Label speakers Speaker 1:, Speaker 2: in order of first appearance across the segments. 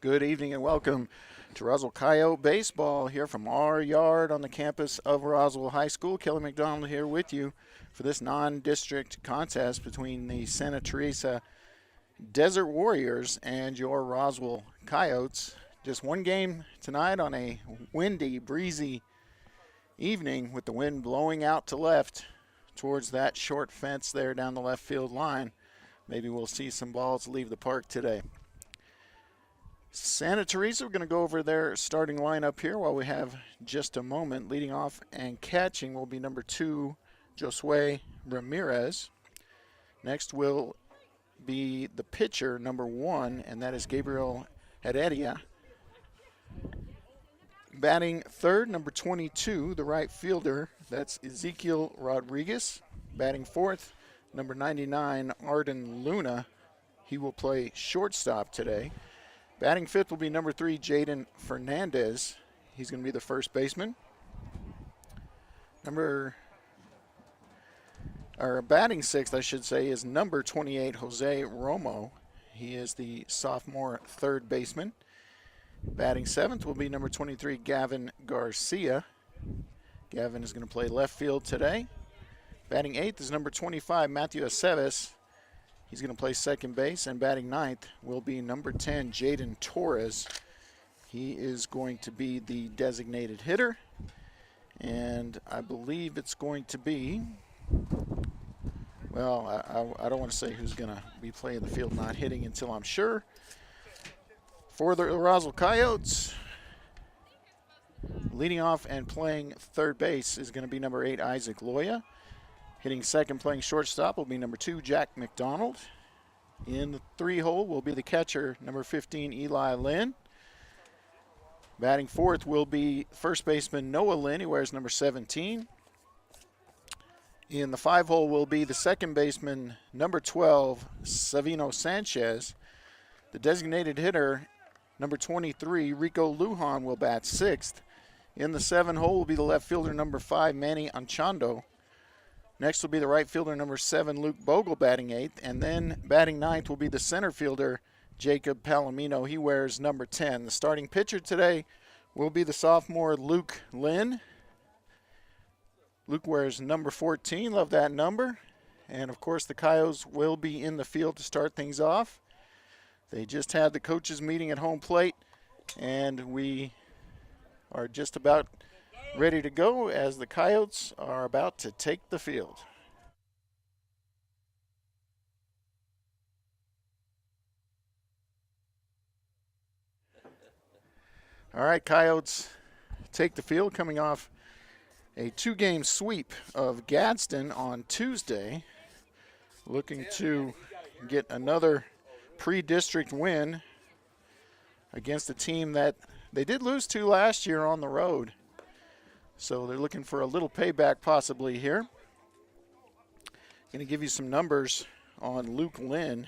Speaker 1: Good evening and welcome to Roswell Coyote Baseball here from our yard on the campus of Roswell High School. Kelly McDonald here with you for this non-district contest between the Santa Teresa Desert Warriors and your Roswell Coyotes. Just one game tonight on a windy, breezy evening with the wind blowing out to left towards that short fence there down the left field line. Maybe we'll see some balls leave the park today. Santa Teresa, we're going to go over their starting lineup here while we have just a moment. Leading off and catching will be number 2, Josue Ramirez. Next will be the pitcher, number 1, and that is Gabriel Heredia. Batting third, number 22, the right fielder, that's Ezekiel Rodriguez. Batting fourth, number 99, Arden Luna. He will play shortstop today. Batting fifth will be number 3, Jaden Fernandez. He's going to be the first baseman. Batting sixth, I should say, is number 28, Jose Romo. He is the sophomore third baseman. Batting seventh will be number 23, Gavin Garcia. Gavin is going to play left field today. Batting eighth is number 25, Matthew Aceves. He's going to play second base, and batting ninth will be number 10, Jaden Torres. He is going to be the designated hitter, and I believe it's going to be, well, I don't want to say who's going to be playing the field, not hitting until I'm sure. For the Roswell Coyotes, leading off and playing third base is going to be number 8, Isaac Loya. Hitting second, playing shortstop, will be number 2, Jack McDonald. In the 3-hole will be the catcher, number 15, Eli Lynn. Batting fourth will be first baseman Noah Lynn. He wears number 17. In the 5-hole will be the second baseman, number 12, Savino Sanchez. The designated hitter, number 23, Rico Lujan, will bat sixth. In the 7-hole will be the left fielder, number 5, Manny Anchondo. Next will be the right fielder, number 7, Luke Bogle, batting eighth. And then batting ninth will be the center fielder, Jacob Palomino. He wears number 10. The starting pitcher today will be the sophomore Luke Lynn. Luke wears number 14. Love that number. And, of course, the Coyotes will be in the field to start things off. They just had the coaches meeting at home plate, and we are just about ready to go as the Coyotes are about to take the field. All right, Coyotes take the field coming off a 2-game sweep of Gadsden on Tuesday, looking to get another pre-district win against a team that they did lose to last year on the road. So they're looking for a little payback possibly here. Going to give you some numbers on Luke Lynn.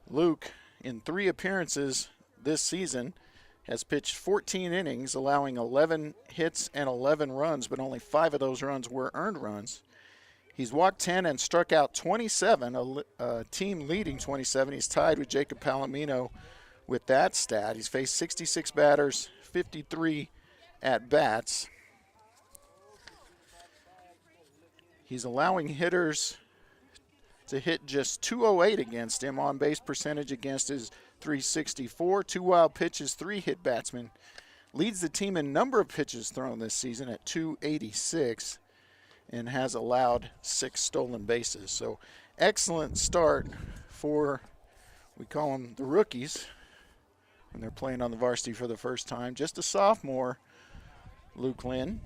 Speaker 1: Luke, in 3 appearances this season, has pitched 14 innings, allowing 11 hits and 11 runs, but only 5 of those runs were earned runs. He's walked 10 and struck out 27, a team leading 27. He's tied with Jacob Palomino with that stat. He's faced 66 batters, 53 at bats. He's allowing hitters to hit just 208 against him. On base percentage against is 364. 2 wild pitches, 3 hit batsmen. Leads the team in number of pitches thrown this season at 286 and has allowed 6 stolen bases. So excellent start for, we call them the rookies when they're playing on the varsity for the first time. Just a sophomore, Luke Lynn,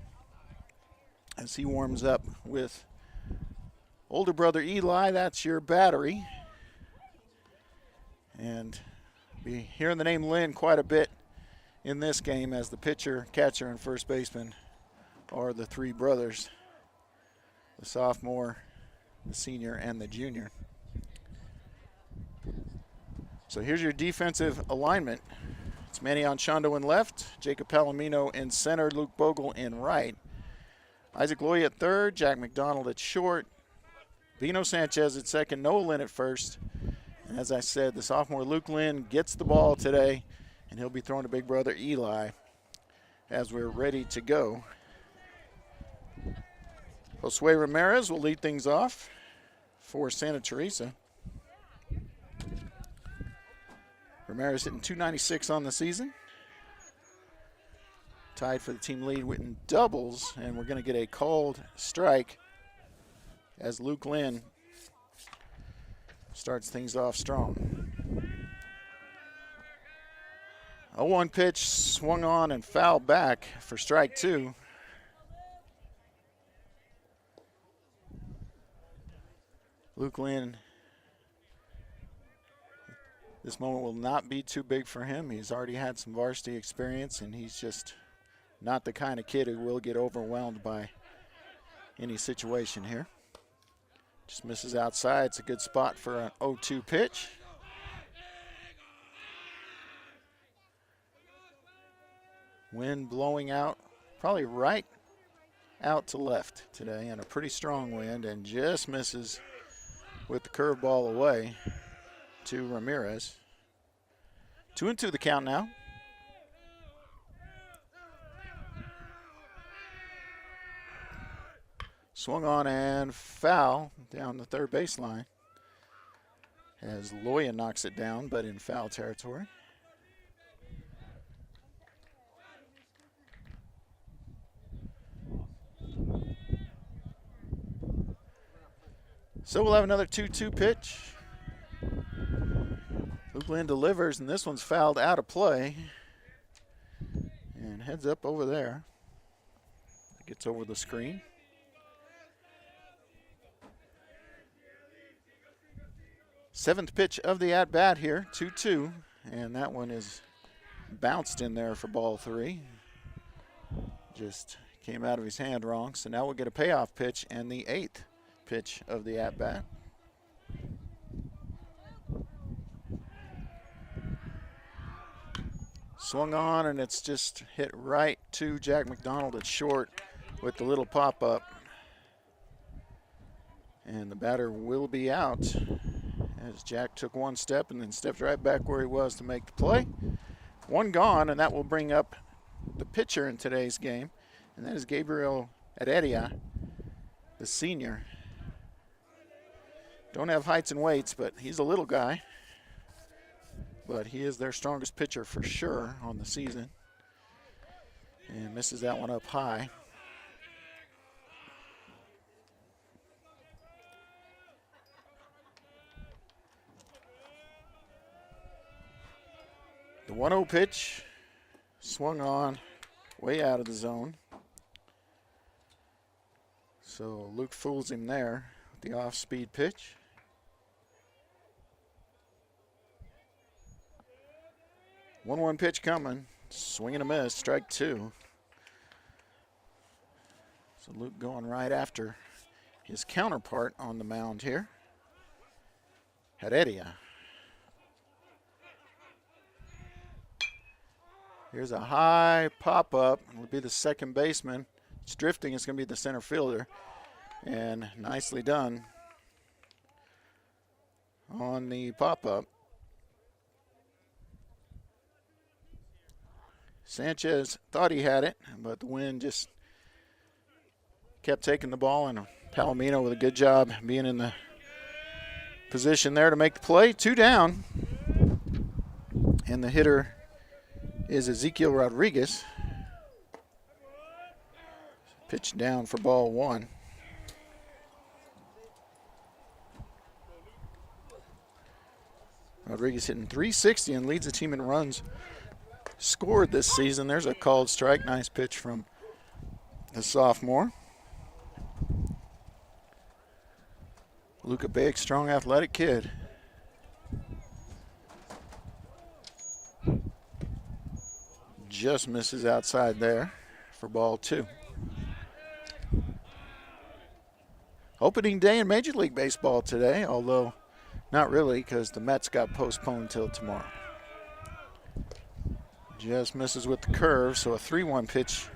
Speaker 1: as he warms up with older brother Eli. That's your battery. And be hearing the name Lynn quite a bit in this game, as the pitcher, catcher, and first baseman are the 3 brothers, the sophomore, the senior, and the junior. So here's your defensive alignment. It's Manny Anchondo in left, Jacob Palomino in center, Luke Bogle in right. Isaac Loya at third, Jack McDonald at short, Vino Sanchez at second, Noah Lynn at first, And as I said, the sophomore Luke Lynn gets the ball today, and he'll be throwing to big brother Eli as we're ready to go. Josue Ramirez will lead things off for Santa Teresa. Ramirez hitting .296 on the season. Tied for the team lead in doubles, and we're going to get a called strike as Luke Lynn starts things off strong. 0-1 pitch swung on and fouled back for strike 2. Luke Lynn, this moment will not be too big for him. He's already had some varsity experience, and he's just not the kind of kid who will get overwhelmed by any situation here. Just misses outside. It's a good spot for an 0-2 pitch. Wind blowing out, probably right out to left today, and a pretty strong wind, and just misses with the curveball away to Ramirez. 2-2 the count now. Swung on and foul down the third baseline as Loya knocks it down, but in foul territory. So we'll have another 2-2 pitch. Luke Lynn delivers, and this one's fouled out of play and heads up over there. Gets over the screen. Seventh pitch of the at-bat here, 2-2, and that one is bounced in there for ball 3. Just came out of his hand wrong, so now we'll get a payoff pitch and the 8th pitch of the at-bat. Swung on, and it's just hit right to Jack McDonald at short with the little pop-up. And the batter will be out as Jack took one step and then stepped right back where he was to make the play. One gone, and that will bring up the pitcher in today's game, and that is Gabriel Heredia, the senior. Don't have heights and weights, but he's a little guy. But he is their strongest pitcher for sure on the season. And misses that one up high. The 1-0 pitch swung on way out of the zone. So Luke fools him there with the off-speed pitch. 1-1 pitch coming, swing and a miss, strike 2. So Luke going right after his counterpart on the mound here, Heredia. Here's a high pop-up. It'll be the second baseman. It's drifting. It's going to be the center fielder. And nicely done on the pop-up. Sanchez thought he had it, but the wind just kept taking the ball, and Palomino with a good job being in the position there to make the play. 2 down, and the hitter is Ezekiel Rodriguez. Pitch down for ball 1. Rodriguez hitting .360 and leads the team in runs scored this season. There's a called strike. Nice pitch from the sophomore. Luke, a big, strong, athletic kid. Just misses outside there for ball 2. Opening day in Major League Baseball today, although not really because the Mets got postponed till tomorrow. Just misses with the curve, so a 3-1 pitch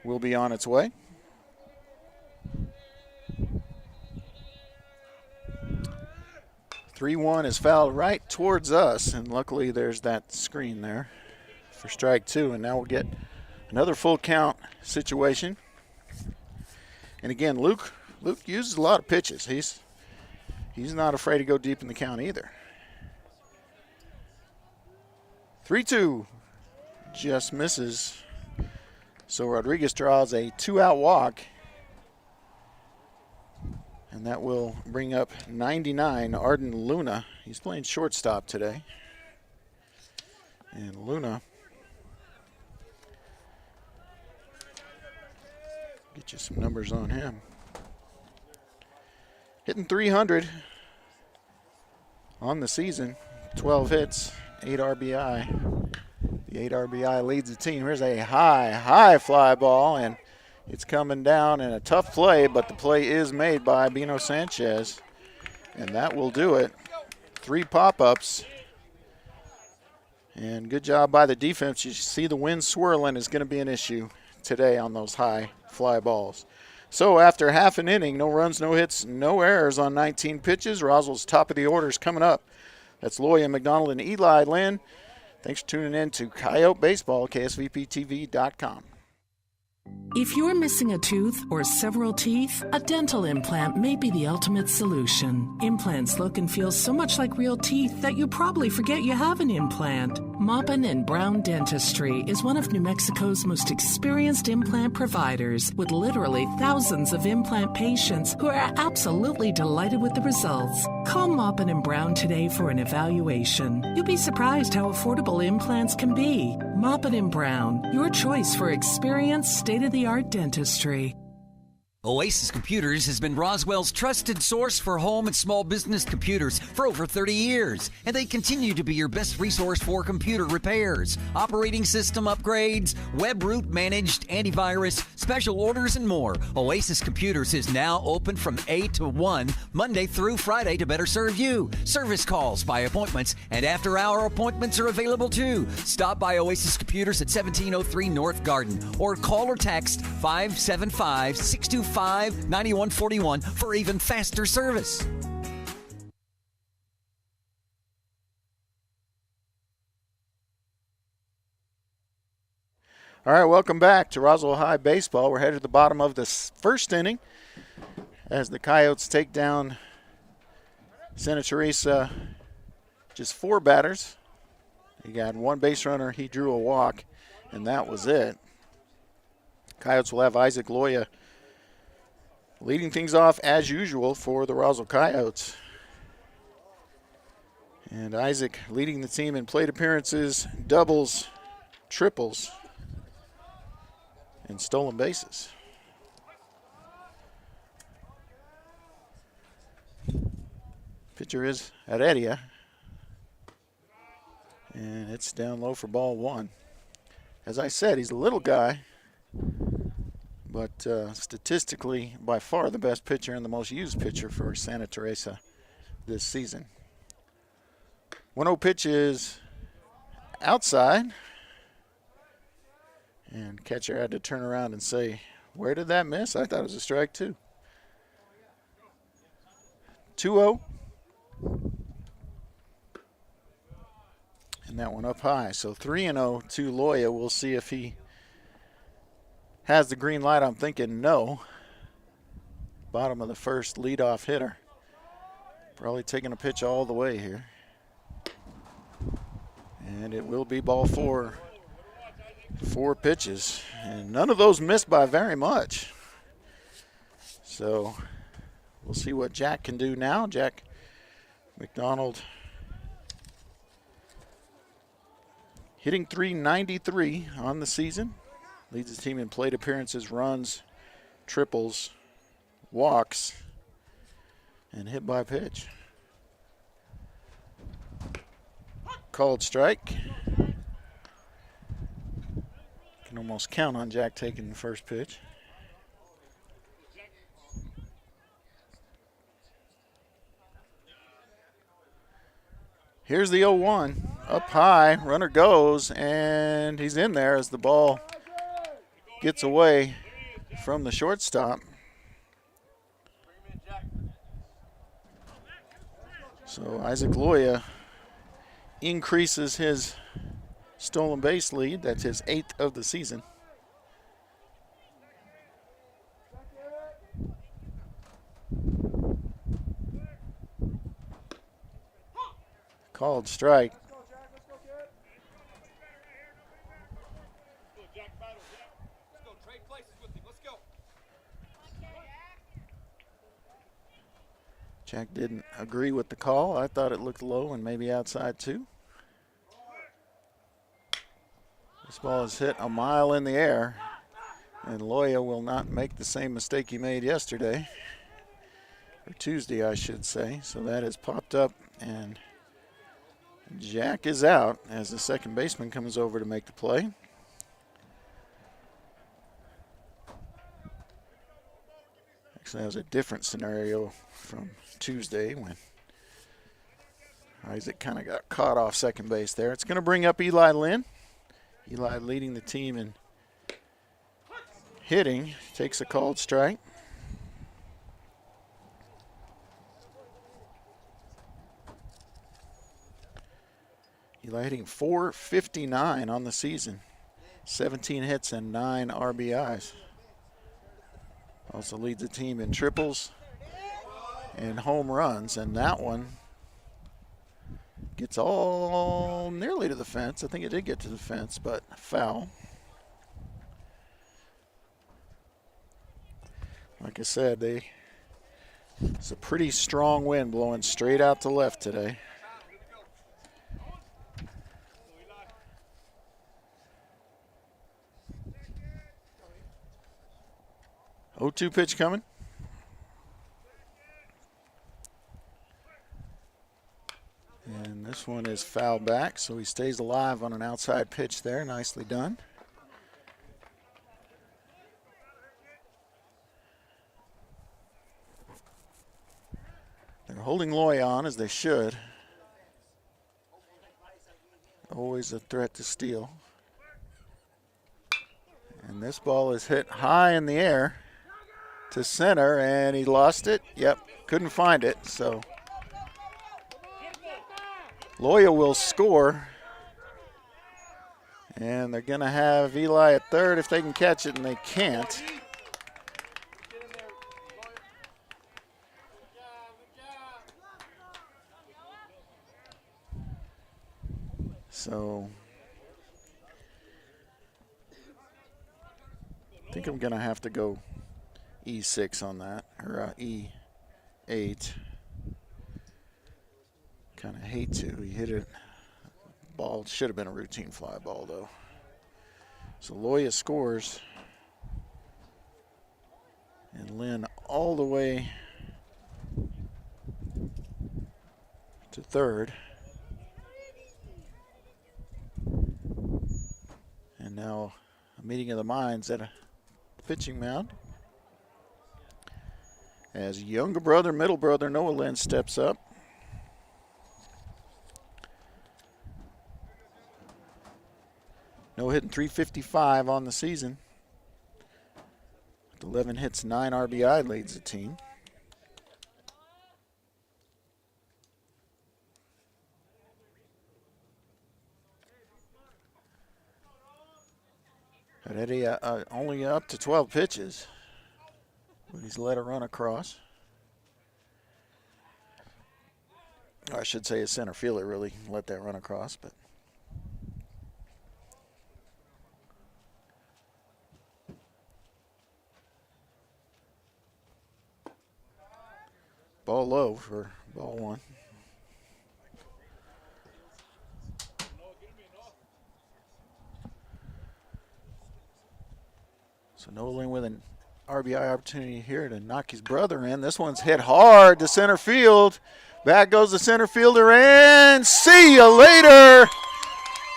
Speaker 1: will be on its way. 3-1 is fouled right towards us, and luckily there's that screen there for strike 2, and now we'll get another full count situation. And again, Luke uses a lot of pitches. He's not afraid to go deep in the count either. 3-2 just misses. So Rodriguez draws a 2-out walk. And that will bring up 99, Arden Luna. He's playing shortstop today. And Luna, get you some numbers on him. Hitting 300 on the season, 12 hits, 8 RBI. The 8 RBI leads the team. Here's a high fly ball, and it's coming down in a tough play, but the play is made by Bino Sanchez, and that will do it. 3 pop-ups, and good job by the defense. You see the wind swirling is going to be an issue today on those high fly balls. So after half an inning, no runs, no hits, no errors on 19 pitches. Roswell's top of the order is coming up. That's Loya McDonald and Eli Lynn. Thanks for tuning in to Coyote Baseball, KSVPTV.com.
Speaker 2: If you're missing a tooth or several teeth, a dental implant may be the ultimate solution. Implants look and feel so much like real teeth that you probably forget you have an implant. Maupin & Brown Dentistry is one of New Mexico's most experienced implant providers, with literally thousands of implant patients who are absolutely delighted with the results. Call Maupin & Brown today for an evaluation. You'll be surprised how affordable implants can be. Maupin & Brown, your choice for experienced, state-of-the-art dentistry.
Speaker 3: Oasis Computers has been Roswell's trusted source for home and small business computers for over 30 years, and they continue to be your best resource for computer repairs, operating system upgrades, web root managed antivirus, special orders, and more. Oasis Computers is now open from 8 to 1, Monday through Friday to better serve you. Service calls by appointments and after-hour appointments are available too. Stop by Oasis Computers at 1703 North Garden or call or text 575-625-9141 for even faster service.
Speaker 1: All right, welcome back to Roswell High Baseball. We're headed to the bottom of this first inning as the Coyotes take down Santa Teresa. Just 4 batters. He got 1 base runner. He drew a walk, and that was it. Coyotes will have Isaac Loya leading things off as usual for the Roswell Coyotes. And Isaac leading the team in plate appearances, doubles, triples, and stolen bases. Pitcher is Heredia. And it's down low for ball 1. As I said, he's a little guy, but statistically by far the best pitcher and the most used pitcher for Santa Teresa this season. 1-0 pitch is outside, and catcher had to turn around and say, where did that miss? I thought it was a strike too. 2-0. And that one up high. So 3-0 to Loya. We'll see if he has the green light. I'm thinking no. Bottom of the first, leadoff hitter. Probably taking a pitch all the way here. And it will be ball 4. 4 pitches. And none of those missed by very much. So we'll see what Jack can do now. Jack McDonald hitting .393 on the season. Leads the team in plate appearances, runs, triples, walks, and hit by pitch. Called strike. Can almost count on Jack taking the first pitch. Here's the 0-1. Up high, runner goes, and he's in there as the ball gets away from the shortstop. So Isaac Loya increases his stolen base lead. That's his 8th of the season. Called strike. Jack didn't agree with the call. I thought it looked low and maybe outside too. This ball is hit a mile in the air, and Loya will not make the same mistake he made yesterday, or Tuesday I should say. So that has popped up, and Jack is out as the second baseman comes over to make the play. Actually, that was a different scenario from Tuesday when Isaac kind of got caught off second base there. It's going to bring up Eli Lynn. Eli leading the team in hitting. Takes a called strike. Eli hitting .459 on the season. 17 hits and 9 RBIs. Also leads the team in triples and home runs, and that one gets all nearly to the fence. I think it did get to the fence, but foul. Like I said, it's a pretty strong wind blowing straight out to left today. Oh, 0-2 pitch coming. And this one is foul back, so he stays alive on an outside pitch there. Nicely done. They're holding Loy on, as they should. Always a threat to steal. And this ball is hit high in the air to center, and he lost it. Yep, couldn't find it, so Loya will score. And they're going to have Eli at third if they can catch it, and they can't. So I think I'm going to have to go E6 on that, or E8. Kind of hate to. He hit it. Ball should have been a routine fly ball, though. So Loya scores. And Lynn all the way to third. And now a meeting of the minds at a pitching mound, as younger brother, middle brother Noah Lynn steps up. Noah hitting .355 on the season. With 11 hits, 9 RBI, leads the team. But Eddie only up to 12 pitches, but he's let a run across. Or I should say his center fielder really let that run across, but ball low for ball one. So Nolan with an RBI opportunity here to knock his brother in. This one's hit hard to center field. Back goes the center fielder, and see you later.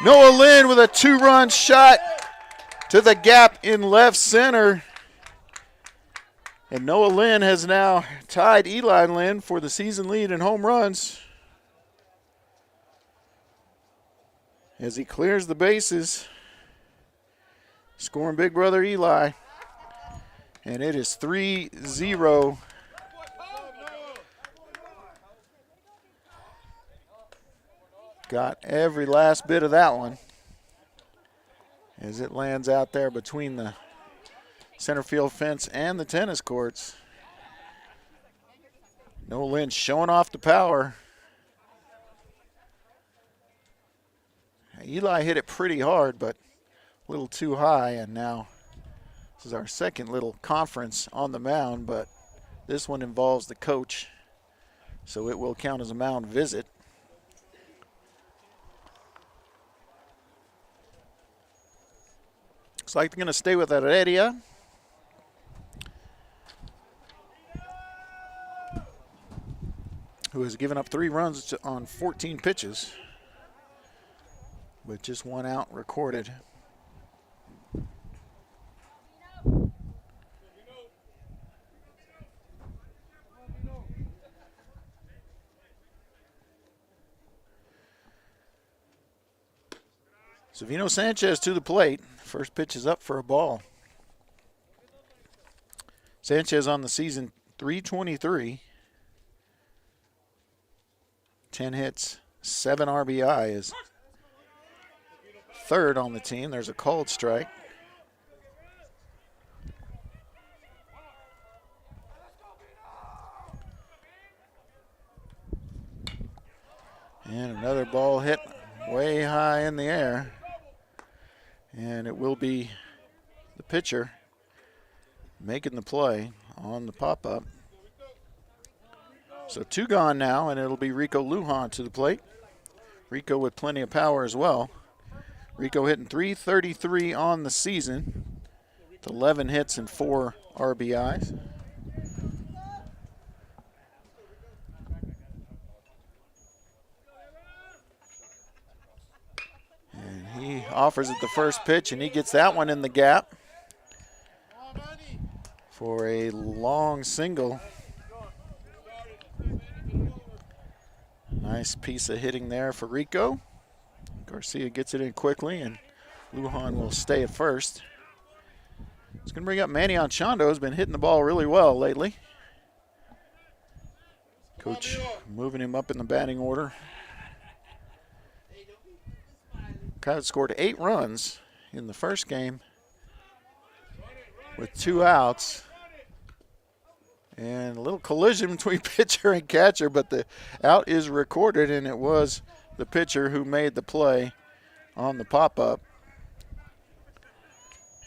Speaker 1: Noah Lynn with a 2-run shot to the gap in left center. And Noah Lynn has now tied Eli Lynn for the season lead in home runs as he clears the bases, scoring big brother Eli. And it is 3-0 got every last bit of that one as it lands out there between the center field fence and the tennis courts. Noah Lynch showing off the power. Eli hit it pretty hard, but a little too high, and now this is our second little conference on the mound, but this one involves the coach, so it will count as a mound visit. Looks like they're going to stay with Heredia. Who has given up 3 runs on 14 pitches, with just 1 out recorded. Savino Sanchez to the plate. First pitch is up for a ball. Sanchez on the season, .323. 10 hits, 7 RBI, is third on the team. There's a called strike. And another ball hit way high in the air. And it will be the pitcher making the play on the pop-up. So 2 gone now, and it'll be Rico Lujan to the plate. Rico with plenty of power as well. Rico hitting .333 on the season, with 11 hits and 4 RBIs. And he offers it the first pitch, and he gets that one in the gap for a long single. Nice piece of hitting there for Rico. Garcia gets it in quickly, and Lujan will stay at first. It's going to bring up Manny Anchondo, who's been hitting the ball really well lately. Coach moving him up in the batting order. Coyotes scored 8 runs in the first game with 2 outs. And a little collision between pitcher and catcher, but the out is recorded, and it was the pitcher who made the play on the pop-up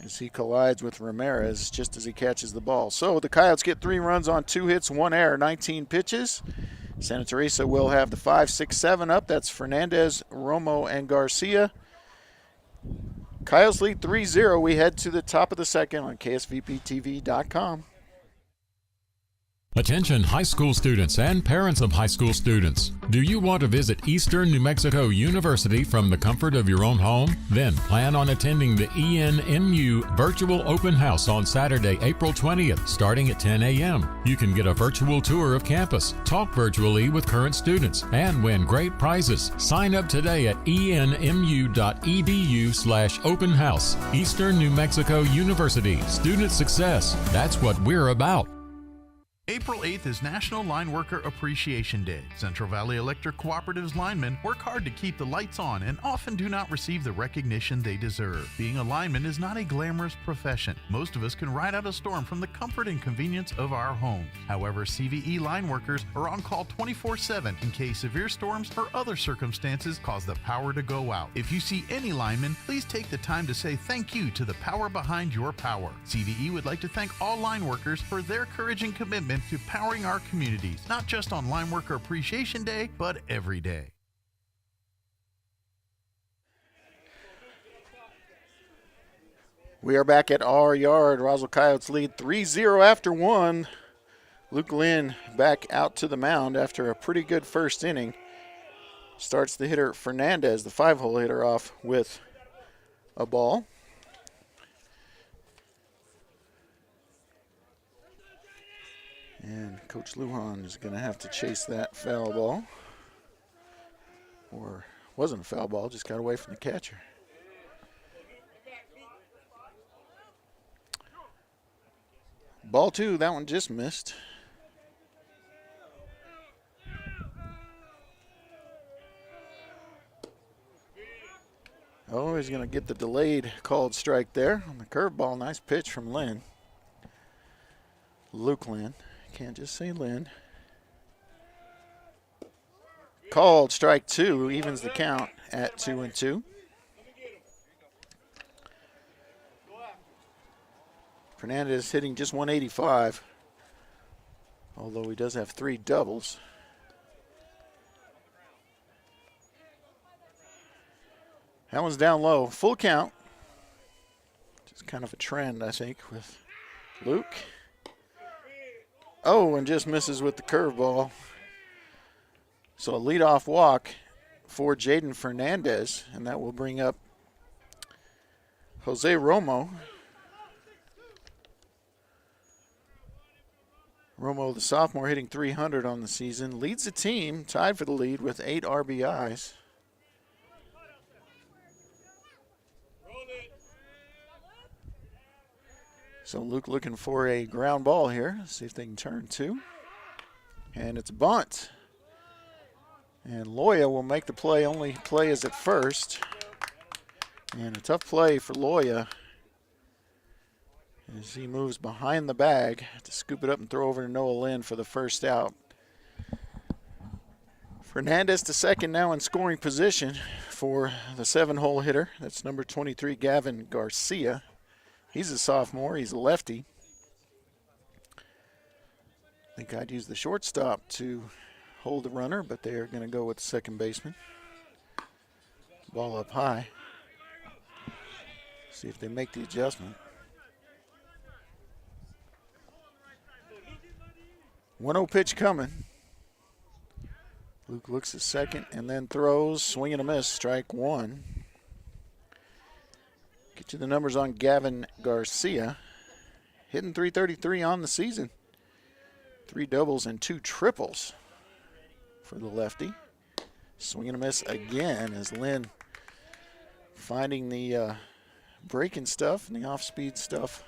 Speaker 1: as he collides with Ramirez just as he catches the ball. So the Coyotes get 3 runs on 2 hits, 1 error, 19 pitches. Santa Teresa will have the 5, 6, 7 up. That's Fernandez, Romo, and Garcia. Coyotes lead 3-0. We head to the top of the second on KSVPTV.com.
Speaker 4: Attention high school students and parents of high school students. Do you want to visit Eastern New Mexico University from the comfort of your own home? Then plan on attending the ENMU Virtual Open House on Saturday, April 20th, starting at 10 a.m. You can get a virtual tour of campus, talk virtually with current students, and win great prizes. Sign up today at enmu.edu/open house. Eastern New Mexico University. Student success. That's what we're about.
Speaker 5: April 8th is National Line Worker Appreciation Day. Central Valley Electric Cooperative's linemen work hard to keep the lights on and often do not receive the recognition they deserve. Being a lineman is not a glamorous profession. Most of us can ride out a storm from the comfort and convenience of our home. However, CVE line workers are on call 24/7 in case severe storms or other circumstances cause the power to go out. If you see any lineman, please take the time to say thank you to the power behind your power. CVE would like to thank all line workers for their courage and commitment to powering our communities, not just on Line Worker Appreciation Day, but every day.
Speaker 1: We are back at our yard. Roswell Coyotes lead 3-0 after 1. Luke Lynn back out to the mound after a pretty good first inning. Starts the hitter Fernandez, the 5-hole hitter, off with a ball. And Coach Lujan is going to have to chase that foul ball. Or wasn't a foul ball, just got away from the catcher. Ball 2, that one just missed. Oh, he's going to get the delayed called strike there on the curveball. Nice pitch from Lynn. Luke Lynn. Can't just say Lynn. Called strike 2, evens the count at 2-2. Fernandez hitting just 185, although he does have 3 doubles. That one's down low, full count. Just kind of a trend, I think, with Luke. Oh, and just misses with the curveball. So a leadoff walk for Jaden Fernandez, and that will bring up Jose Romo. Romo, the sophomore, hitting 300 on the season, leads the team, tied for the lead with 8 RBIs. So Luke looking for a ground ball here. See if they can turn 2. And it's a bunt. And Loya will make the play. Only play is at first. And a tough play for Loya as he moves behind the bag to scoop it up and throw over to Noah Lynn for the first out. Fernandez to second now in scoring position for the 7-hole hitter. That's number 23, Gavin Garcia. He's a sophomore. He's a lefty. I think I'd use the shortstop to hold the runner, but they are going to go with the second baseman. Ball up high. See if they make the adjustment. 1-0 pitch coming. Luke looks at second and then throws. Swing and a miss. Strike 1. Get you the numbers on Gavin Garcia. Hitting .333 on the season. 3 doubles and 2 triples for the lefty. Swing and a miss again as Lynn finding the breaking stuff and the off-speed stuff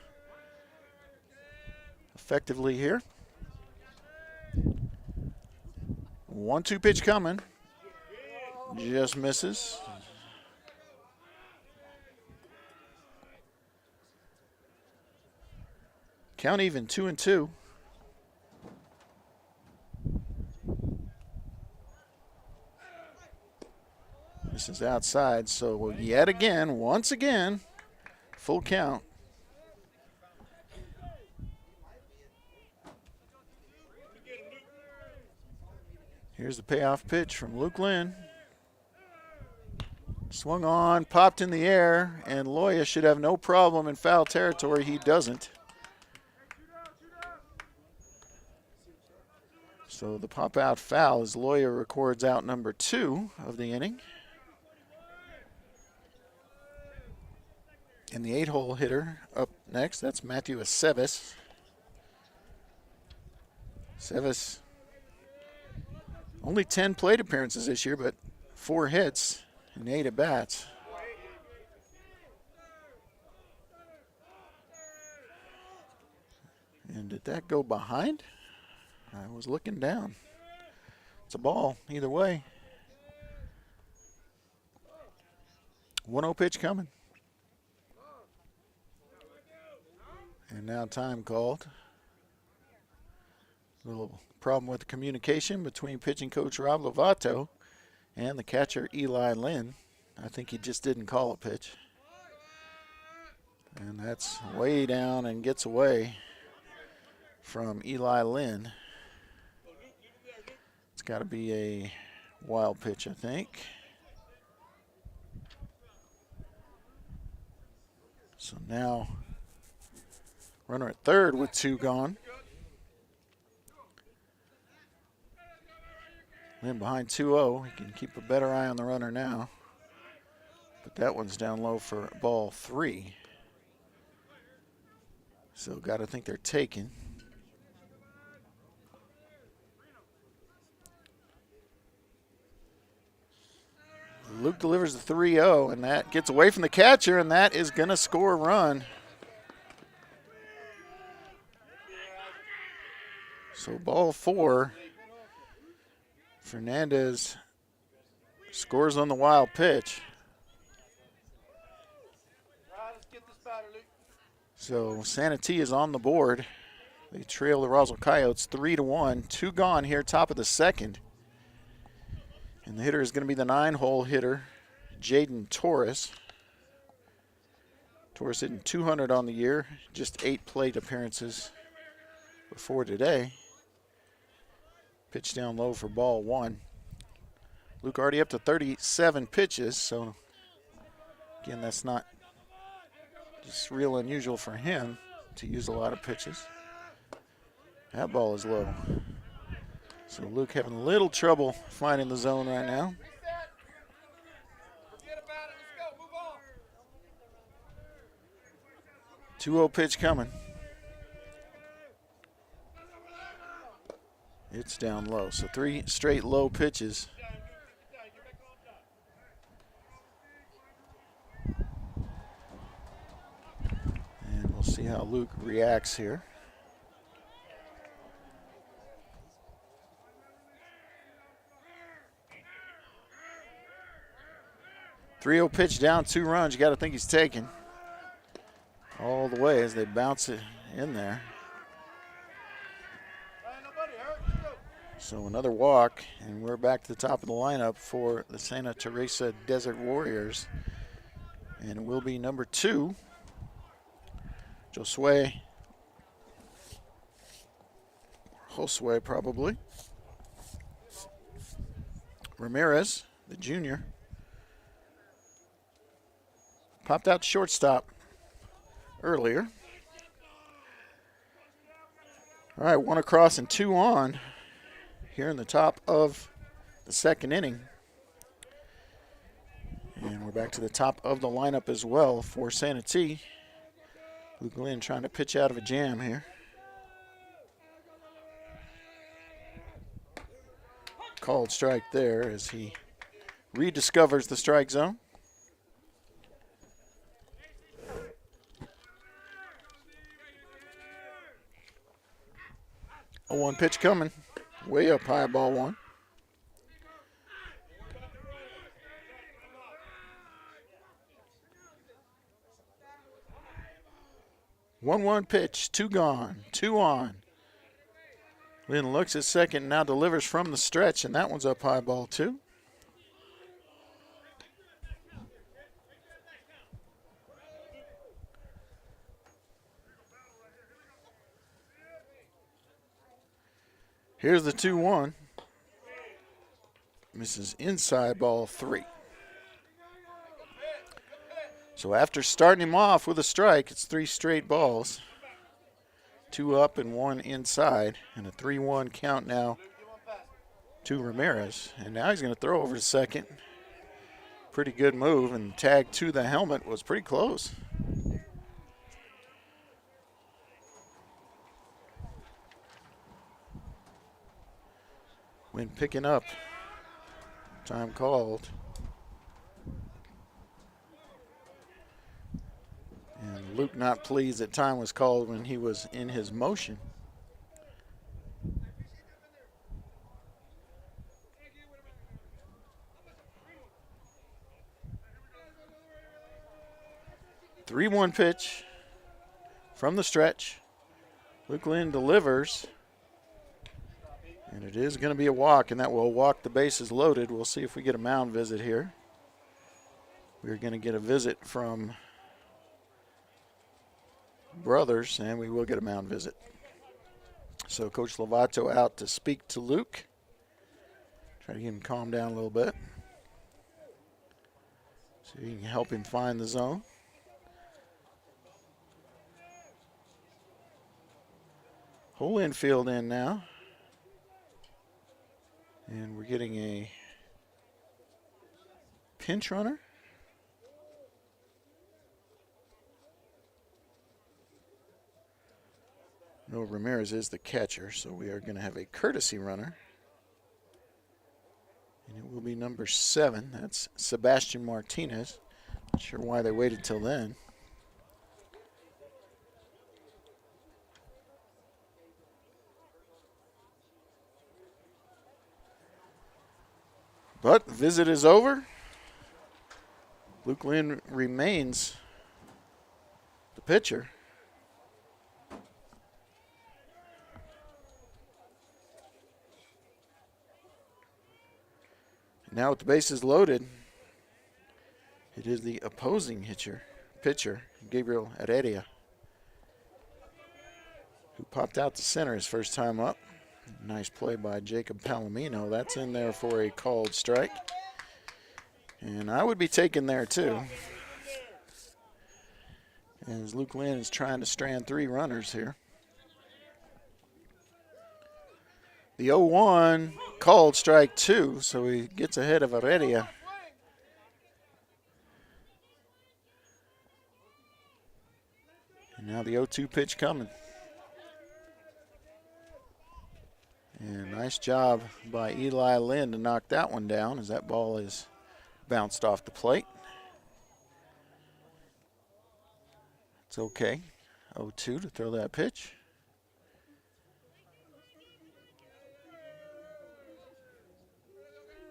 Speaker 1: effectively here. 1-2 pitch coming. Just misses. Count even, 2-2. This is outside, so yet again, once again, full count. Here's the payoff pitch from Luke Lynn. Swung on, popped in the air, and Loya should have no problem in foul territory. He doesn't. So the pop-out foul as Loya records out number 2 of the inning. And the 8-hole hitter up next, that's Matthew Aceves. Aceves, only 10 plate appearances this year, but 4 hits and 8 at-bats. And did that go behind? I was looking down. It's a ball either way. 1-0 pitch coming. And now time called. A little problem with the communication between pitching coach Rob Lovato and the catcher Eli Lynn. I think he just didn't call a pitch. And that's way down and gets away from Eli Lynn. It's got to be a wild pitch, I think. So now runner at third with 2 gone. Lynn behind 2-0. He can keep a better eye on the runner now. But that one's down low for ball 3. So got to think they're taking. Luke delivers the 3-0, and that gets away from the catcher, and that is going to score a run. So ball 4, Fernandez scores on the wild pitch. So Santee is on the board. They trail the Roswell Coyotes 3-1. 2 gone here, top of the second. And the hitter is going to be the 9-hole hitter, Jaden Torres. Torres hitting 200 on the year, just 8 plate appearances before today. Pitch down low for ball 1. Luke already up to 37 pitches, so again, that's not just real unusual for him to use a lot of pitches. That ball is low. So Luke having a little trouble finding the zone right now. Two 2-0 pitch coming. It's down low. So 3 straight low pitches. And we'll see how Luke reacts here. 3-0 pitch down, 2 runs. You got to think he's taking all the way as they bounce it in there. So another walk, and we're back to the top of the lineup for the Santa Teresa Desert Warriors. And it will be number 2, Josue probably. Ramirez, the junior. Popped out shortstop earlier. All right, 1 across and 2 on here in the top of the second inning. And we're back to the top of the lineup as well for Santee. Luke Lynn trying to pitch out of a jam here. Called strike there as he rediscovers the strike zone. 0-1 pitch coming. Way up high, ball 1. One pitch, 2 gone, 2 on. Lynn looks at second, now delivers from the stretch, and that one's up high, ball 2. Here's the 2-1. Misses inside, ball 3. So after starting him off with a strike, it's 3 straight balls. 2 up and 1 inside, and a 3-1 count now to Ramirez. And now he's going to throw over to second. Pretty good move, and tag to the helmet was pretty close. When picking up, time called. And Luke not pleased that time was called when he was in his motion. Three 3-1 pitch from the stretch. Luke Lynn delivers. And it is going to be a walk, and that will walk the bases loaded. We'll see if we get a mound visit here. We're going to get a visit from Brothers, and we will get a mound visit. So Coach Lovato out to speak to Luke. Try to get him calm down a little bit. So he can help him find the zone. Whole infield in now. And we're getting a pinch runner. No, Ramirez is the catcher, so we are going to have a courtesy runner. And it will be number 7. That's Sebastian Martinez. Not sure why they waited till then. But the visit is over. Luke Lynn remains the pitcher. Now with the bases loaded, it is the opposing pitcher, Gabriel Heredia, who popped out to center his first time up. Nice play by Jacob Palomino. That's in there for a called strike. And I would be taken there too, as Luke Lynn is trying to strand 3 runners here. The 0-1 called strike 2, so he gets ahead of Heredia. And now the 0-2 pitch coming. And nice job by Eli Lynn to knock that one down as that ball is bounced off the plate. It's okay. 0-2 to throw that pitch.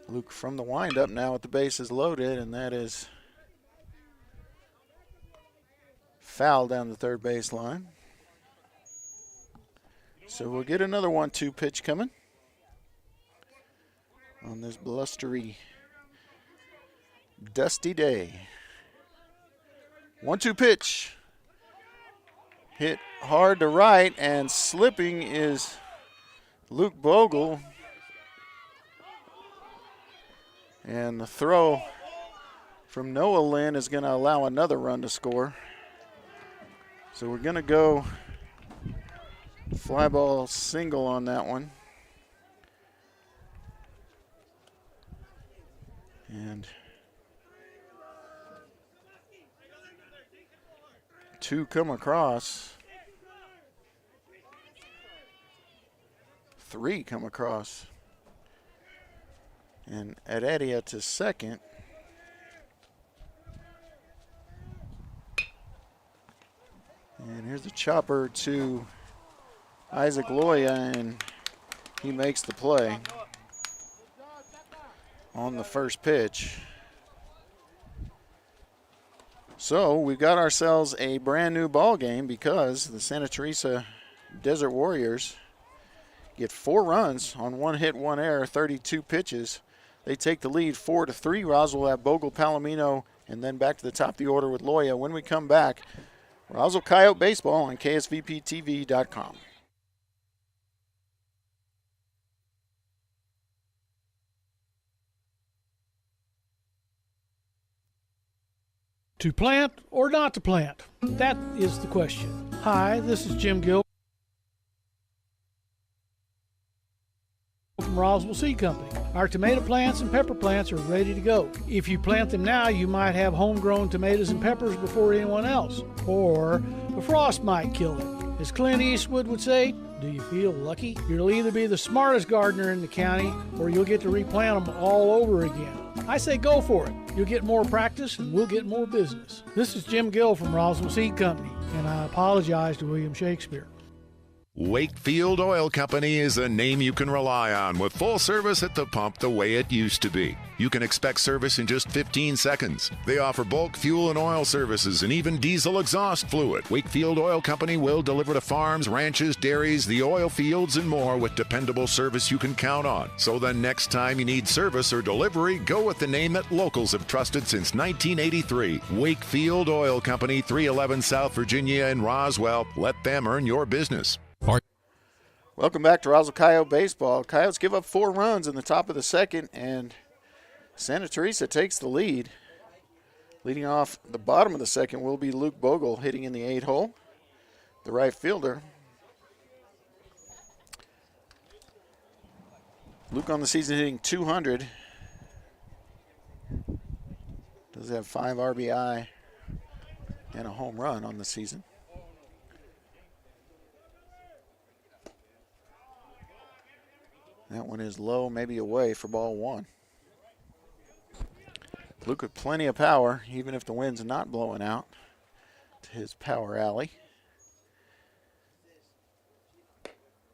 Speaker 1: Luke from the windup now with the bases loaded, and that is foul down the third baseline. So we'll get another 1-2 pitch coming on this blustery, dusty day. 1-2 pitch. Hit hard to right, and slipping is Luke Bogle. And the throw from Noah Lynn is going to allow another run to score. So we're going to go fly ball single on that one. And 2 come across. 3 come across. And Heredia to second. And here's the chopper to Isaac Loya, and he makes the play on the first pitch. So we've got ourselves a brand new ball game because the Santa Teresa Desert Warriors get 4 runs on 1 hit, 1 error, 32 pitches. They take the lead 4-3. Roswell at Bogle, Palomino, and then back to the top of the order with Loya. When we come back, Roswell Coyote Baseball on KSVPTV.com.
Speaker 6: To plant or not to plant? That is the question. Hi, this is Jim Gill from Roswell Seed Company. Our tomato plants and pepper plants are ready to go. If you plant them now, you might have homegrown tomatoes and peppers before anyone else, or the frost might kill them. As Clint Eastwood would say, do you feel lucky? You'll either be the smartest gardener in the county, or you'll get to replant them all over again. I say go for it. You'll get more practice and we'll get more business. This is Jim Gill from Roswell Seed Company, and I apologize to William Shakespeare.
Speaker 7: Wakefield Oil Company is a name you can rely on with full service at the pump the way it used to be. You can expect service in just 15 seconds. They offer bulk fuel and oil services and even diesel exhaust fluid. Wakefield Oil Company will deliver to farms, ranches, dairies, the oil fields, and more with dependable service you can count on. So the next time you need service or delivery, go with the name that locals have trusted since 1983. Wakefield Oil Company, 311 South Virginia in Roswell. Let them earn your business.
Speaker 1: Welcome back to Roswell Coyote Baseball. Coyotes give up 4 runs in the top of the second, and Santa Teresa takes the lead. Leading off the bottom of the second will be Luke Bogle hitting in the 8 hole, the right fielder. Luke on the season hitting .200. Does have 5 RBI and a home run on the season. That one is low, maybe away for ball 1. Luke with plenty of power, even if the wind's not blowing out to his power alley.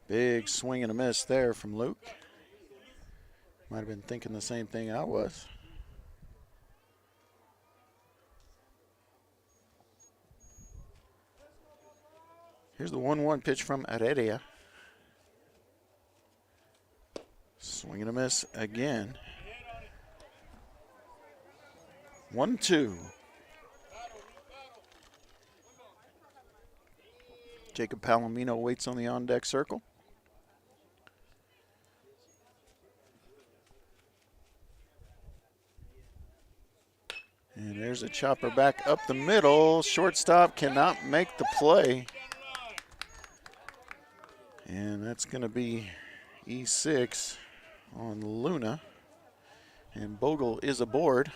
Speaker 1: Big swing and a miss there from Luke. Might have been thinking the same thing I was. Here's the 1-1 pitch from Heredia. Swing and a miss again. 1-2. Jacob Palomino waits on the on-deck circle. And there's a chopper back up the middle. Shortstop cannot make the play. And that's going to be E6 on Luna. And Bogle is aboard.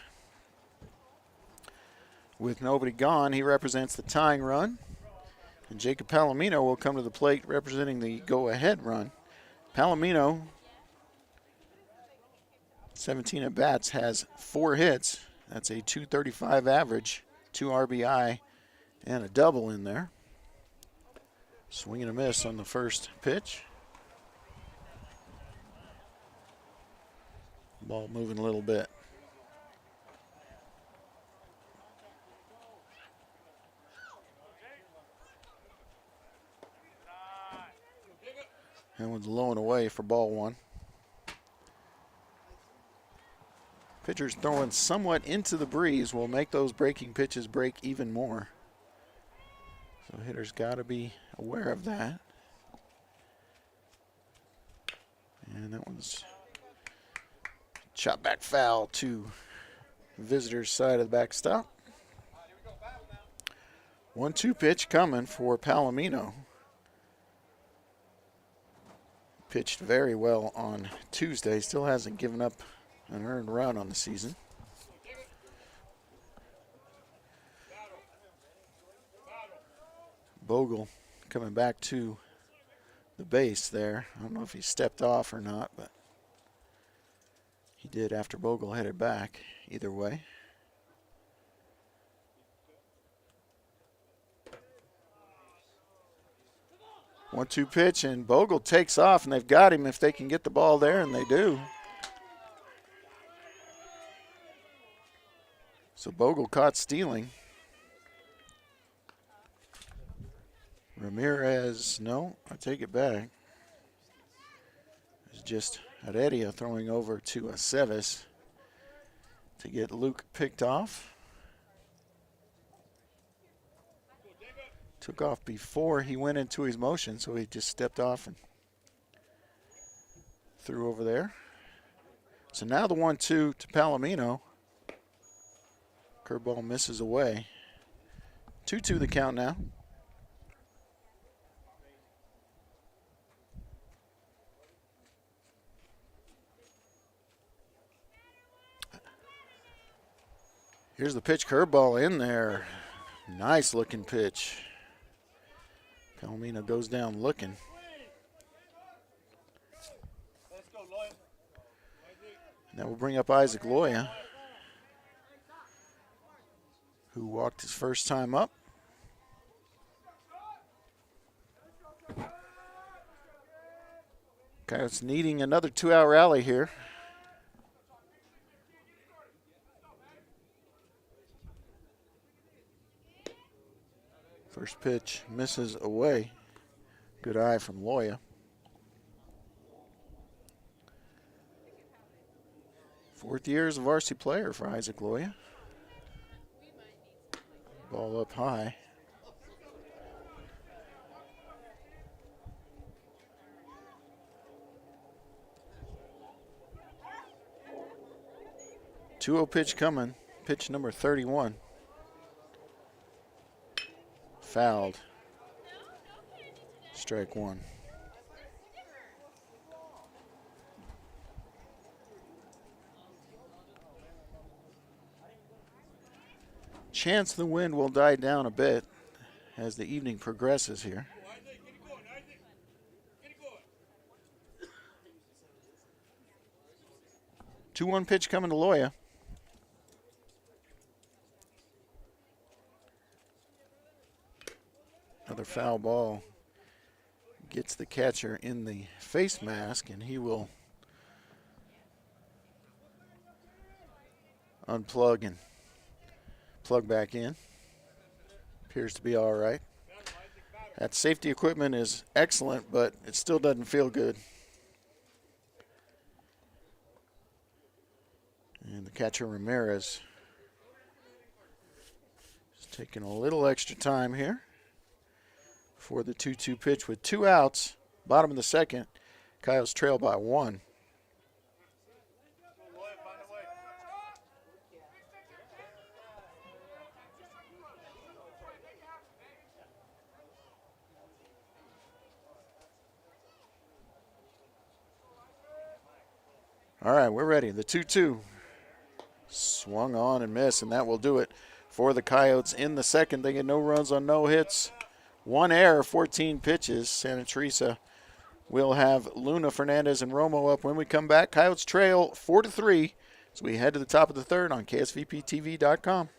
Speaker 1: With nobody gone, he represents the tying run. And Jacob Palomino will come to the plate representing the go-ahead run. Palomino, 17 at-bats, has 4 hits. That's a .235 average, 2 RBI, and a double in there. Swing and a miss on the first pitch. Ball moving a little bit. That one's low and away for ball 1. Pitcher's throwing somewhat into the breeze will make those breaking pitches break even more. So hitter's got to be aware of that. And that one's chopped back foul to visitor's side of the backstop. 1-2 pitch coming for Palomino. Pitched very well on Tuesday. Still hasn't given up an earned run on the season. Bogle coming back to the base there. I don't know if he stepped off or not, but he did after Bogle headed back. Either way. One-two pitch, and Bogle takes off, and they've got him if they can get the ball there, and they do. So Bogle caught stealing. Ramirez, no, I take it back. It's just Heredia throwing over to Aceves to get Luke picked off. Took off before he went into his motion, so he just stepped off and threw over there. So now the 1-2 to Palomino. Curveball misses away. 2-2 the count now. Here's the pitch, curveball in there. Nice looking pitch. Palomino goes down looking. That will bring up Isaac Loya, who walked his first time up. Coyotes needing another 2-out rally here. First pitch misses away. Good eye from Loya. Fourth year as a varsity player for Isaac Loya. Ball up high. Two-0 pitch coming. Pitch number 31. Fouled. Strike one. Chance the wind will die down a bit as the evening progresses here. Two-one pitch coming to Loya. Another foul ball gets the catcher in the face mask, and he will unplug and plug back in. Appears to be all right. That safety equipment is excellent, but it still doesn't feel good. And the catcher Ramirez Taking a little extra time here for the 2-2 pitch with 2 outs. Bottom of the second. Coyotes trail by 1. All right, we're ready. The 2-2 swung on and missed, and that will do it for the Coyotes in the second. They get no runs on no hits, 1 error, 14 pitches. Santa Teresa will have Luna, Fernandez, and Romo up when we come back. Coyotes trail 4-3 as we head to the top of the third on KSVPTV.com.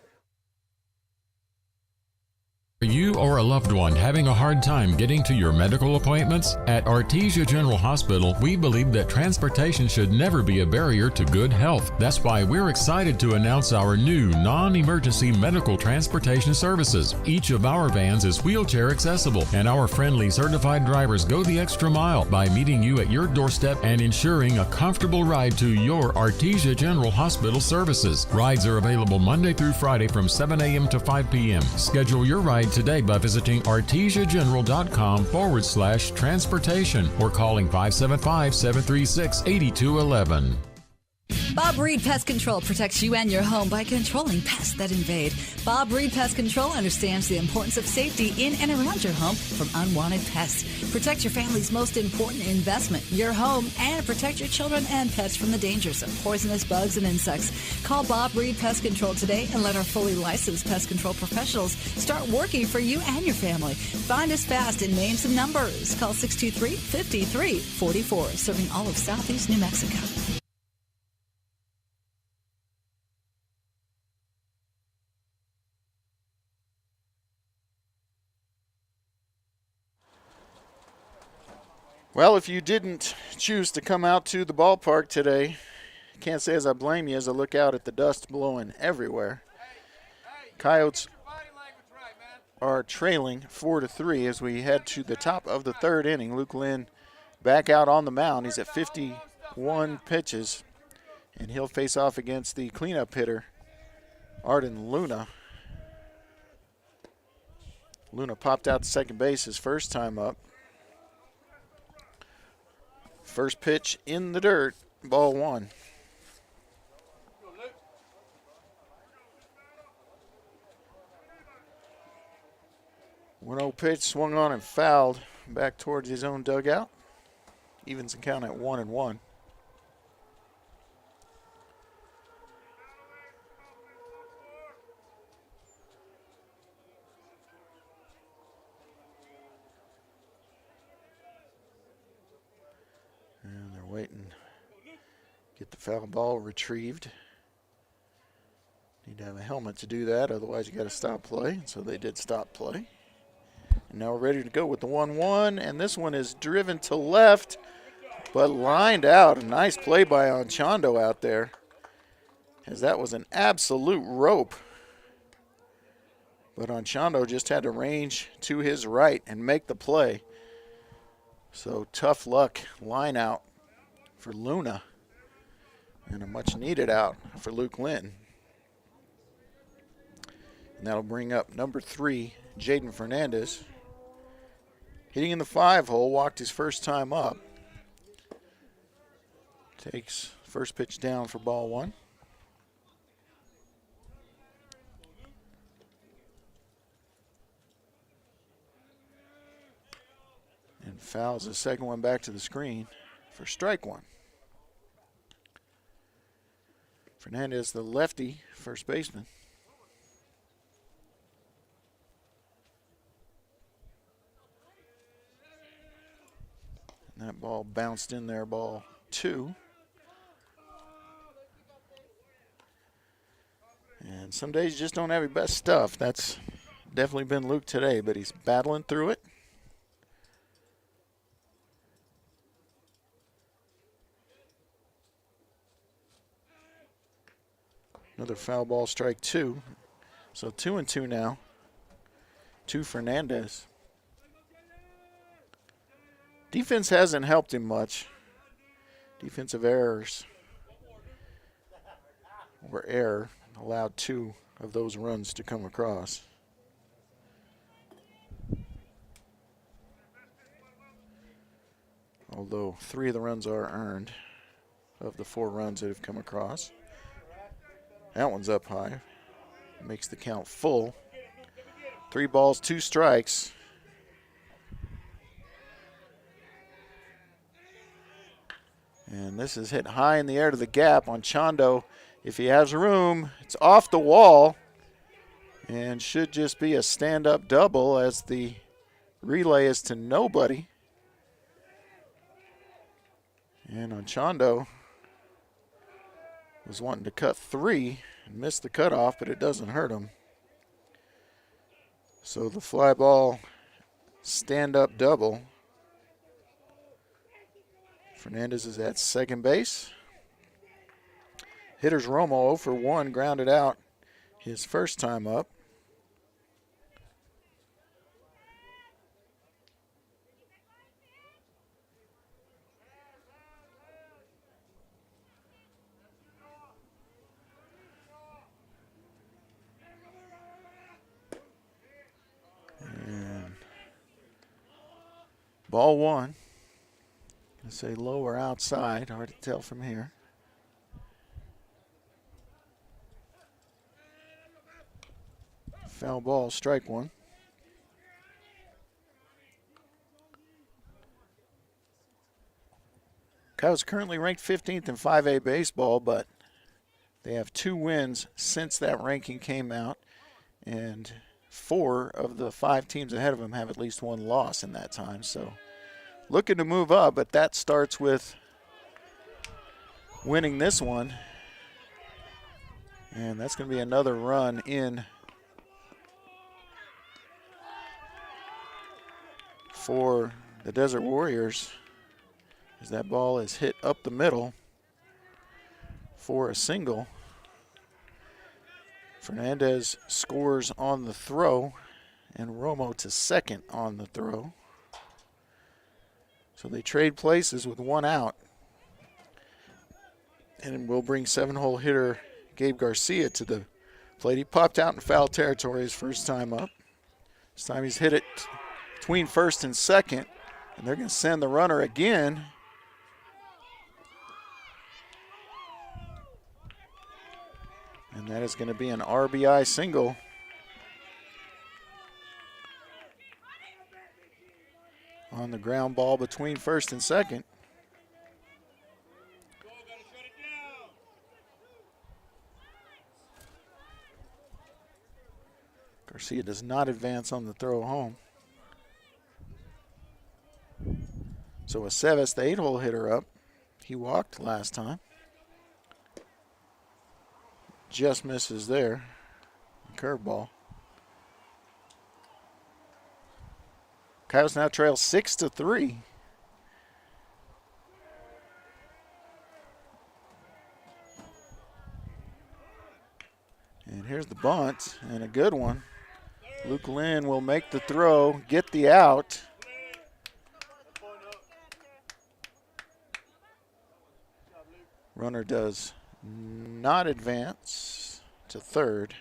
Speaker 4: Are you or a loved one having a hard time getting to your medical appointments? At Artesia General Hospital, we believe that transportation should never be a barrier to good health. That's why we're excited to announce our new non-emergency medical transportation services. Each of our vans is wheelchair accessible, and our friendly certified drivers go the extra mile by meeting you at your doorstep and ensuring a comfortable ride to your Artesia General Hospital services. Rides are available Monday through Friday from 7 a.m. to 5 p.m. Schedule your ride today by visiting artesiageneral.com/transportation or calling 575-736-8211.
Speaker 8: Bob Reed Pest Control protects you and your home by controlling pests that invade. Bob Reed Pest Control understands the importance of safety in and around your home from unwanted pests. Protect your family's most important investment, your home, and protect your children and pets from the dangers of poisonous bugs and insects. Call Bob Reed Pest Control today and let our fully licensed pest control professionals start working for you and your family. Find us fast in names and numbers. Call 623-5344, serving all of Southeast New Mexico.
Speaker 1: Well, if you didn't choose to come out to the ballpark today, can't say as I blame you as I look out at the dust blowing everywhere. Coyotes are trailing 4-3 as we head to the top of the third inning. Luke Lynn back out on the mound. He's at 51 pitches, and he'll face off against the cleanup hitter, Arden Luna. Luna popped out to second base his first time up. First pitch in the dirt, ball 1. One-0 pitch swung on and fouled back towards his own dugout. Evens the count at 1-1. Waiting, get the foul ball retrieved. Need to have a helmet to do that, otherwise you got to stop play. So they did stop play. And now we're ready to go with the 1-1, and this one is driven to left, but lined out. A nice play by Anchondo out there, as that was an absolute rope. But Anchondo just had to range to his right and make the play. So tough luck, line out for Luna, and a much needed out for Luke Lynn. And that'll bring up number 3, Jaden Fernandez. Hitting in the 5-hole, walked his first time up. Takes first pitch down for ball 1. And fouls the second one back to the screen for strike 1. Fernandez, the lefty first baseman. And that ball bounced in there, ball 2. And some days you just don't have your best stuff. That's definitely been Luke today, but he's battling through it. Another foul ball, strike 2. So 2-2 now to Fernandez. Defense hasn't helped him much. Defensive errors or error allowed 2 of those runs to come across. although 3 of the runs are earned of the 4 runs that have come across. That one's up high. Makes the count full. 3 balls, 2 strikes. And this is hit high in the air to the gap on Chondo. If he has room, it's off the wall and should just be a stand-up double as the relay is to nobody. And on Chondo, was wanting to cut 3 and missed the cutoff, but it doesn't hurt him. So the fly ball stand-up double. Fernandez is at second base. Hitter's Romo 0 for 1, grounded out his first time up. And ball 1. I say low or outside, hard to tell from here. Foul ball, strike 1. Coyotes currently ranked 15th in 5A baseball, but they have 2 wins since that ranking came out, and 4 of the 5 teams ahead of them have at least 1 loss in that time. So looking to move up, but that starts with winning this one. And that's going to be another run in for the Desert Warriors, as that ball is hit up the middle for a single. Fernandez scores on the throw, and Romo to second on the throw. So they trade places with 1 out. And we'll bring 7-hole hitter Gabe Garcia to the plate. He popped out in foul territory his first time up. This time he's hit it between first and second, and they're going to send the runner again. And that is going to be an RBI single. On the ground ball between first and second. Garcia does not advance on the throw home. So Aceves, the 8-hole hitter, up. He walked last time. Just misses there. Curveball. Coyotes now trail 6-3. And here's the bunt, and a good one. Luke Lynn will make the throw, get the out. Runner does not advance to third.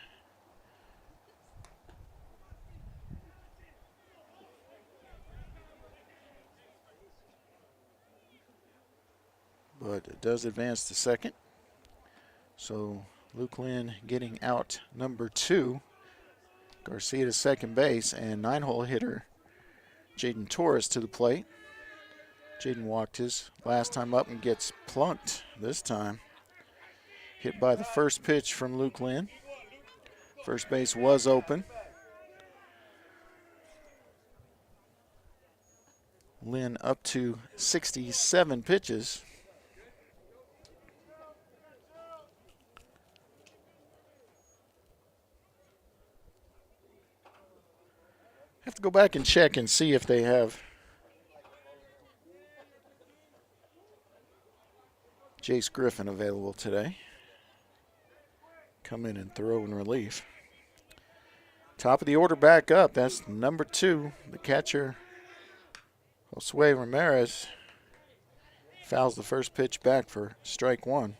Speaker 1: But it does advance to second. So Luke Lynn getting out number 2. Garcia to second base, and 9-hole hitter Jaden Torres to the plate. Jaden walked his last time up and gets plunked this time. Hit by the first pitch from Luke Lynn. First base was open. Lynn up to 67 pitches. Have to go back and check and see if they have Jace Griffin available today. Come in and throw in relief. Top of the order back up. That's number 2, the catcher, Josue Ramirez. Fouls the first pitch back for strike 1.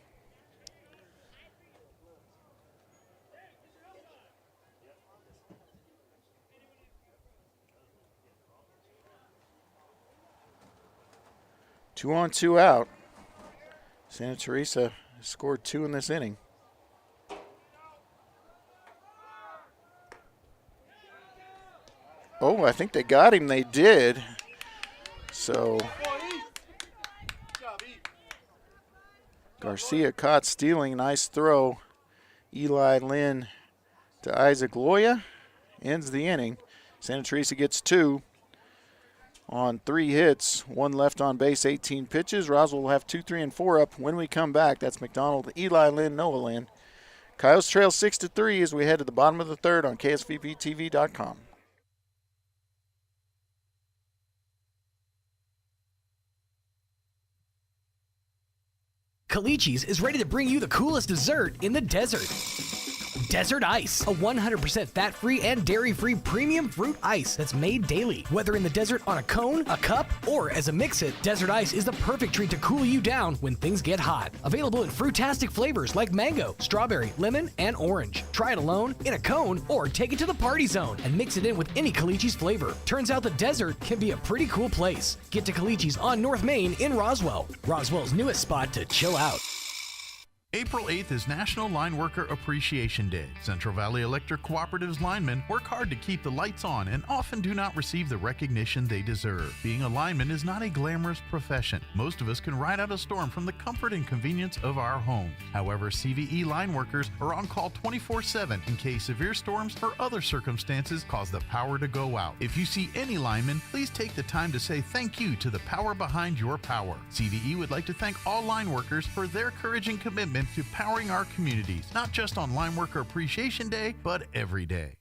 Speaker 1: 2 on, 2 out. Santa Teresa scored 2 in this inning. Oh, I think they got him. They did. So Garcia caught stealing. Nice throw. Eli Lynn to Isaac Loya. Ends the inning. Santa Teresa gets 2 on 3 hits. 1 left on base, 18 pitches. Roswell will have 2, 3, and 4 up when we come back. That's McDonald, Eli Lynn, Noah Lynn. Coyotes trail 6-3 as we head to the bottom of the third on KSVPTV.com.
Speaker 9: Calici's is ready to bring you the coolest dessert in the desert. Desert Ice, a 100% fat-free and dairy-free premium fruit ice that's made daily. Whether in the desert on a cone, a cup, or as a mix-it, Desert Ice is the perfect treat to cool you down when things get hot. Available in fruitastic flavors like mango, strawberry, lemon, and orange. Try it alone, in a cone, or take it to the party zone and mix it in with any Calici's flavor. Turns out the desert can be a pretty cool place. Get to Calici's on North Main in Roswell. Roswell's newest spot to chill out.
Speaker 5: April 8th is National Line Worker Appreciation Day. Central Valley Electric Cooperative's linemen work hard to keep the lights on and often do not receive the recognition they deserve. Being a lineman is not a glamorous profession. Most of us can ride out a storm from the comfort and convenience of our homes. However, CVE line workers are on call 24/7 in case severe storms or other circumstances cause the power to go out. If you see any lineman, please take the time to say thank you to the power behind your power. CVE would like to thank all line workers for their courage and commitment to powering our communities, not just on Line Worker Appreciation Day, but every day.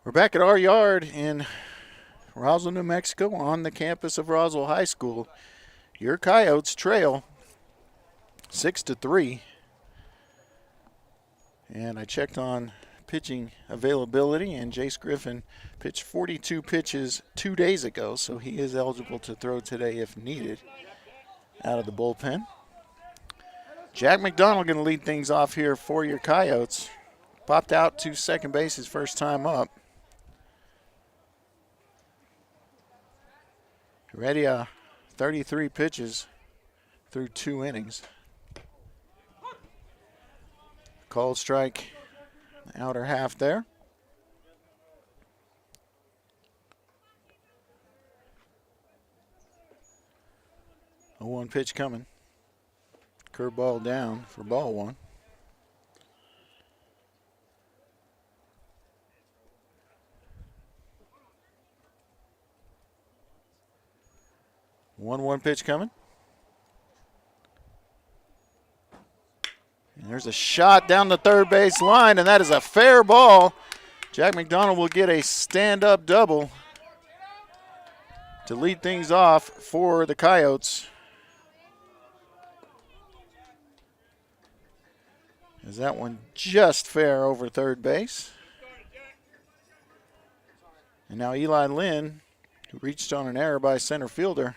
Speaker 1: We're back at our yard in Roswell, New Mexico, on the campus of Roswell High School. Your Coyotes trail 6-3. And I checked on pitching availability, and Jace Griffin pitched 42 pitches 2 days ago, so he is eligible to throw today if needed out of the bullpen. Jack McDonald going to lead things off here for your Coyotes. Popped out to second base his first time up. Ready 33 pitches through 2 innings. Called strike. Outer half there. A 1 pitch coming. Curveball down for ball 1. One pitch coming. And there's a shot down the third base line, and that is a fair ball. Jack McDonald will get a stand-up double to lead things off for the Coyotes. Is that one just fair over third base? And now Eli Lynn, who reached on an error by center fielder,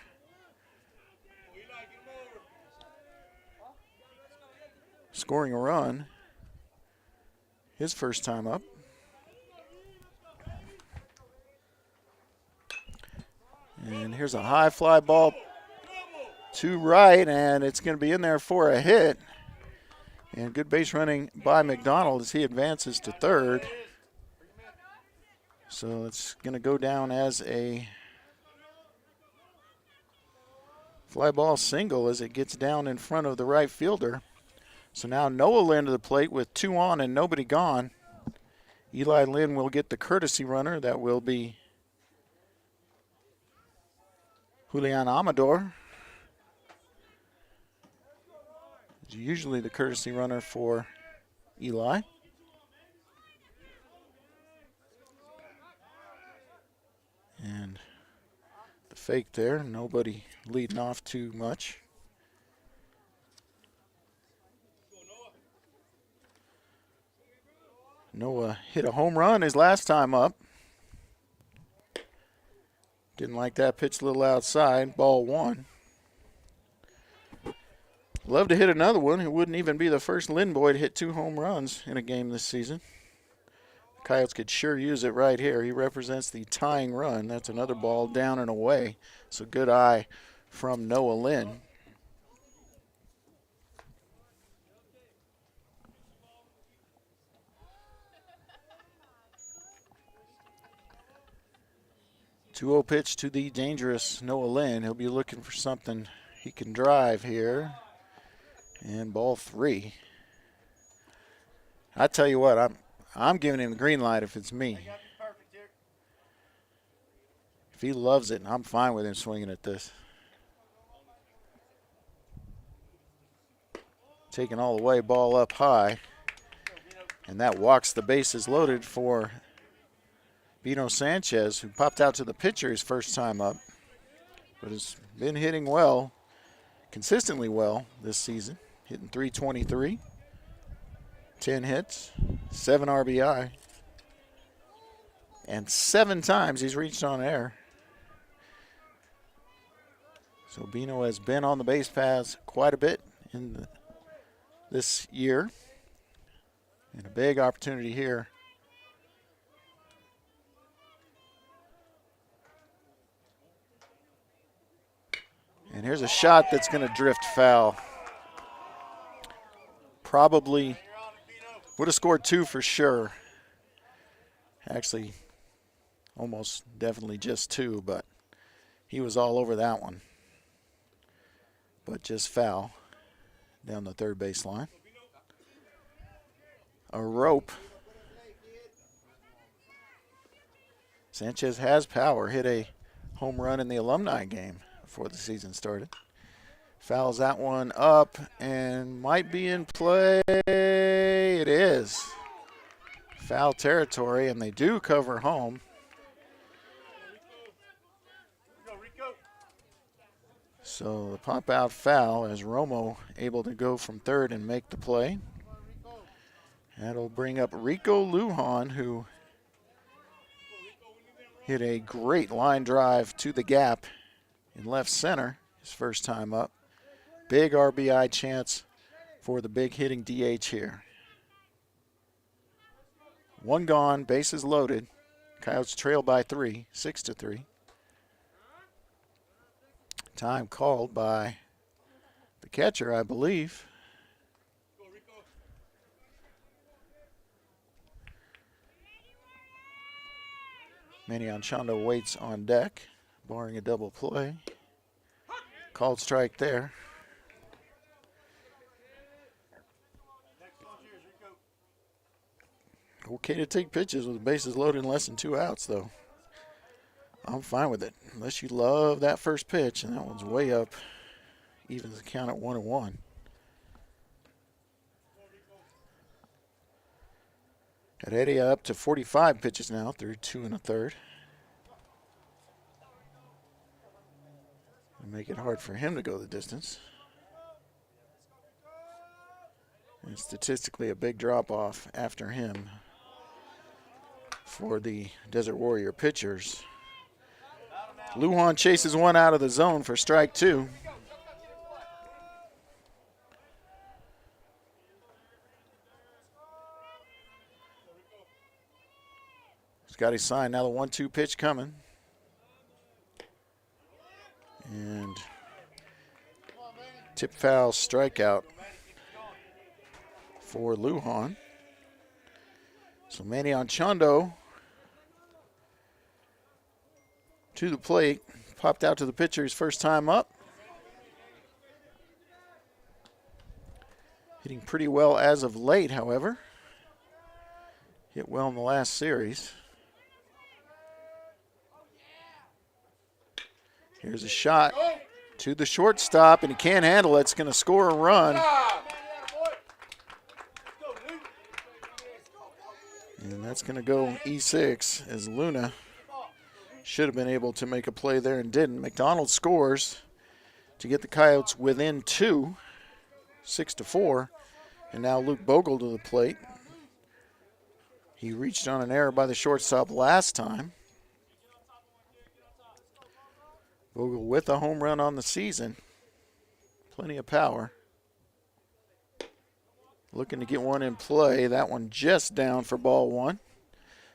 Speaker 1: scoring a run, his first time up. And here's a high fly ball to right, and it's going to be in there for a hit. And good base running by McDonald as he advances to third. So it's going to go down as a fly ball single as it gets down in front of the right fielder. So now Noah Lynn to the plate with 2 on and nobody gone. Eli Lynn will get the courtesy runner. That will be Julian Amador. Usually the courtesy runner for Eli. And the fake there, nobody leading off too much. Noah hit a home run his last time up. Didn't like that pitch, a little outside, ball 1. Love to hit another one. It wouldn't even be the first Lynn boy to hit 2 home runs in a game this season. Coyotes could sure use it right here. He represents the tying run. That's another ball down and away. So good eye from Noah Lynn. Two-0 pitch to the dangerous Noah Lynn. He'll be looking for something he can drive here. And ball 3. I tell you what, I'm giving him the green light if it's me. If he loves it, I'm fine with him swinging at this. Taking all the way, ball up high. And that walks the bases loaded for Bino Sanchez, who popped out to the pitcher his first time up, but has been hitting well, consistently well this season. Hitting .323, 10 hits, 7 RBI, and 7 times he's reached on air. So Bino has been on the base paths quite a bit in this year, and a big opportunity here. And here's a shot that's going to drift foul. Probably would have scored 2 for sure. Actually, almost definitely just 2, but he was all over that one. But just foul down the third baseline. A rope. Sanchez has power. Hit a home run in the alumni game before the season started. Fouls that one up and might be in play. It is. Foul territory, and they do cover home. So the pop out foul as Romo able to go from third and make the play. That'll bring up Rico Lujan, who hit a great line drive to the gap in left center his first time up. Big RBI chance for the big hitting DH here. 1 gone, bases loaded. Coyotes trail by 3, 6-3. Time called by the catcher, I believe. Manny Anchondo waits on deck, barring a double play. Called strike there. Okay to take pitches with the bases loaded and less than 2 outs, though. I'm fine with it, unless you love that first pitch, and that one's way up. Evens the count at 1-1. Heredia up to 45 pitches now through 2 1/3. Make it hard for him to go the distance. And statistically a big drop-off after him for the Desert Warrior pitchers. Lujan chases one out of the zone for strike 2. Scotty sign, now the 1-2 pitch coming. And tip foul strikeout for Lujan. So Manny Anchondo to the plate, popped out to the pitcher his first time up. Hitting pretty well as of late, however. Hit well in the last series. Here's a shot to the shortstop, and he can't handle it. It's going to score a run. And that's going to go E6 as Luna should have been able to make a play there and didn't. McDonald scores to get the Coyotes within 2, 6-4. And now Luke Bogle to the plate. He reached on an error by the shortstop last time. Bogle with a home run on the season. Plenty of power. Looking to get one in play. That one just down for ball 1.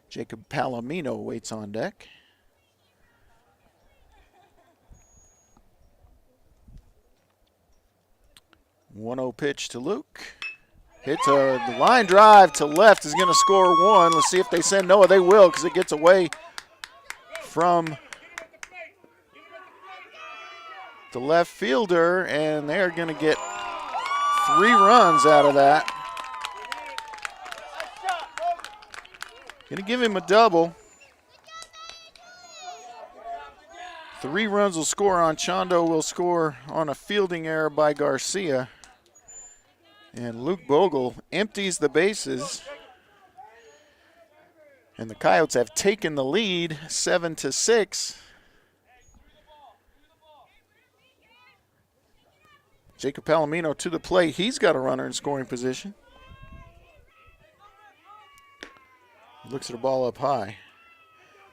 Speaker 1: Jacob Palomino waits on deck. One-0 pitch to Luke. Hits the line drive to left, is going to score one. Let's see if they send Noah. They will, because it gets away from the left fielder, and they're going to get 3 runs out of that. Going to give him a double. 3 runs will score on Chondo, will score on a fielding error by Garcia. And Luke Bogle empties the bases. And the Coyotes have taken the lead 7-6. Jacob Palomino to the plate. He's got a runner in scoring position. Looks at the ball up high.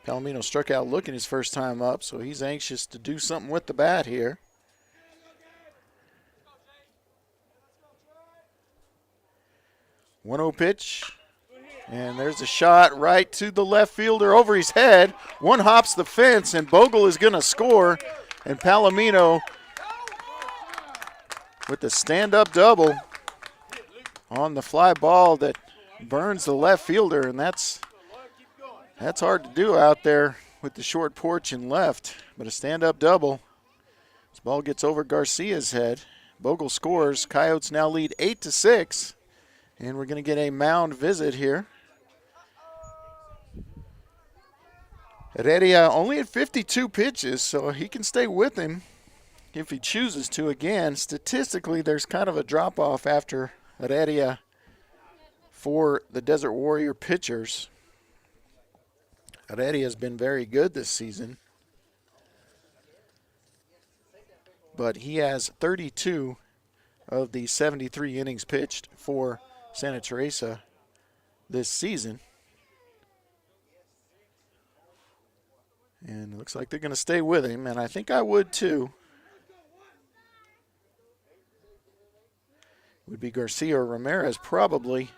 Speaker 1: Palomino struck out looking his first time up, so he's anxious to do something with the bat here. One-0 pitch, and there's a shot right to the left fielder over his head. One hops the fence, and Bogle is going to score, and Palomino with the stand-up double on the fly ball that burns the left fielder, and that's hard to do out there with the short porch and left, but a stand-up double. This ball gets over Garcia's head. Bogle scores. Coyotes now lead 8-6. And we're going to get a mound visit here. Heredia only at 52 pitches, so he can stay with him if he chooses to. Again, statistically, there's kind of a drop-off after Heredia for the Desert Warrior pitchers. Heredia has been very good this season, but he has 32 of the 73 innings pitched for Santa Teresa this season. And it looks like they're going to stay with him, and I think I would too. It would be Garcia or Ramirez probably.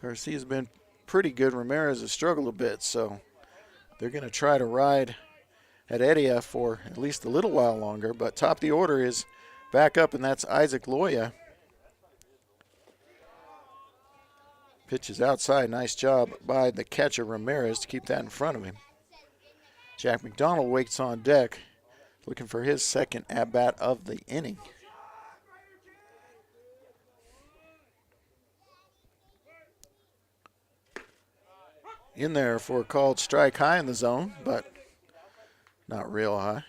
Speaker 1: Garcia's been pretty good. Ramirez has struggled a bit, so they're going to try to ride Heredia for at least a little while longer. But top of the order is back up, and that's Isaac Loya. Pitch is outside. Nice job by the catcher Ramirez to keep that in front of him. Jack McDonald waits on deck, looking for his second at-bat of the inning. In there for a called strike, high in the zone, but not real high.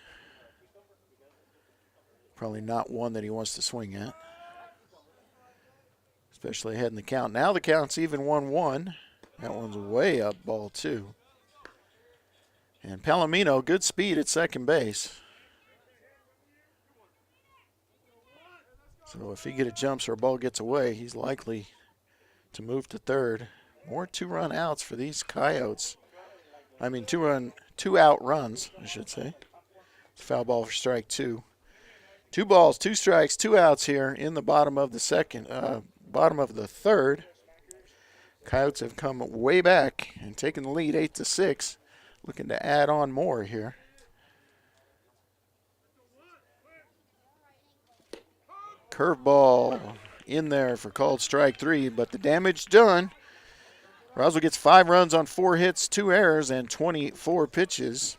Speaker 1: Probably not one that he wants to swing at, especially ahead in the count. Now the count's even 1-1. That one's way up, ball 2. And Palomino, good speed at second base. So if he gets a jumps or a ball gets away, he's likely to move to third. More 2-run outs for these Coyotes. I mean, 2-out runs, I should say. Foul ball for strike 2. 2 balls, 2 strikes, 2 outs here in the bottom of the third. Coyotes have come way back and taken the lead 8-6. Looking to add on more here. Curveball in there for called strike 3, but the damage done. Roswell gets 5 runs on 4 hits, 2 errors, and 24 pitches.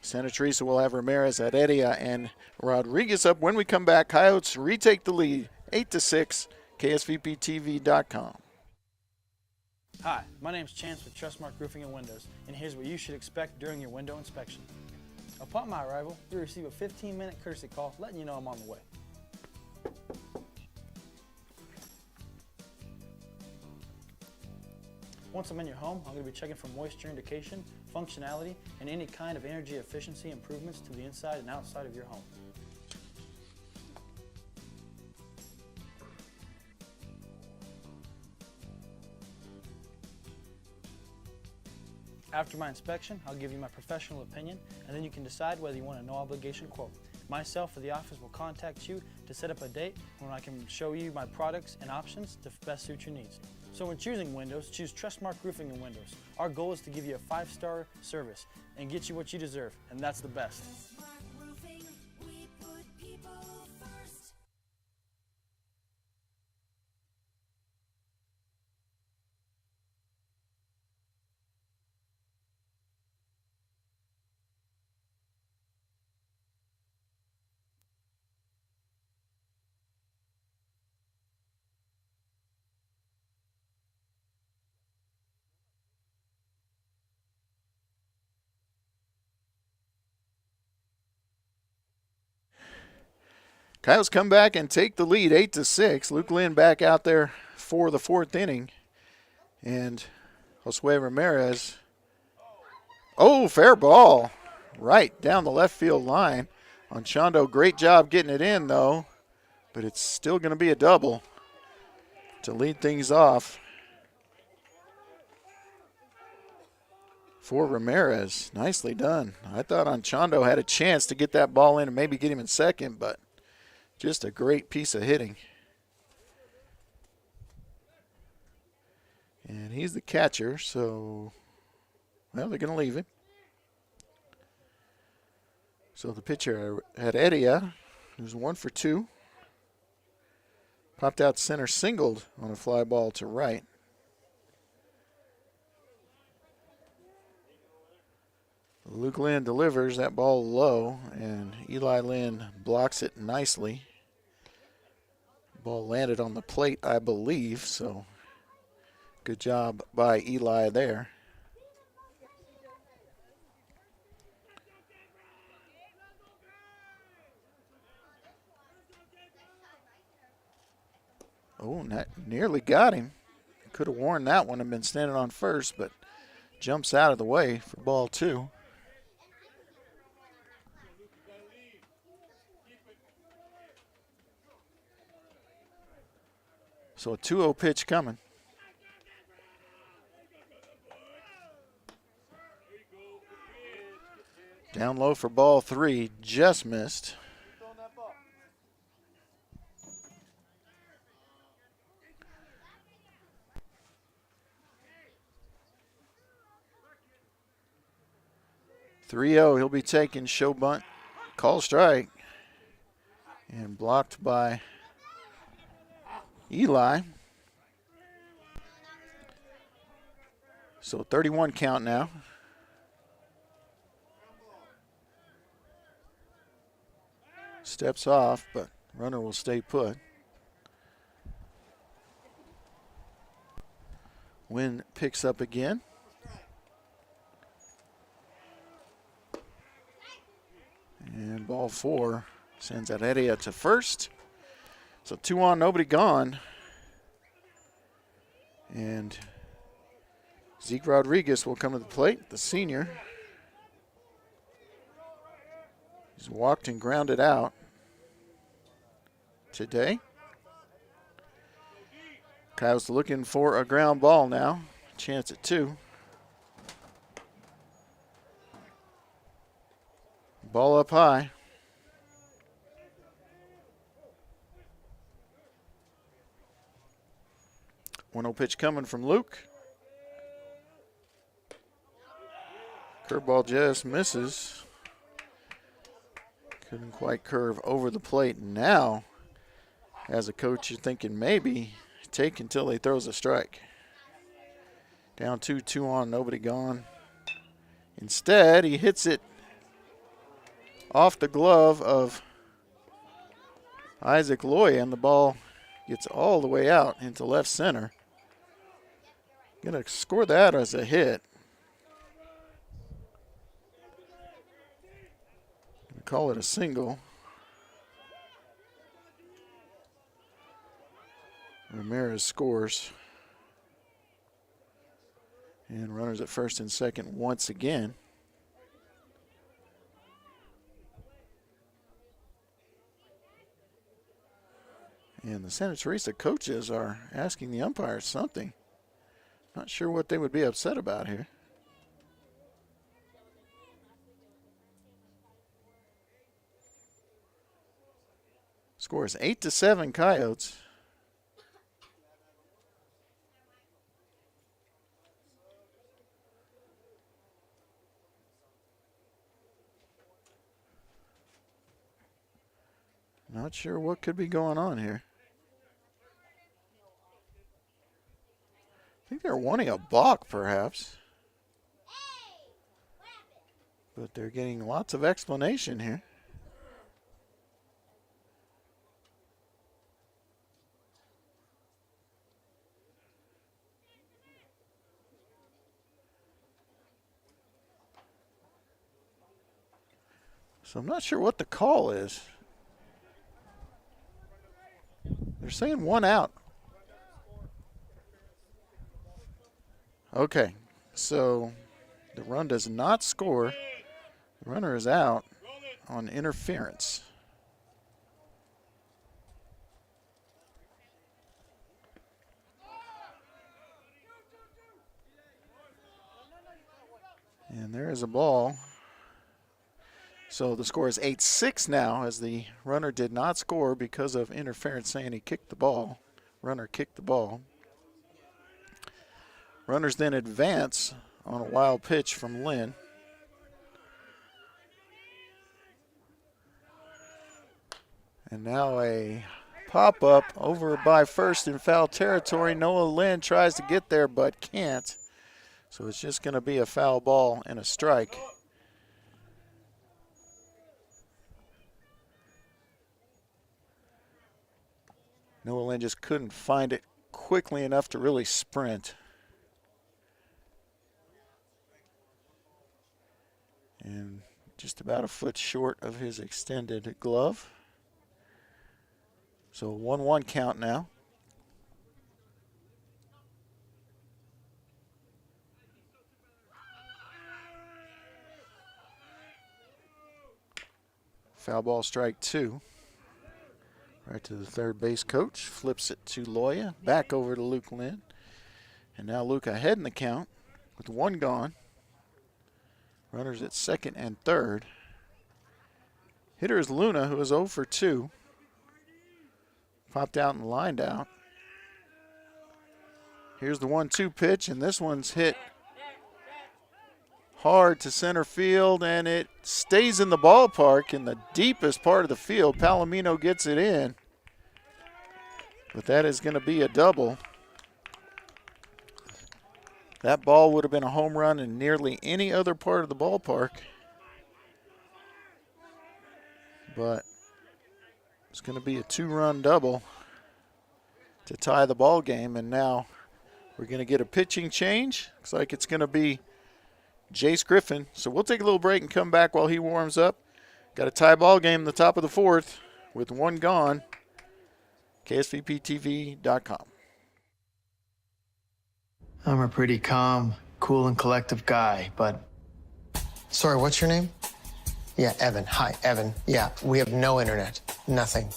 Speaker 1: Santa Teresa will have Ramirez, Heredia, and Rodriguez up. When we come back, Coyotes retake the lead, 8-6, KSVPTV.com.
Speaker 10: Hi, my name's Chance with Trustmark Roofing and Windows, and here's what you should expect during your window inspection. Upon my arrival, you'll receive a 15-minute courtesy call letting you know I'm on the way. Once I'm in your home, I'm going to be checking for moisture indication, functionality, and any kind of energy efficiency improvements to the inside and outside of your home. After my inspection, I'll give you my professional opinion, and then you can decide whether you want a no-obligation quote. Myself or the office will contact you to set up a date when I can show you my products and options to best suit your needs. So when choosing windows, choose Trustmark Roofing and Windows. Our goal is to give you a 5-star service and get you what you deserve, and that's the best.
Speaker 1: Coyotes come back and take the lead 8-6. Luke Lynn back out there for the 4th inning. And Josue Ramirez. Oh, fair ball. Right down the left field line. On Chondo, great job getting it in, though. But it's still going to be a double to lead things off for Ramirez. Nicely done. I thought Chondo had a chance to get that ball in and maybe get him in second, but just a great piece of hitting. And he's the catcher, so, well, they're going to leave him. So the pitcher had Edia, who's 1 for 2. Popped out center, singled on a fly ball to right. Luke Lynn delivers that ball low, and Eli Lynn blocks it nicely. Ball landed on the plate, I believe, so good job by Eli there. Oh, nearly got him. Could have worn that one and been standing on first, but jumps out of the way for ball 2. So a 2-0 pitch coming. Down low for ball 3, just missed. He'll be taking show bunt, call strike, and blocked by Eli. So 31 count now. Steps off, but runner will stay put. Wynn picks up again. And ball 4 sends that Edia to first. So 2 on, nobody gone. And Zeke Rodriguez will come to the plate, the senior. He's walked and grounded out today. Kyle's looking for a ground ball now. Chance at 2. Ball up high. 1-0 pitch coming from Luke. Curveball just misses. Couldn't quite curve over the plate. Now, as a coach, you're thinking maybe take until he throws a strike. Down 2 on, nobody gone. Instead, he hits it off the glove of Isaac Loy, and the ball gets all the way out into left center. Gonna score that as a hit. Gonna call it a single. Ramirez scores. And runners at first and second once again. And the Santa Teresa coaches are asking the umpires something. Not sure what they would be upset about here. Score is 8-7 Coyotes. Not sure what could be going on here. I think they're wanting a balk, perhaps. But they're getting lots of explanation here. So I'm not sure what the call is. They're saying 1 out. Okay, so the run does not score. The runner is out on interference. And there is a ball. So the score is 8-6 now, as the runner did not score because of interference, saying he kicked the ball. Runner kicked the ball. Runners then advance on a wild pitch from Lynn. And now a pop-up over by first in foul territory. Noah Lynn tries to get there but can't. So it's just going to be a foul ball and a strike. Noah Lynn just couldn't find it quickly enough to really sprint. And just about a foot short of his extended glove. So 1-1 count now. Foul ball, strike 2. Right to the third base coach. Flips it to Loya. Back over to Luke Lynn. And now Luke ahead in the count with 1 gone. Runners at second and third. Hitter is Luna, who is 0 for 2. Popped out and lined out. Here's the 1-2 pitch, and this one's hit hard to center field, and it stays in the ballpark in the deepest part of the field. Palomino gets it in, but that is going to be a double. That ball would have been a home run in nearly any other part of the ballpark, but it's going to be a 2-run double to tie the ball game, and now we're going to get a pitching change. Looks like it's going to be Jace Griffin. So we'll take a little break and come back while he warms up. Got a tie ball game in the top of the 4th with 1 gone. KSVPTV.com.
Speaker 11: I'm a pretty calm, cool, and collective guy, but... Sorry, what's your name? Yeah, Evan. Hi, Evan. Yeah, we have no internet. Nothing.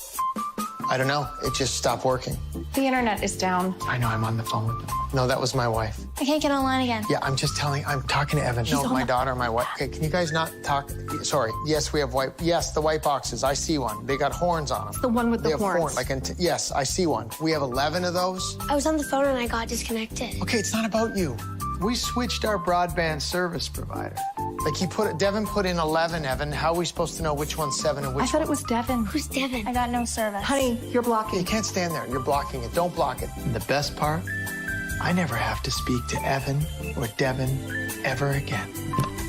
Speaker 11: I don't know. It just stopped working.
Speaker 12: The internet is down.
Speaker 11: I know, I'm on the phone with them. No, that was my wife.
Speaker 12: I can't get online again.
Speaker 11: Yeah, I'm talking to Evan. No, my daughter, my wife. Okay, can you guys not talk? Sorry. Yes, we have white. Yes, the white boxes. I see one. They got horns on them.
Speaker 12: The one with the horns.
Speaker 11: Yes, I see one. We have 11 of those.
Speaker 12: I was on the phone and I got disconnected.
Speaker 11: Okay, it's not about you. We switched our broadband service provider. Devin put in 11, Evan. How are we supposed to know which one's 7 and which one?
Speaker 12: I thought it was Devin. Who's Devin? I got no service. Honey, you're blocking.
Speaker 11: You can't stand there. You're blocking it. Don't block it. And the best part, I never have to speak to Evan or Devin ever again.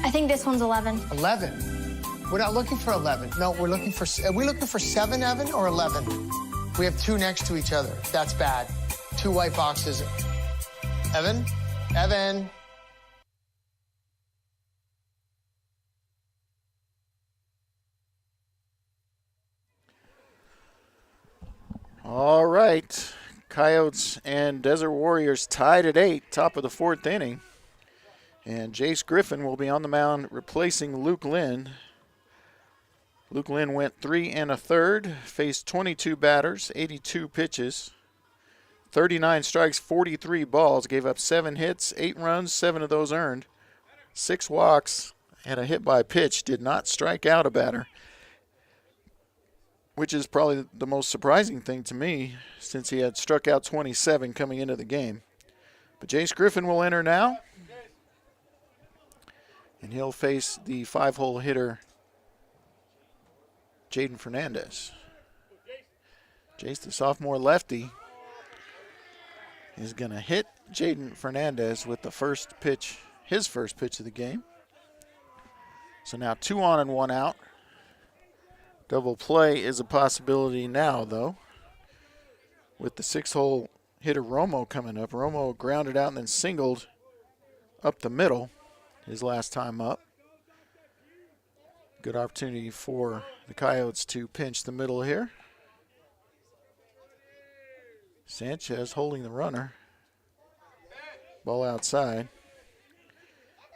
Speaker 12: I think this one's 11.
Speaker 11: 11? We're not looking for 11. No, are we looking for 7, Evan, or 11? We have 2 next to each other. That's bad. 2 white boxes. Evan? Evan?
Speaker 1: All right. Coyotes and Desert Warriors tied at 8, top of the 4th inning. And Jace Griffin will be on the mound replacing Luke Lynn. Luke Lynn went 3 1/3, faced 22 batters, 82 pitches, 39 strikes, 43 balls, gave up 7 hits, 8 runs, 7 of those earned, 6 walks, and a hit by pitch, did not strike out a batter. which is probably the most surprising thing to me since he had struck out 27 coming into the game. But Jace Griffin will enter now, and he'll face the 5-hole hitter, Jaden Fernandez. Jace, the sophomore lefty, is going to hit Jaden Fernandez with the first pitch, his first pitch of the game. So now 2 on and 1 out. Double play is a possibility now, though, with the 6-hole hitter Romo coming up. Romo grounded out and then singled up the middle his last time up. Good opportunity for the Coyotes to pinch the middle here. Sanchez holding the runner. Ball outside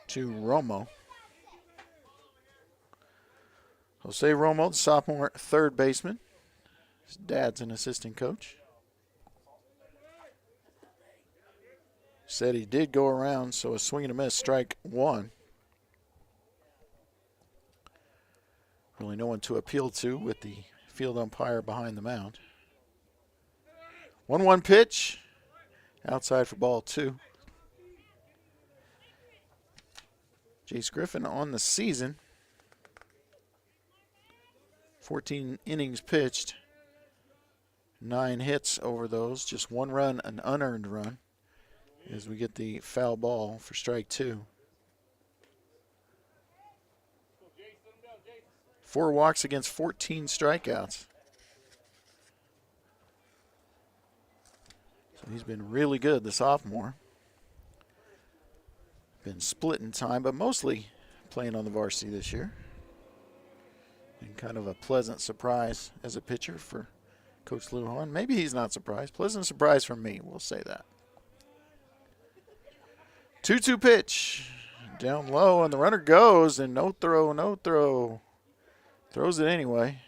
Speaker 1: to Romo. Jose Romo, the sophomore third baseman. His dad's an assistant coach. Said he did go around, so a swing and a miss, strike 1. Really no one to appeal to with the field umpire behind the mound. 1-1 pitch, outside for ball 2. Jace Griffin on the season. 14 innings pitched, 9 hits over those, just 1 run, an unearned run, as we get the foul ball for strike 2. 4 walks against 14 strikeouts. So he's been really good, the sophomore. Been split in time, but mostly playing on the varsity this year. And kind of a pleasant surprise as a pitcher for Coach Lujan. Maybe he's not surprised. Pleasant surprise for me, we'll say that. 2-2 pitch. Down low, and the runner goes, and no throw. Throws it anyway.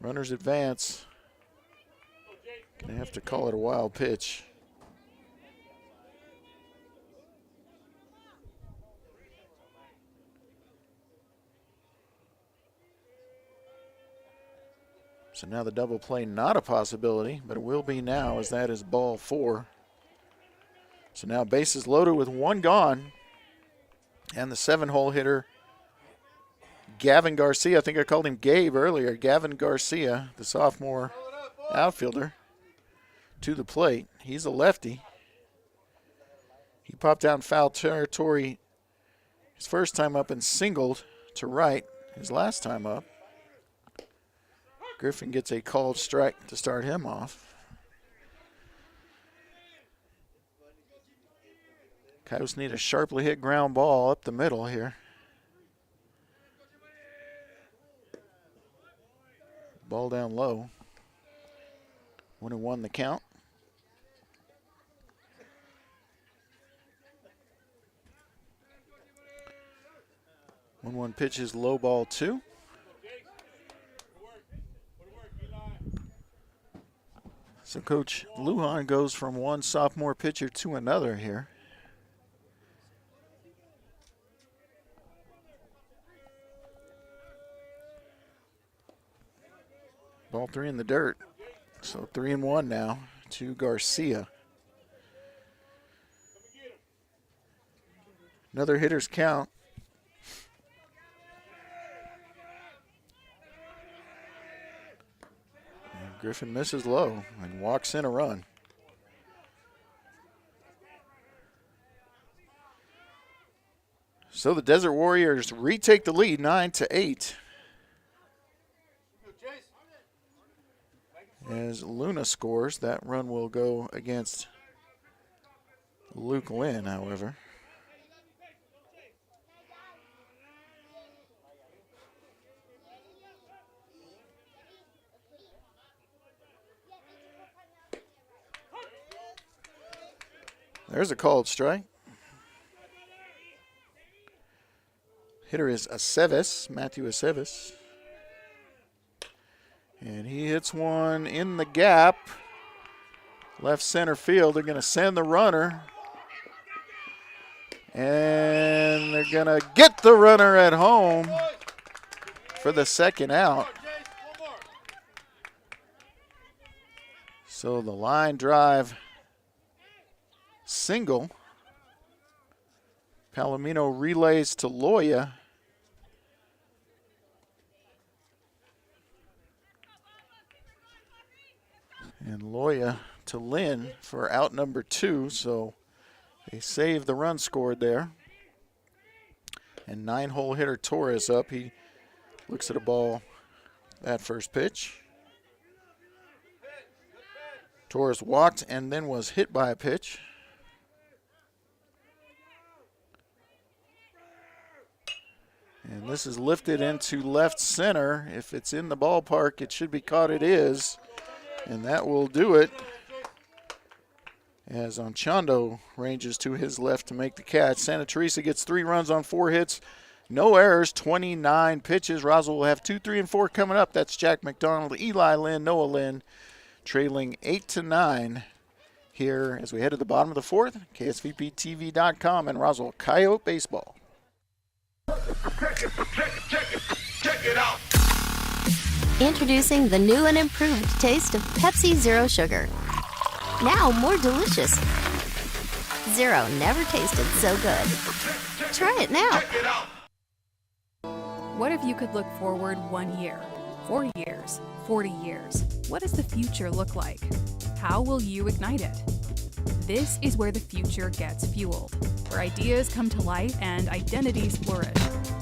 Speaker 1: Runners advance. Gonna have to call it a wild pitch. So now the double play not a possibility, but it will be now, as that is ball 4. So now bases loaded with 1 gone. And the 7-hole hitter, Gavin Garcia, I think I called him Gabe earlier. Gavin Garcia, the sophomore outfielder, to the plate. He's a lefty. He popped out in foul territory his first time up and singled to right his last time up. Griffin gets a called strike to start him off. Coyotes need a sharply hit ground ball up the middle here. Ball down low. 1-1 the count. One pitch is low, ball 2. So Coach Lujan goes from one sophomore pitcher to another here. Ball 3 in the dirt. So 3-1 now to Garcia. Another hitter's count. And Griffin misses low and walks in a run. So the Desert Warriors retake the lead 9-8. As Luna scores, that run will go against Luke Lynn, however. There's a called strike. Hitter is Aceves, Matthew Aceves. And he hits one in the gap. Left center field. They're going to send the runner. And they're going to get the runner at home for the second out. So the line drive single. Palomino relays to Loya. And Loya to Lynn for out number 2. So they save the run scored there. And 9-hole hitter Torres up. He looks at a ball that first pitch. Torres walked and then was hit by a pitch. And this is lifted into left center. If it's in the ballpark, it should be caught. It is. And that will do it as Anchondo ranges to his left to make the catch. Santa Teresa gets 3 runs on 4 hits. No errors, 29 pitches. Roswell will have 2, 3, and 4 coming up. That's Jack McDonald, Eli Lynn, Noah Lynn, trailing 8-9 here as we head to the bottom of the 4th. KSVPTV.com and Roswell Coyote Baseball.
Speaker 13: Check it out.
Speaker 14: Introducing the new and improved taste of Pepsi Zero Sugar. Now more delicious. Zero never tasted so good. Try it now.
Speaker 15: What if you could look forward 1 year, 4 years, 40 years? What does the future look like? How will you ignite it? This is where the future gets fueled, where ideas come to life and identities flourish.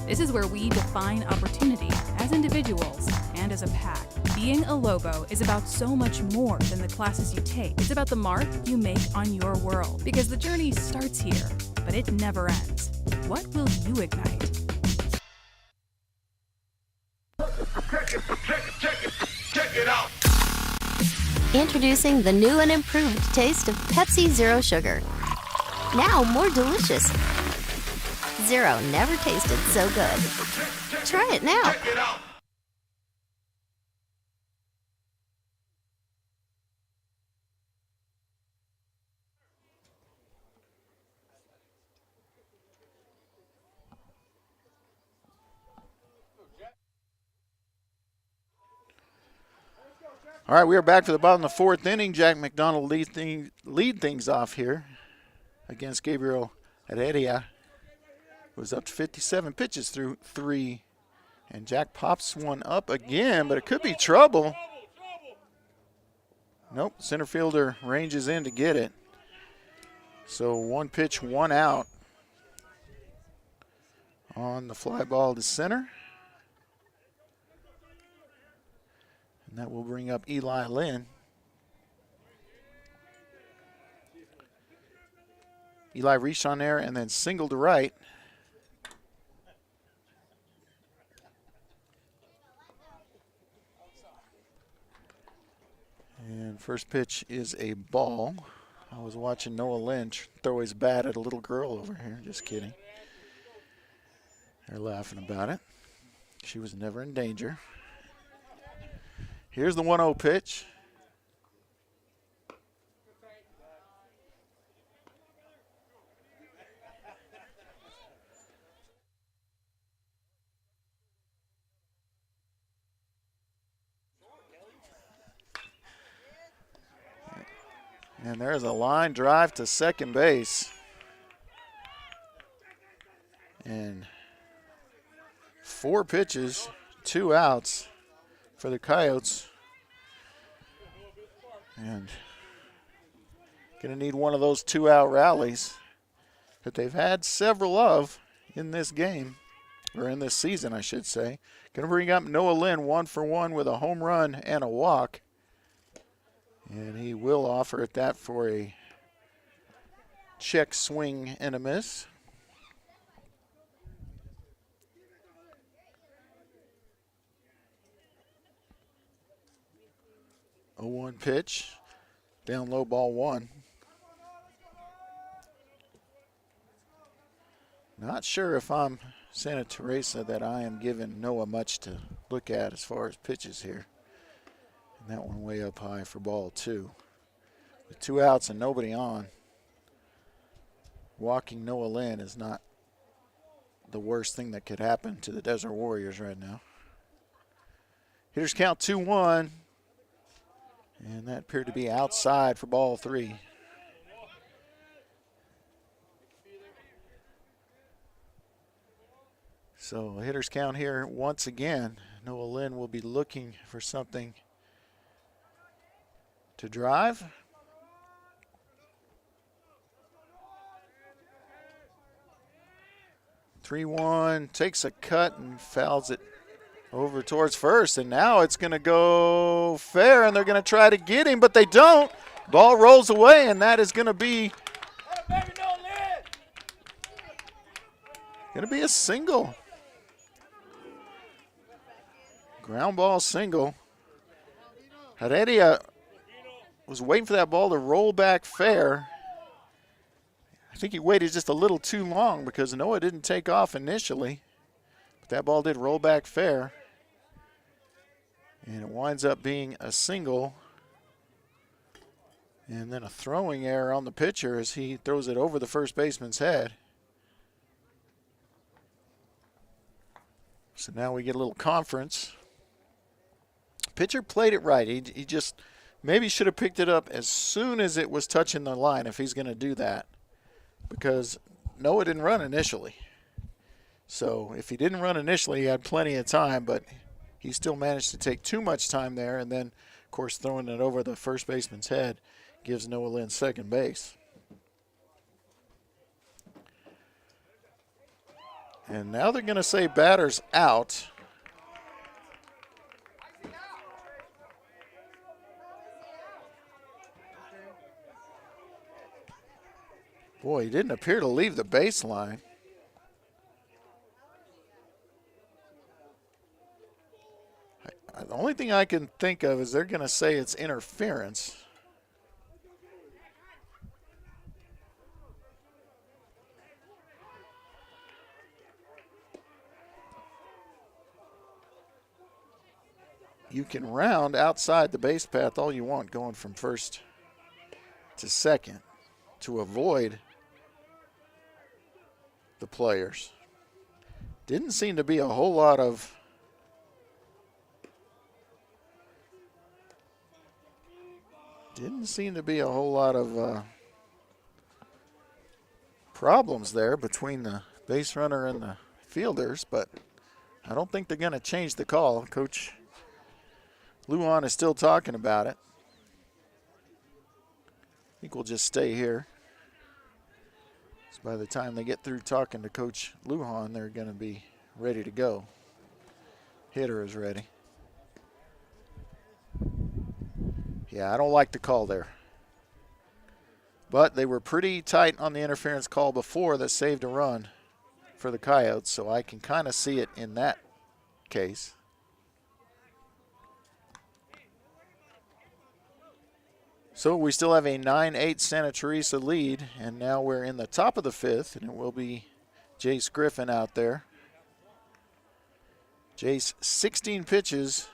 Speaker 15: This is where we define opportunity as individuals and as a pack. Being a Lobo is about so much more than the classes you take. It's about the mark you make on your world, because the journey starts here, but it never ends. What will you ignite?
Speaker 13: Check it out.
Speaker 14: Introducing the new and improved taste of Pepsi Zero Sugar. Now more delicious. Zero never tasted so good. Try it now.
Speaker 1: All right, we are back for the bottom of the 4th inning. Jack McDonald lead things off here against Gabriel Heredia. Was up to 57 pitches through 3. And Jack pops one up again, but it could be trouble. Nope, center fielder ranges in to get it. So 1 pitch, 1 out on the fly ball to center. And that will bring up Eli Lynn. Eli reached on there and then singled to right. And first pitch is a ball. I was watching Noah Lynch throw his bat at a little girl over here. Just kidding. They're laughing about it. She was never in danger. Here's the 1-0 pitch. And there's a line drive to second base. And 4 pitches, 2 outs for the Coyotes. And going to need one of those 2-out rallies that they've had several of in this game, or in this season, I should say. Going to bring up Noah Lynn 1 for 1 with a home run and a walk. And he will offer at that for a check swing and a miss. A 1 pitch, down low, ball 1. Not sure if I'm Santa Teresa that I am giving Noah much to look at as far as pitches here. And that one way up high for ball 2. With 2 outs and nobody on, walking Noah Lynn is not the worst thing that could happen to the Desert Warriors right now. Hitters count 2-1. And that appeared to be outside for ball 3. So hitters count here once again. Noah Lynn will be looking for something to drive. (3-1) takes a cut and fouls it over towards first, and now it's going to go fair, and they're going to try to get him, but they don't. Ball rolls away, and that is going to be a single. Ground ball single. Heredia was waiting for that ball to roll back fair. I think he waited just a little too long because Noah didn't take off initially. But that ball did roll back fair. And it winds up being a single. And then a throwing error on the pitcher as he throws it over the first baseman's head. So now we get a little conference. Pitcher played it right. He just maybe should have picked it up as soon as it was touching the line if he's going to do that. Because Noah didn't run initially. So if he didn't run initially, he had plenty of time, but he still managed to take too much time there. And then, of course, throwing it over the first baseman's head gives Noah Lynn second base. And now they're going to say batter's out. Boy, he didn't appear to leave the baseline. The only thing I can think of is they're going to say it's interference. You can round outside the base path all you want going from first to second to avoid the players. Didn't seem to be a whole lot of problems there between the base runner and the fielders, but I don't think they're going to change the call. Coach Lujan is still talking about it. I think we'll just stay here. So by the time they get through talking to Coach Lujan, they're going to be ready to go. Hitter is ready. Yeah, I don't like the call there. But they were pretty tight on the interference call before that saved a run for the Coyotes, so I can kind of see it in that case. So we still have a 9-8 Santa Teresa lead, and now we're in the top of the fifth, and it will be Jace Griffin out there. Jace, 16 pitches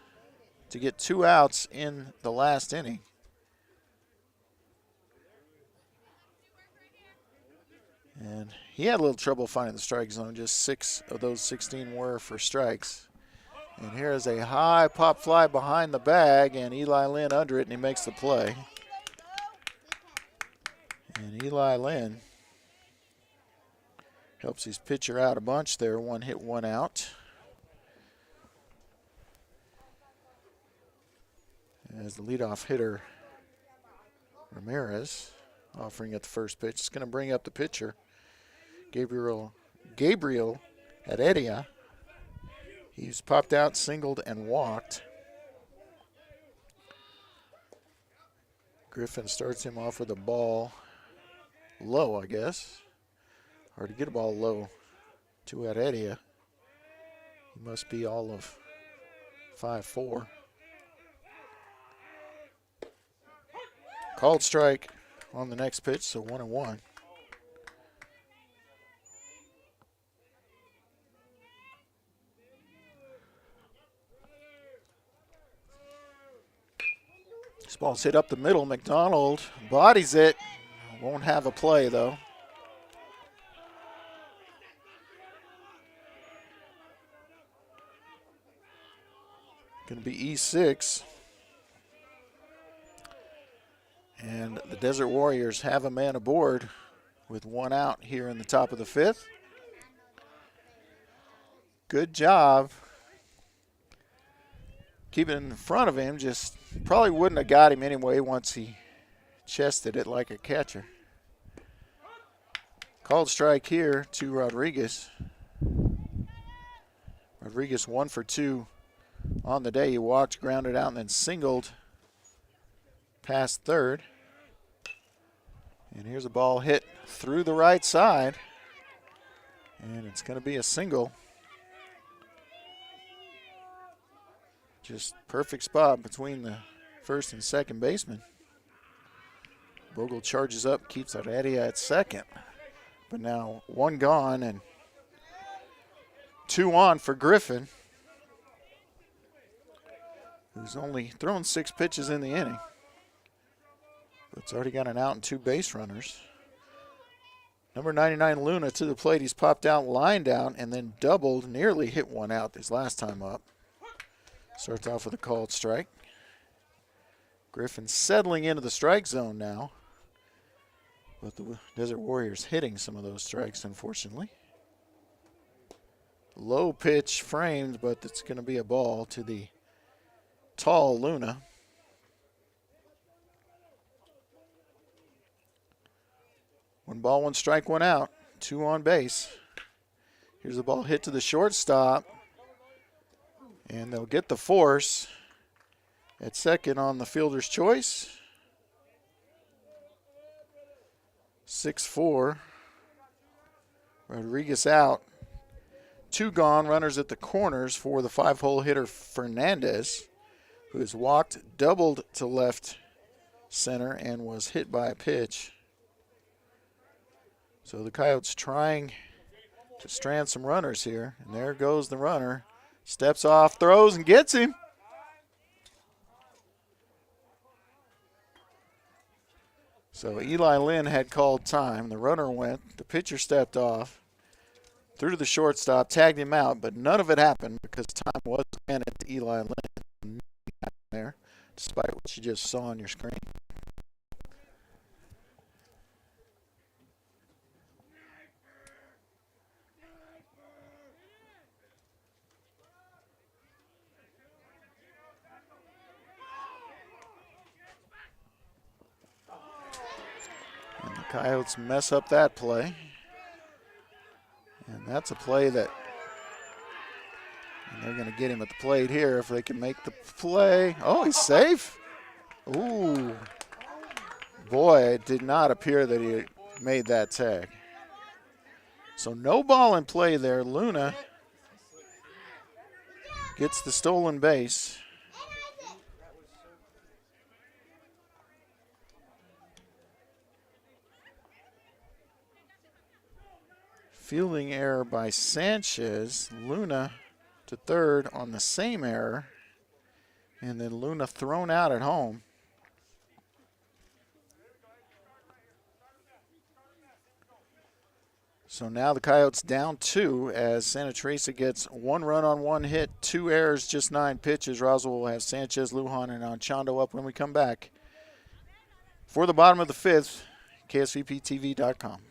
Speaker 1: to get 2 outs in the last inning. And he had a little trouble finding the strike zone. Just 6 of those 16 were for strikes. And here is a high pop fly behind the bag, and Eli Lynn under it, and he makes the play. And Eli Lynn helps his pitcher out a bunch there. 1 hit, 1 out. As the leadoff hitter, Ramirez, offering at the first pitch. It's going to bring up the pitcher, Gabriel Heredia. He's popped out, singled, and walked. Griffin starts him off with a ball low, I guess. Hard to get a ball low to Heredia. He must be all of 5'4". Called strike on the next pitch, so 1-1. This ball's hit up the middle. McDonald bodies it. Won't have a play, though. Going to be E6. And the Desert Warriors have a man aboard with one out here in the top of the fifth. Good job. Keep it in front of him. Just probably wouldn't have got him anyway once he chested it like a catcher. Called strike here to Rodriguez. Rodriguez 1 for 2 on the day. He walked, grounded out, and then singled past third. And here's a ball hit through the right side. And it's going to be a single. Just perfect spot between the first and second baseman. Bogle charges up, keeps Heredia at second. But now 1 gone and 2 on for Griffin, who's only thrown 6 pitches in the inning. But it's already got an out and 2 base runners. Number 99, Luna, to the plate. He's popped out, lined out, and then doubled, nearly hit 1 out his last time up. Starts off with a called strike. Griffin settling into the strike zone now. But the Desert Warriors hitting some of those strikes, unfortunately. Low pitch framed, but it's going to be a ball to the tall Luna. One ball, 1 strike, 1 out. 2 on base. Here's the ball hit to the shortstop. And they'll get the force at second on the fielder's choice. 6-4. Rodriguez out. 2 gone. Runners at the corners for the 5-hole hitter Fernandez, who has walked, doubled to left center, and was hit by a pitch. So the Coyotes trying to strand some runners here. And there goes the runner. Steps off, throws, and gets him. So Eli Lynn had called time. The runner went. The pitcher stepped off, threw to the shortstop, tagged him out, but none of it happened because time was granted to Eli Lynn there, despite what you just saw on your screen. Coyotes mess up that play. And that's a play that they're going to get him at the plate here if they can make the play. Oh, he's safe. Ooh. Boy, it did not appear that he made that tag. So no ball in play there. Luna gets the stolen base. Fielding error by Sanchez. Luna to third on the same error. And then Luna thrown out at home. So now the Coyotes down 2 as Santa Teresa gets 1 run on 1 hit, 2 errors, just 9 pitches. Roswell will have Sanchez, Lujan, and Anchondo up when we come back. For the bottom of the 5th, KSVPTV.com.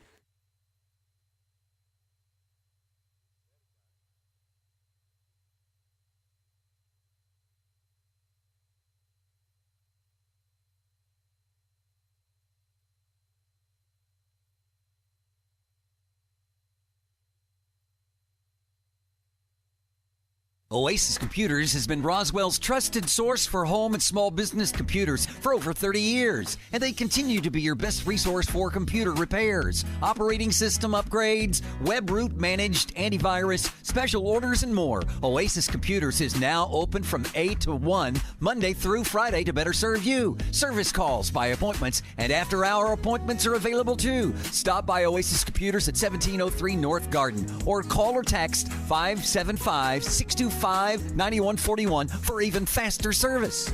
Speaker 3: Oasis Computers has been Roswell's trusted source for home and small business computers for over 30 years, and they continue to be your best resource for computer repairs, operating system upgrades, web root managed antivirus, special orders, and more. Oasis Computers is now open from 8 to 1, Monday through Friday to better serve you. Service calls by appointments and after-hour appointments are available too. Stop by Oasis Computers at 1703 North Garden or call or text 575-625-9141 for even faster service.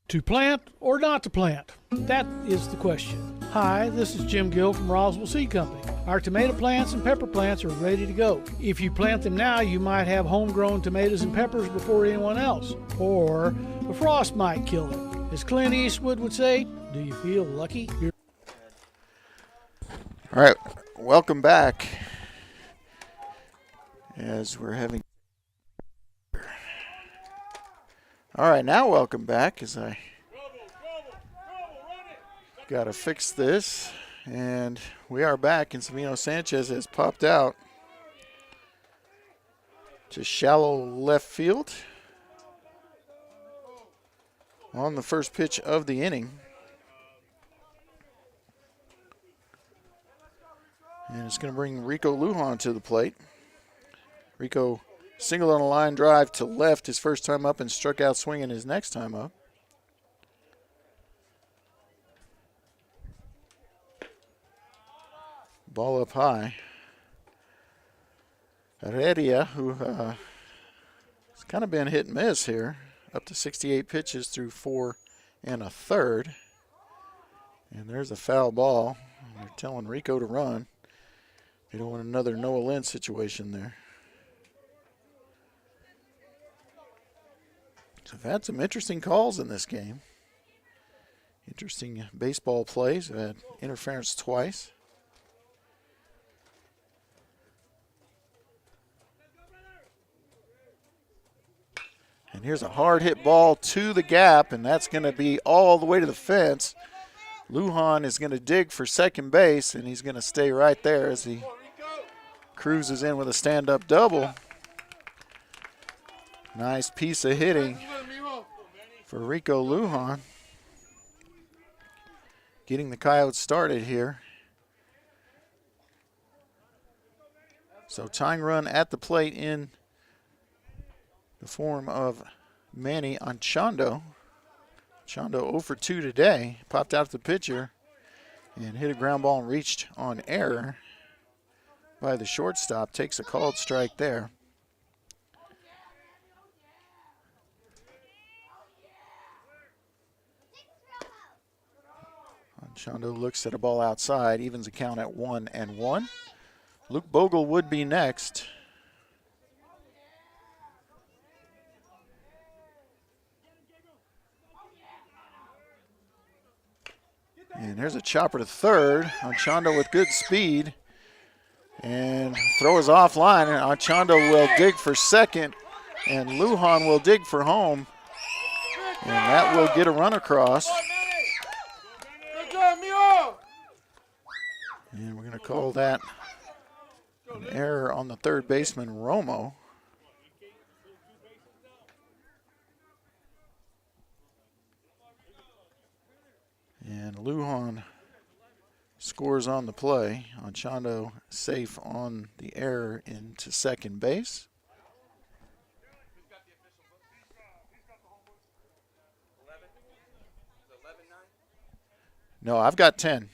Speaker 6: To plant or not to plant? That is the question. Hi, this is Jim Gill from Roswell Seed Company. Our tomato plants and pepper plants are ready to go. If you plant them now, you might have homegrown tomatoes and peppers before anyone else. Or the frost might kill them. As Clint Eastwood would say, do you feel lucky?
Speaker 1: All right, welcome back. As we're having... All right, now welcome back as I got to fix this. And we are back, and Savino Sanchez has popped out to shallow left field on the first pitch of the inning. And it's going to bring Rico Lujan to the plate. Rico singled on a line drive to left his first time up and struck out swinging his next time up. Ball up high. Heredia, who has kind of been hit and miss here, up to 68 pitches through 4 1/3. And there's a foul ball. They're telling Rico to run. They don't want another Noah Lynn situation there. So we've had some interesting calls in this game. Interesting baseball plays. We've had interference twice. And here's a hard hit ball to the gap, and that's going to be all the way to the fence. Lujan is going to dig for second base, and he's going to stay right there as he cruises in with a stand-up double. Nice piece of hitting for Rico Lujan. Getting the Coyotes started here. So tying run at the plate in the form of Manny Anchondo. Anchondo 0 for 2 today. Popped out to the pitcher and hit a ground ball and reached on error by the shortstop. Takes a called strike there. Anchondo looks at a ball outside, evens the count at 1-1. Luke Bogle would be next. And here's a chopper to third. Anchondo with good speed. And throw is offline. And Anchondo will dig for second. And Lujan will dig for home. And that will get a run across. And we're going to call that an error on the third baseman, Romo. And Lujan scores on the play. Anchondo safe on the error into second base. No, I've got 10.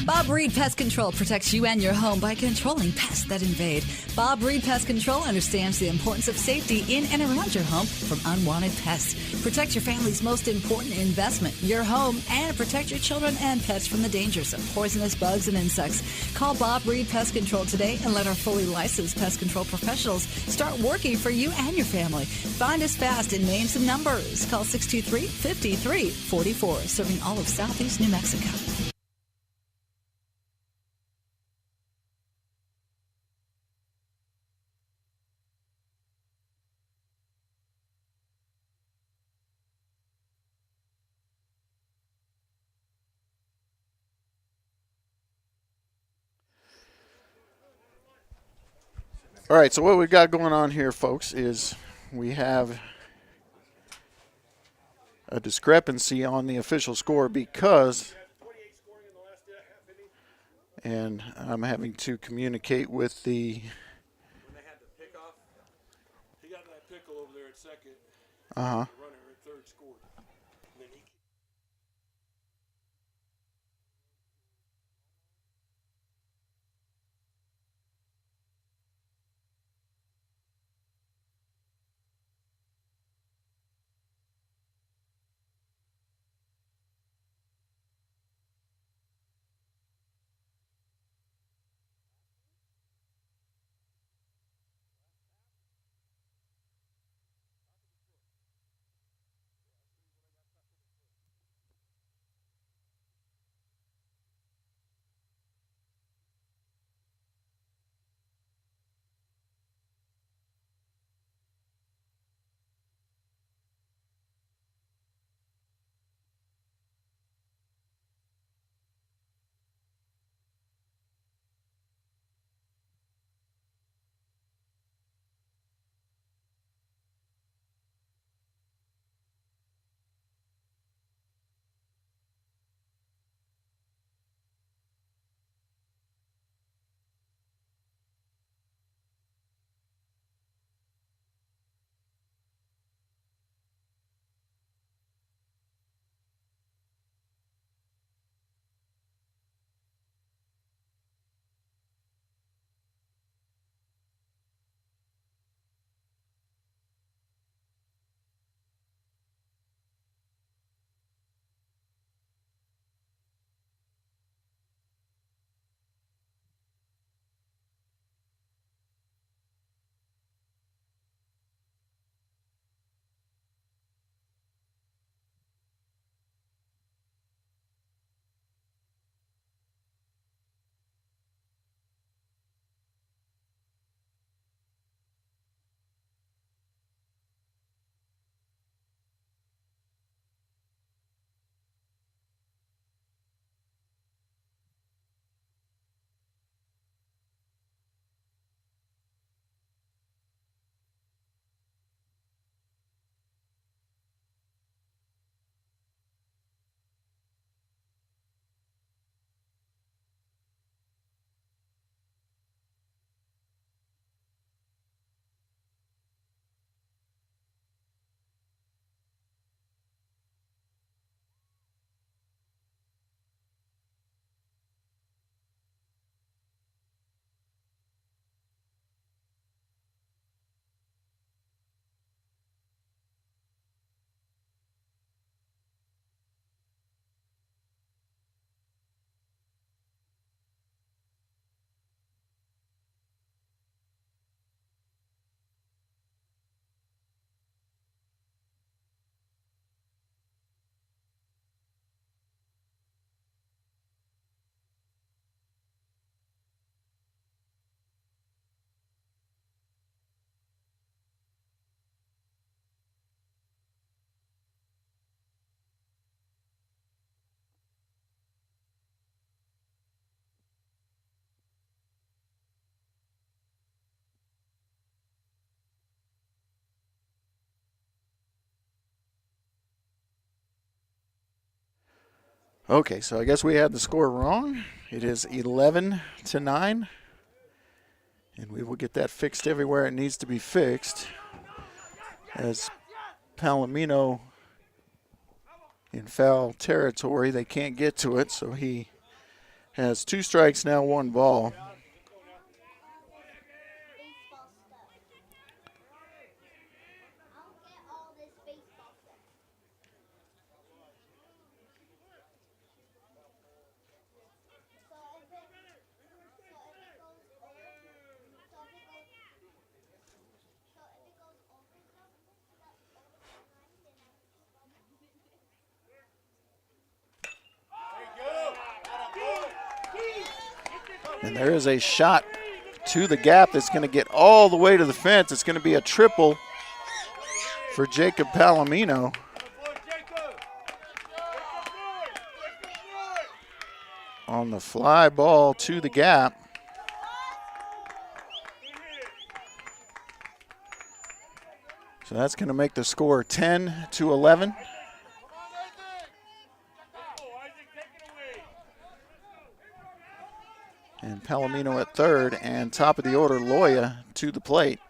Speaker 8: Bob Reed Pest Control protects you and your home by controlling pests that invade. Bob Reed Pest Control understands the importance of safety in and around your home from unwanted pests. Protect your family's most important investment, your home, and protect your children and pets from the dangers of poisonous bugs and insects. Call Bob Reed Pest Control today and let our fully licensed pest control professionals start working for you and your family. Find us fast in names and numbers. Call 623-5344, serving all of Southeast New Mexico.
Speaker 1: All right, so what we've got going on here, folks, is we have a discrepancy on the official score because, and I'm having to communicate with the runner at third scored. Okay, so I guess we had the score wrong. It is 11-9, and we will get that fixed everywhere it needs to be fixed. As Palomino in foul territory, they can't get to it, so he has 2 strikes now, 1 ball. And there is a shot to the gap that's going to get all the way to the fence. It's going to be a triple for Jacob Palomino. On the fly ball to the gap. So that's going to make the score 10-11. And Palomino at third, and top of the order, Loya to the plate.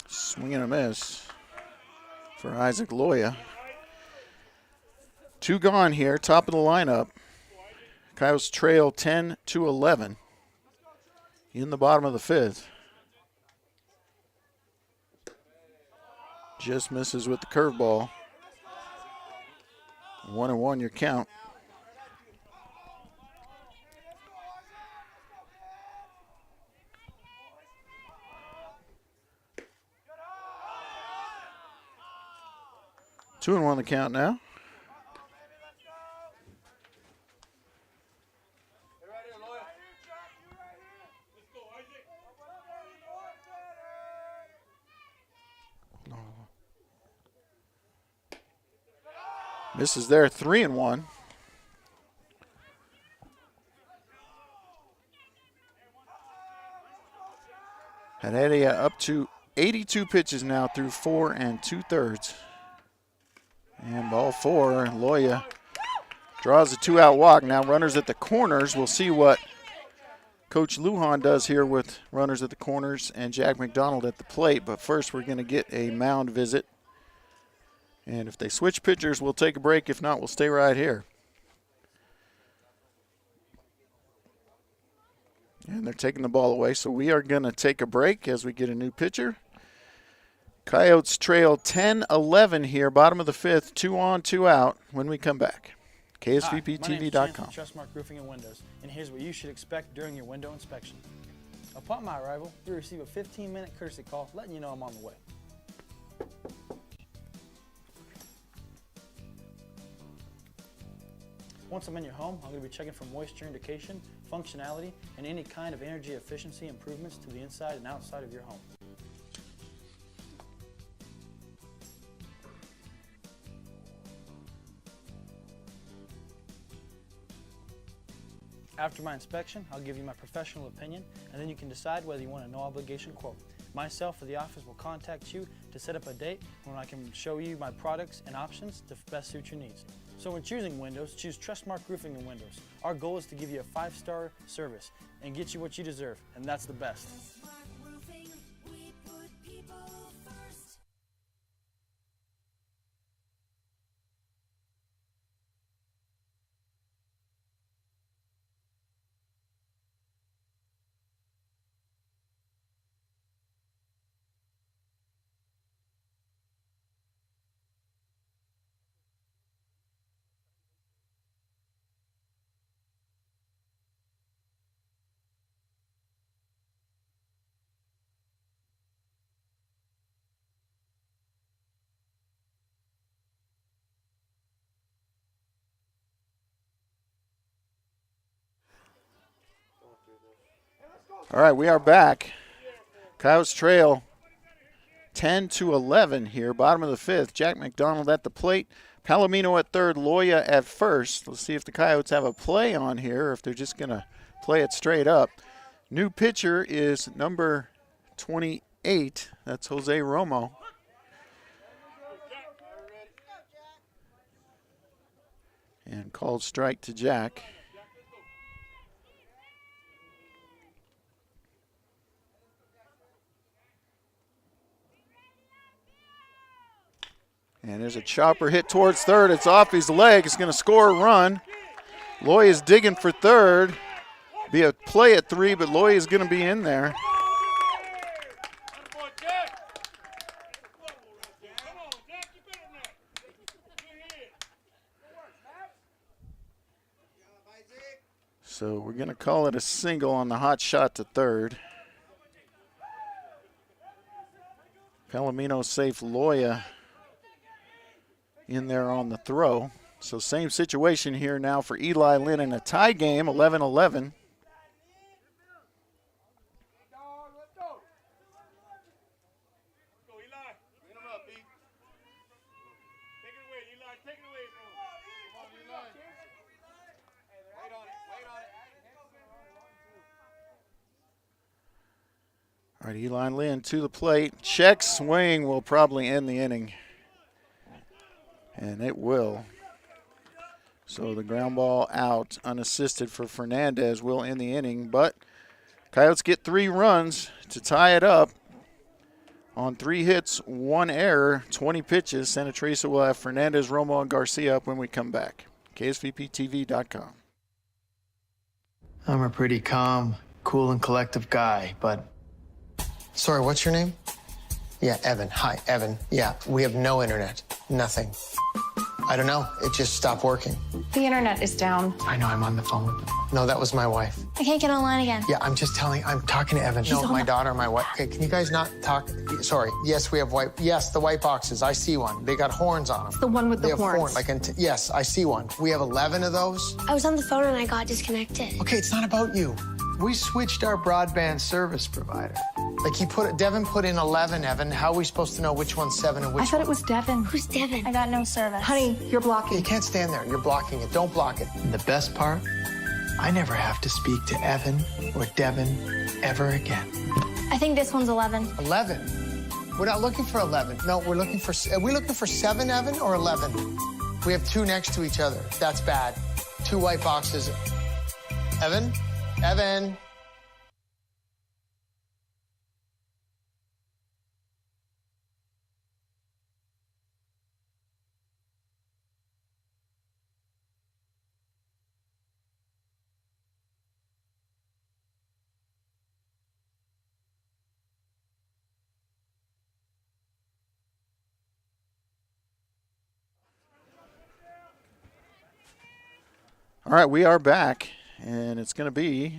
Speaker 1: Swing and a miss for Isaac Loya. 2 gone here, top of the lineup. Coyotes trail 10-11 in the bottom of the 5th. Just misses with the curveball. 1-1 your count. Two and 1 the count now. Misses there, 3-1. Heredia up to 82 pitches now through 4 2/3. And ball 4, Loya draws a 2-out walk. Now runners at the corners. We'll see what Coach Lujan does here with runners at the corners and Jack McDonald at the plate. But first we're going to get a mound visit. And if they switch pitchers, we'll take a break. If not, we'll stay right here. And they're taking the ball away, so we are going to take a break as we get a new pitcher. Coyotes trail 10-11 here, bottom of the 5th, 2 on, 2 out when we come back. KSVPTV.com.
Speaker 10: Trustmark Roofing and Windows, and here's what you should expect during your window inspection. Upon my arrival, you'll receive a 15-minute courtesy call letting you know I'm on the way. Once I'm in your home, I'm going to be checking for moisture indication, functionality, and any kind of energy efficiency improvements to the inside and outside of your home. After my inspection, I'll give you my professional opinion, and then you can decide whether you want a no-obligation quote. Myself or the office will contact you to set up a date when I can show you my products and options to best suit your needs. So when choosing windows, choose Trustmark Roofing and Windows. Our goal is to give you a 5-star service and get you what you deserve, and that's the best.
Speaker 1: All right, we are back. Coyotes trail 10-11 here, bottom of the 5th. Jack McDonald at the plate. Palomino at third, Loya at first. Let's see if the Coyotes have a play on here or if they're just going to play it straight up. New pitcher is number 28. That's Jose Romo. And called strike to Jack. And there's a chopper hit towards third. It's off his leg. It's going to score a run. Loy is digging for third. Be a play at 3, but Loy is going to be in there. So we're going to call it a single on the hot shot to third. Palomino safe, Loya in there on the throw. So same situation here now for Eli Lynn in a tie game, 11-11. All right, Eli Lynn to the plate. Check swing will probably end the inning. And it will. So the ground ball out, unassisted for Fernandez, will end the inning. But Coyotes get 3 runs to tie it up. On 3 hits, 1 error, 20 pitches. Santa Teresa will have Fernandez, Romo, and Garcia up when we come back. KSVPTV.com.
Speaker 11: I'm a pretty calm, cool, and collective guy, but... Sorry, what's your name? Yeah, Evan. Hi, Evan. Yeah, we have no internet. Nothing. I don't know. It just stopped working.
Speaker 12: The internet is down.
Speaker 11: I know, I'm on the phone. No, that was my wife.
Speaker 12: I can't get online again.
Speaker 11: Yeah, I'm talking to Evan.
Speaker 12: She's
Speaker 11: No, my daughter, my wife. Okay, can you guys not talk? Sorry. Yes, we have the white boxes. I see one. They got horns on them.
Speaker 12: It's the one with the horns.
Speaker 11: Yes, I see one. We have 11 of those.
Speaker 12: I was on the phone and I got disconnected.
Speaker 11: Okay, it's not about you. We switched our broadband service provider. Devin put in 11, Evan. How are we supposed to know which one's 7 and which
Speaker 12: I thought it was Devin. Who's Devin? I got no service. Honey, you're blocking.
Speaker 11: You can't stand there. You're blocking it. Don't block it. And the best part, I never have to speak to Evan or Devin ever again.
Speaker 12: I think this one's 11.
Speaker 11: 11? We're not looking for 11. No, are we looking for 7, Evan, or 11? We have 2 next to each other. That's bad. 2 white boxes. Evan? Evan?
Speaker 1: All right, we are back, and it's going to be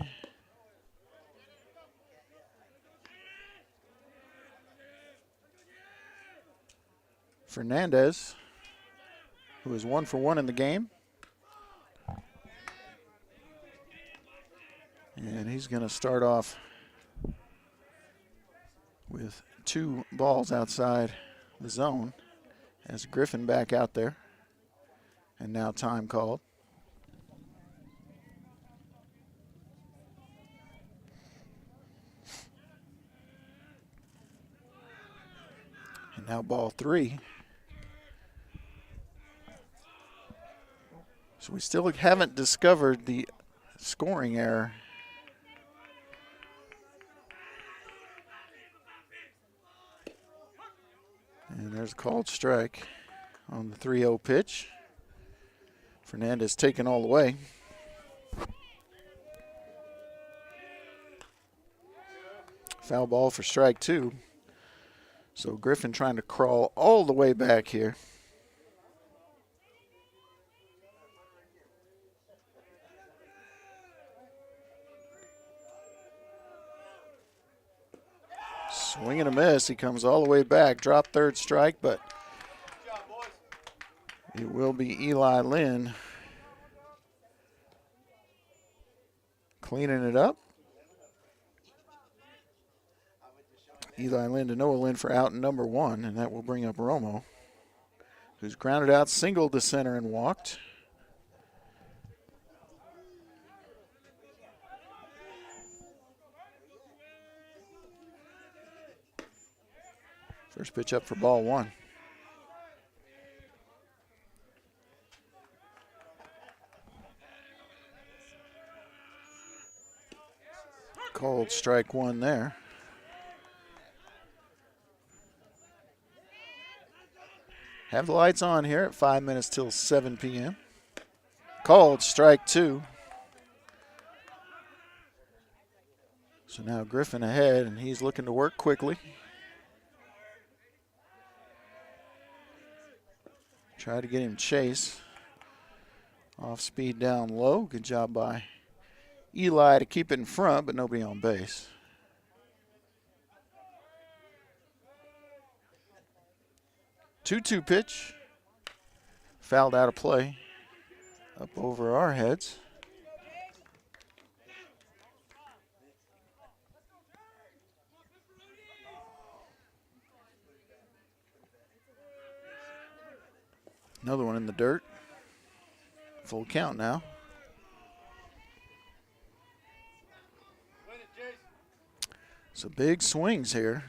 Speaker 1: Fernandez, who is 1 for 1 in the game. And he's going to start off with 2 balls outside the zone as Griffin back out there. And now time called. And now ball 3. So we still haven't discovered the scoring error. And there's a called strike on the 3-0 pitch. Fernandez taken all the way. Foul ball for strike 2. So Griffin trying to crawl all the way back here. Swing and a miss. He comes all the way back. Drop third strike, but it will be Eli Lynn cleaning it up. Eli Lynn to Noah Lynn for out number 1, and that will bring up Romo, who's grounded out, singled to center, and walked. First pitch up for ball 1. Called strike 1 there. Have the lights on here at 5 minutes till 7 p.m. Called strike 2. So now Griffin ahead, and he's looking to work quickly. Try to get him chase. Off speed down low. Good job by Eli to keep it in front, but nobody on base. Two-two pitch. Fouled out of play. Up over our heads. Another one in the dirt. Full count now. So big swings here.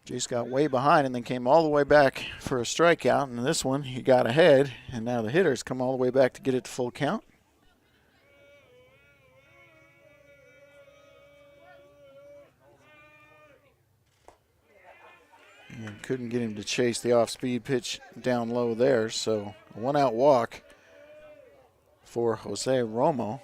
Speaker 1: Jace got way behind and then came all the way back for a strikeout. And this one, he got ahead, and now the hitters come all the way back to get it to full count. And couldn't get him to chase the off-speed pitch down low there. So a one-out walk for Jose Romo.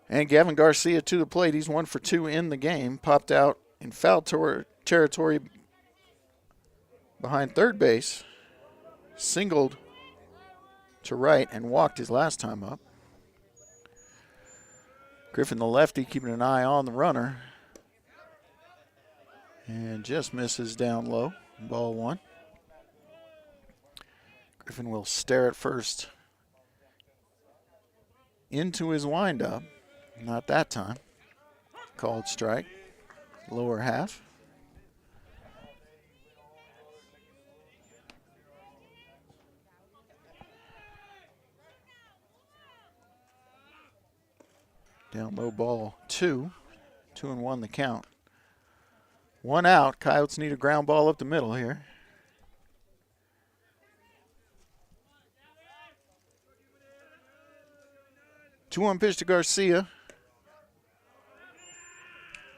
Speaker 1: And Gavin Garcia to the plate. He's 1 for 2 in the game. Popped out in foul territory behind third base. Singled to right and walked his last time up. Griffin, the lefty, keeping an eye on the runner. And just misses down low. Ball 1. Griffin will stare at first into his windup. Not that time. Called strike. Lower half. Down low, ball 2. 2-1 the count. 1 out. Coyotes need a ground ball up the middle here. Two-one pitch to Garcia.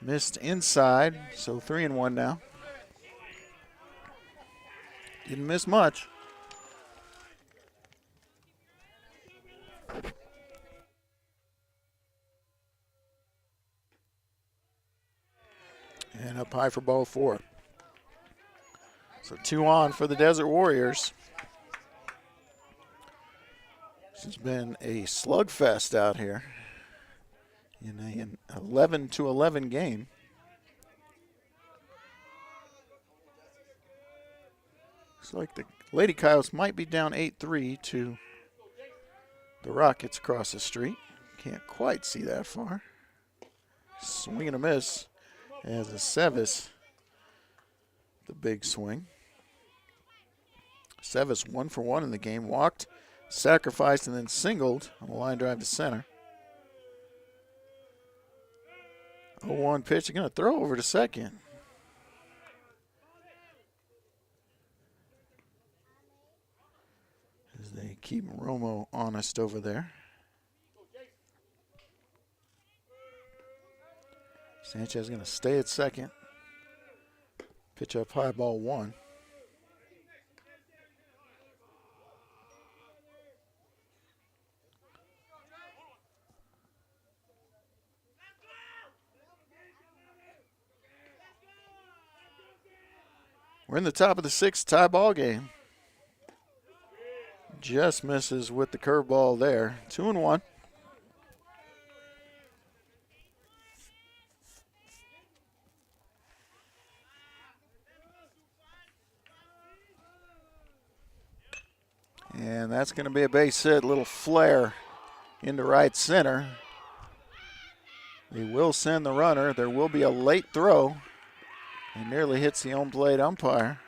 Speaker 1: Missed inside, so 3-1 now. Didn't miss much. And up high for ball 4. So 2 on for the Desert Warriors. This has been a slugfest out here in an 11-11 game. Looks like the Lady Coyotes might be down 8-3 to the Rockets across the street. Can't quite see that far. Swing and a miss as a Sevis, the big swing. Sevis 1 for 1 in the game. Walked, sacrificed, and then singled on a line drive to center. 0-1 pitch. They're going to throw over to second. As they keep Romo honest over there. Sanchez is going to stay at second. Pitch up high, ball 1. We're in the top of the 6th, tie ball game. Just misses with the curveball there. 2-1. And that's going to be a base hit, little flare into right center. They will send the runner. There will be a late throw. It nearly hits the home plate umpire.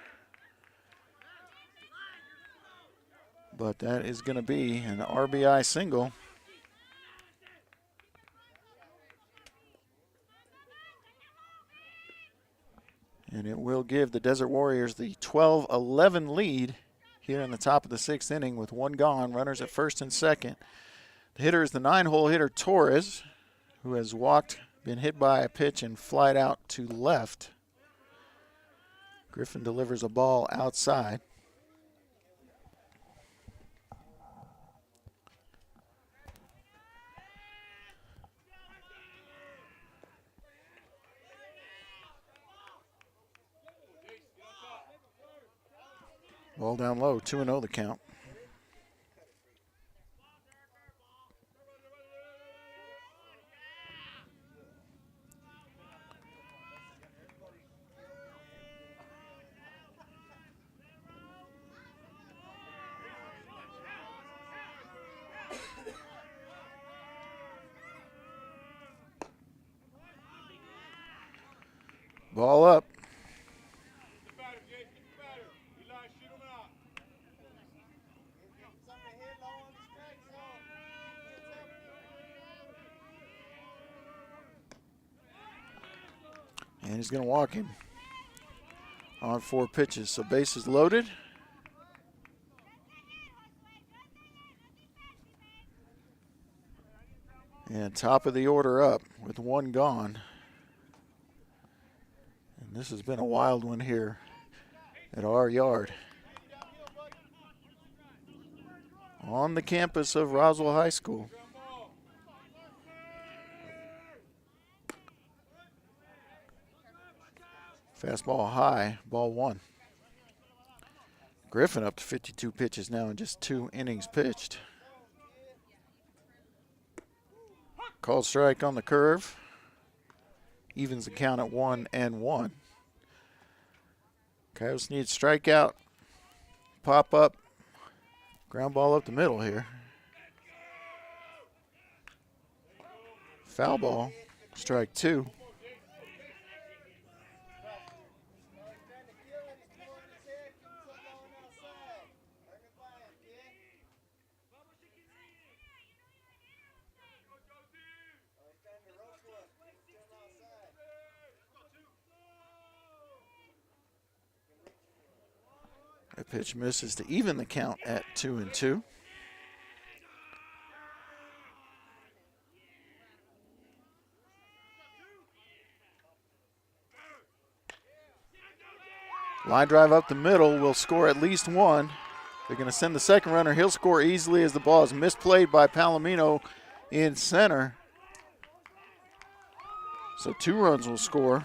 Speaker 1: But that is going to be an RBI single. And it will give the Desert Warriors the 12-11 lead here in the top of the 6th inning with 1 gone. Runners at first and second. The hitter is the 9-hole hitter Torres, who has walked, been hit by a pitch and flied out to left. Griffin delivers a ball outside. Ball down low, 2-0 the count. Ball up. And he's going to walk him on 4 pitches. So bases loaded. And top of the order up with 1 gone. And this has been a wild one here at our yard. On the campus of Roswell High School. Fastball high, ball 1. Griffin up to 52 pitches now in just 2 innings pitched. Called strike on the curve. Evens the count at 1-1. Coyotes need strikeout, pop up, ground ball up the middle here. Foul ball, strike 2. That pitch misses to even the count at 2-2. Line drive up the middle will score at least 1. They're going to send the second runner. He'll score easily as the ball is misplayed by Palomino in center. So 2 runs will score.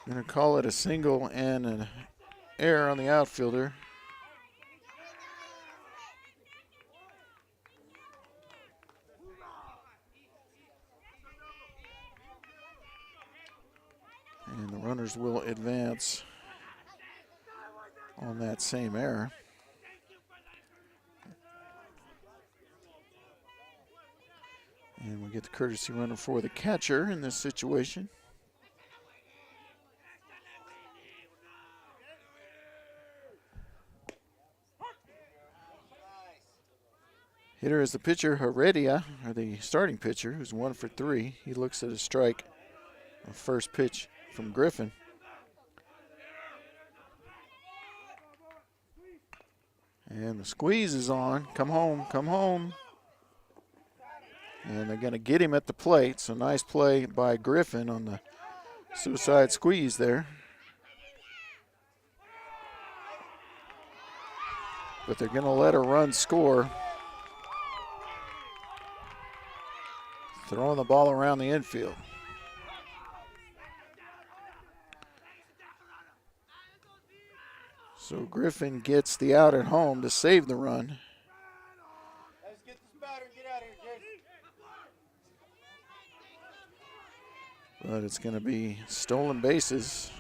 Speaker 1: Going to call it a single and an error on the outfielder. And the runners will advance on that same error. And we get the courtesy runner for the catcher in this situation. Hitter is the pitcher, Heredia, or the starting pitcher, who's 1 for 3. He looks at a strike on first pitch from Griffin. And the squeeze is on. Come home, come home. And they're going to get him at the plate. So nice play by Griffin on the suicide squeeze there. But they're going to let a run score. Throwing the ball around the infield. So Griffin gets the out at home to save the run.
Speaker 13: Let's get this batter and get out of here, Jason.
Speaker 1: But it's going to be stolen bases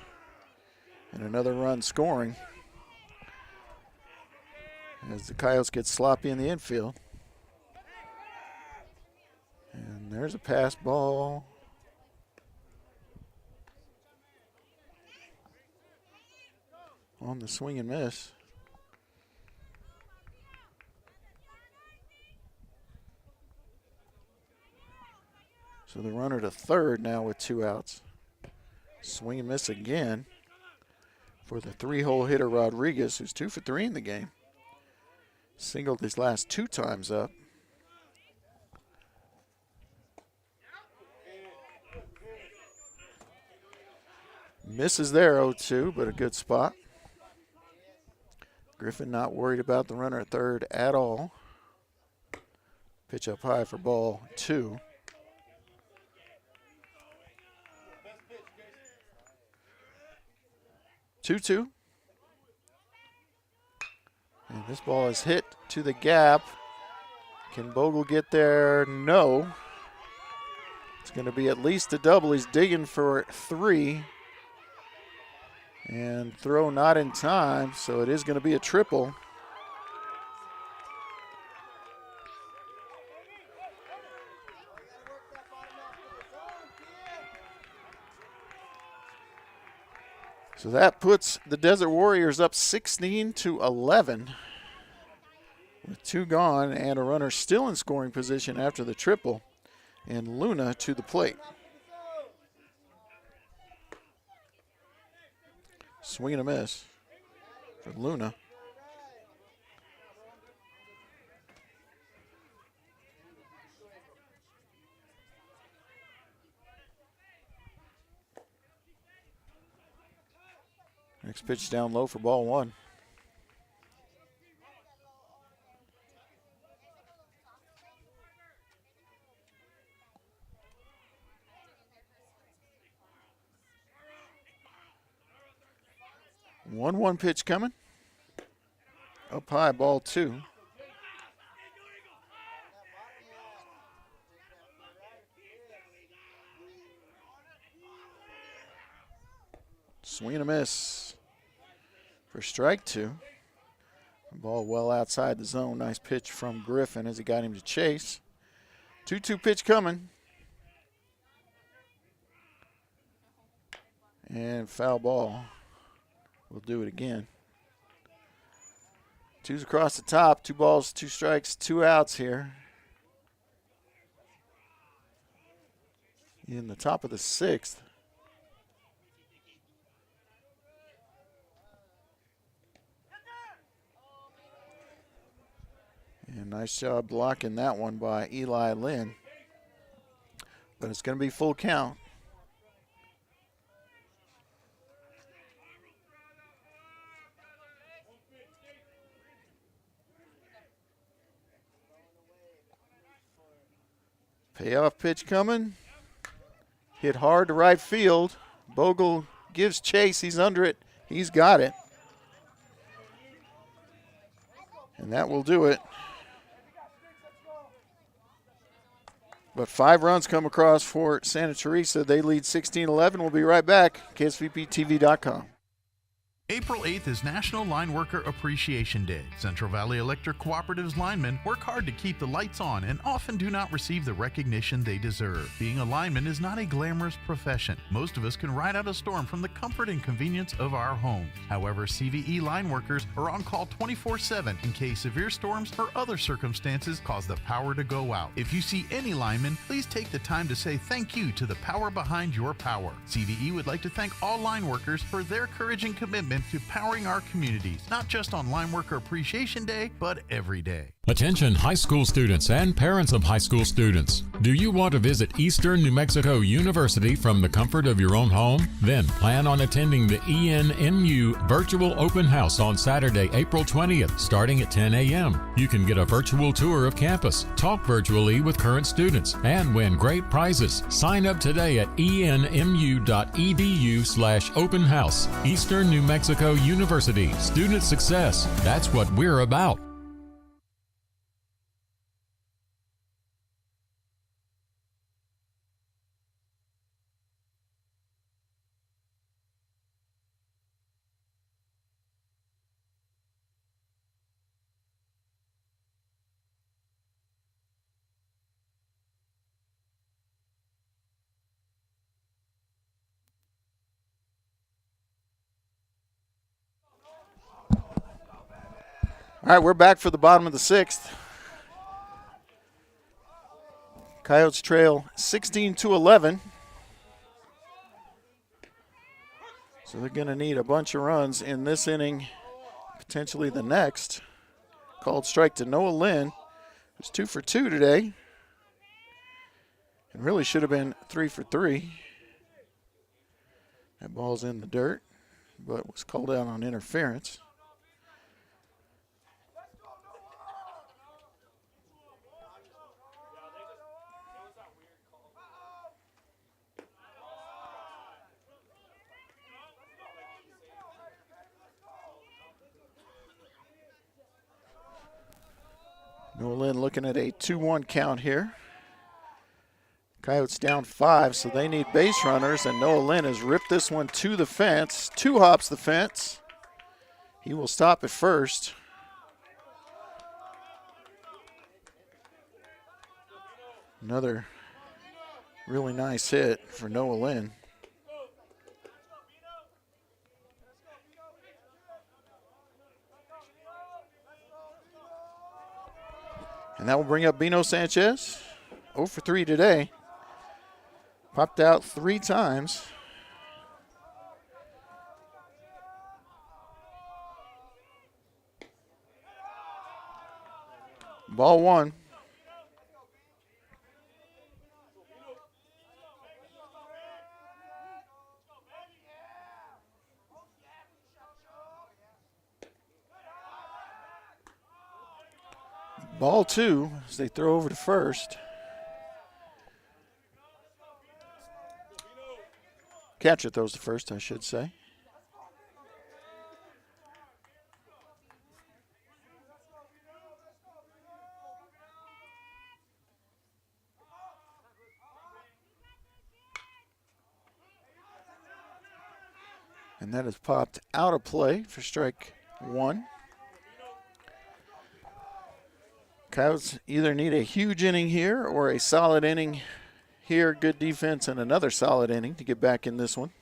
Speaker 1: and another run scoring as the Coyotes get sloppy in the infield. And there's a pass ball. On the swing and miss. So the runner to third now with 2 outs. Swing and miss again for the 3-hole hitter Rodriguez, who's 2 for 3 in the game. Singled his last 2 times up. Misses there 0-2, but a good spot. Griffin not worried about the runner at third at all. Pitch up high for ball 2. Two. And this ball is hit to the gap. Can Bogle get there? No. It's going to be at least a double. He's digging for 3. And throw not in time, so it is going to be a triple. So that puts the Desert Warriors up 16-11 with 2 gone and a runner still in scoring position after the triple. And Luna to the plate. Swing and a miss for Luna. Next pitch down low for ball one. One pitch coming. Up high, ball two. Swing and a miss for strike two. Ball well outside the zone. Nice pitch from Griffin as he got him to chase. 2-2 pitch coming. And foul ball. We'll do it again. Two's across the top. 2 balls, 2 strikes, 2 outs here. In the top of the 6th. And nice job blocking that one by Eli Lynn. But it's going to be full count. Payoff pitch coming. Hit hard to right field. Bogle gives chase. He's under it. He's got it. And that will do it. But 5 runs come across for Santa Teresa. They lead 16-11. We'll be right back. KSVPTV.com.
Speaker 5: April 8th is National Line Worker Appreciation Day. Central Valley Electric Cooperative's linemen work hard to keep the lights on and often do not receive the recognition they deserve. Being a lineman is not a glamorous profession. Most of us can ride out a storm from the comfort and convenience of our homes. However, CVE line workers are on call 24/7 in case severe storms or other circumstances cause the power to go out. If you see any lineman, please take the time to say thank you to the power behind your power. CVE would like to thank all line workers for their courage and commitment to powering our communities, not just on Line Worker Appreciation Day, but every day.
Speaker 4: Attention high school students and parents of high school students. Do you want to visit Eastern New Mexico University from the comfort of your own home? Then plan on attending the ENMU Virtual Open House on Saturday, April 20th, starting at 10 a.m. You can get a virtual tour of campus, talk virtually with current students, and win great prizes. Sign up today at enmu.edu/open house. Eastern New Mexico University. Student success. That's what we're about.
Speaker 1: All right, we're back for the bottom of the 6th. Coyotes trail 16-11. So they're going to need a bunch of runs in this inning, potentially the next. Called strike to Noah Lynn, who's 2 for 2 today. And really should have been 3 for 3. That ball's in the dirt, but was called out on interference. Noah Lynn looking at a 2-1 count here. Coyotes down 5, so they need base runners, and Noah Lynn has ripped this one to the fence. 2 hops the fence. He will stop at first. Another really nice hit for Noah Lynn. And that will bring up Bino Sanchez, 0 for 3 today. Popped out 3 times. Ball 1. Ball 2 as they throw over to first. Catcher throws to first, I should say. And that is popped out of play for strike 1. Coyotes either need a huge inning here or a solid inning here, good defense, and another solid inning to get back in this one.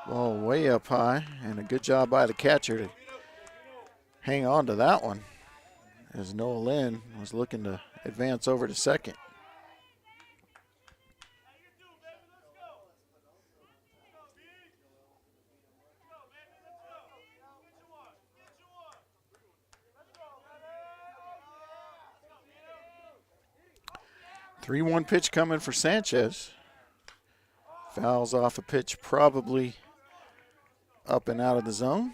Speaker 1: Ball way up high, and a good job by the catcher to hang on to that one as Noah Lynn was looking to advance over to second. The 3-1 pitch coming for Sanchez. Fouls off a pitch probably up and out of the zone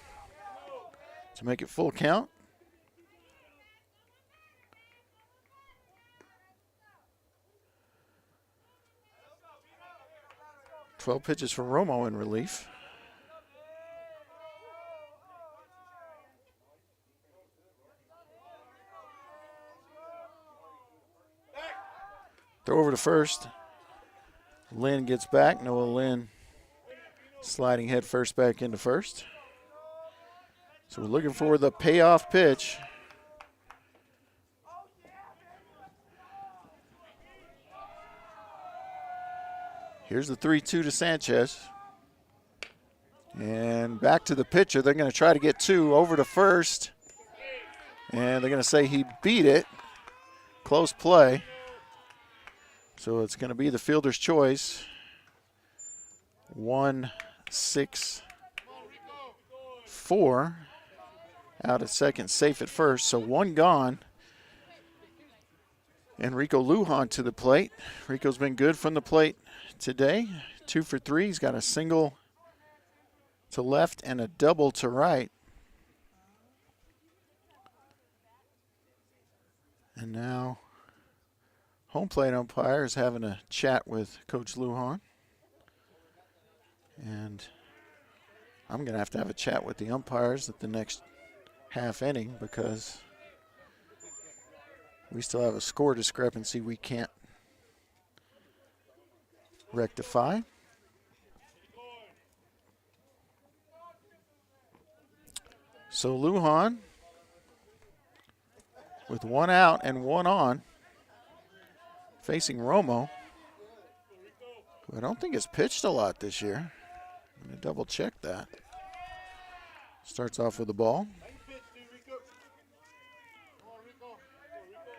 Speaker 1: to make it full count. Twelve pitches for Romo in relief. Throw over to first. Lynn gets back. Noah Lynn sliding head first back into first. So we're looking for the payoff pitch. Here's the 3-2 to Sanchez. And back to the pitcher. They're going to try to get 2 over to first. And they're going to say he beat it. Close play. So it's going to be the fielder's choice. 1-6-4. Out at second, safe at first. So 1 gone. And Rico Lujan to the plate. Rico's been good from the plate today. 2 for 3. He's got a single to left and a double to right. And now home plate umpire is having a chat with Coach Lujan. And I'm going to have a chat with the umpires at the next half inning because we still have a score discrepancy we can't rectify. So Lujan with 1 out and 1 on, facing Romo, who I don't think has pitched a lot this year. I'm going to double check that. Starts off with the ball.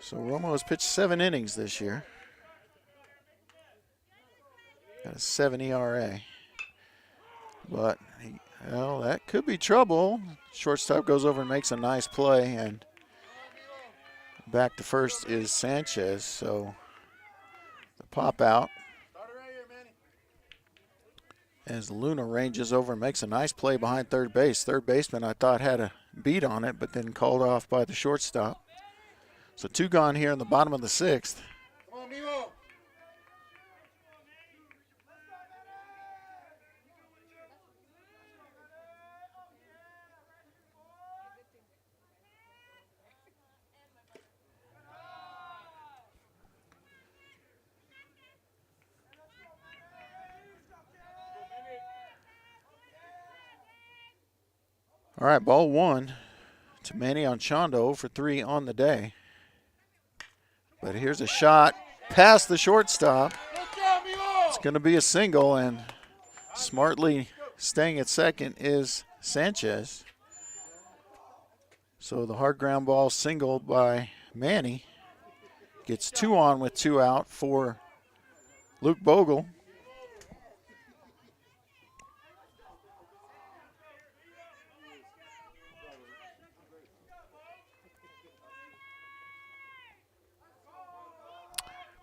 Speaker 1: So Romo has pitched 7 innings this year. Got a 7 ERA. But, well, that could be trouble. Shortstop goes over and makes a nice play, and back to first is Sanchez. So the pop out as Luna ranges over and makes a nice play behind third base. Third baseman, I thought, had a beat on it, but then called off by the shortstop. So 2 gone here in the bottom of the 6th.
Speaker 13: Come on, Mimo.
Speaker 1: All right, ball 1 to Manny Anchondo for 3 on the day. But here's a shot past the shortstop. It's going to be a single, and smartly staying at second is Sanchez. So the hard ground ball single by Manny gets 2 on with 2 out for Luke Bogle.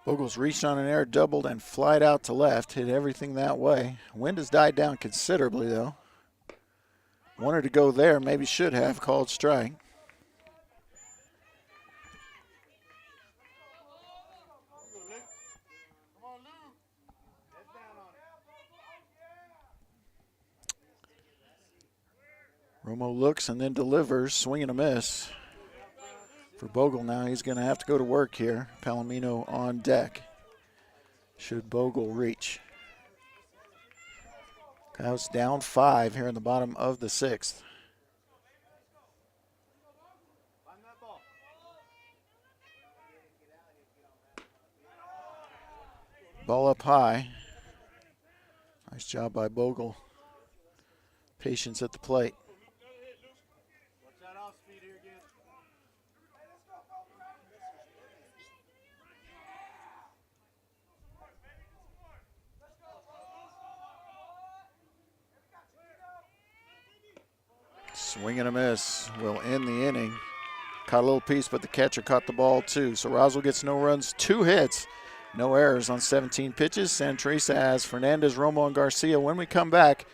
Speaker 1: Bogle's reached on an air, doubled, and flied out to left. Hit everything that way. Wind has died down considerably, though. Wanted to go there, maybe should have called strike. Romo looks and then delivers, swing and a miss. For Bogle now, he's going to have to go to work here. Palomino on deck. Should Bogle reach. Coyotes down 5 here in the bottom of the 6th. Ball up high. Nice job by Bogle. Patience at the plate. Swing and a miss will end the inning. Caught a little piece, but the catcher caught the ball too. So Roswell gets no runs, 2 hits, no errors on 17 pitches. San Teresa has Fernandez, Romo, and Garcia. When we come back,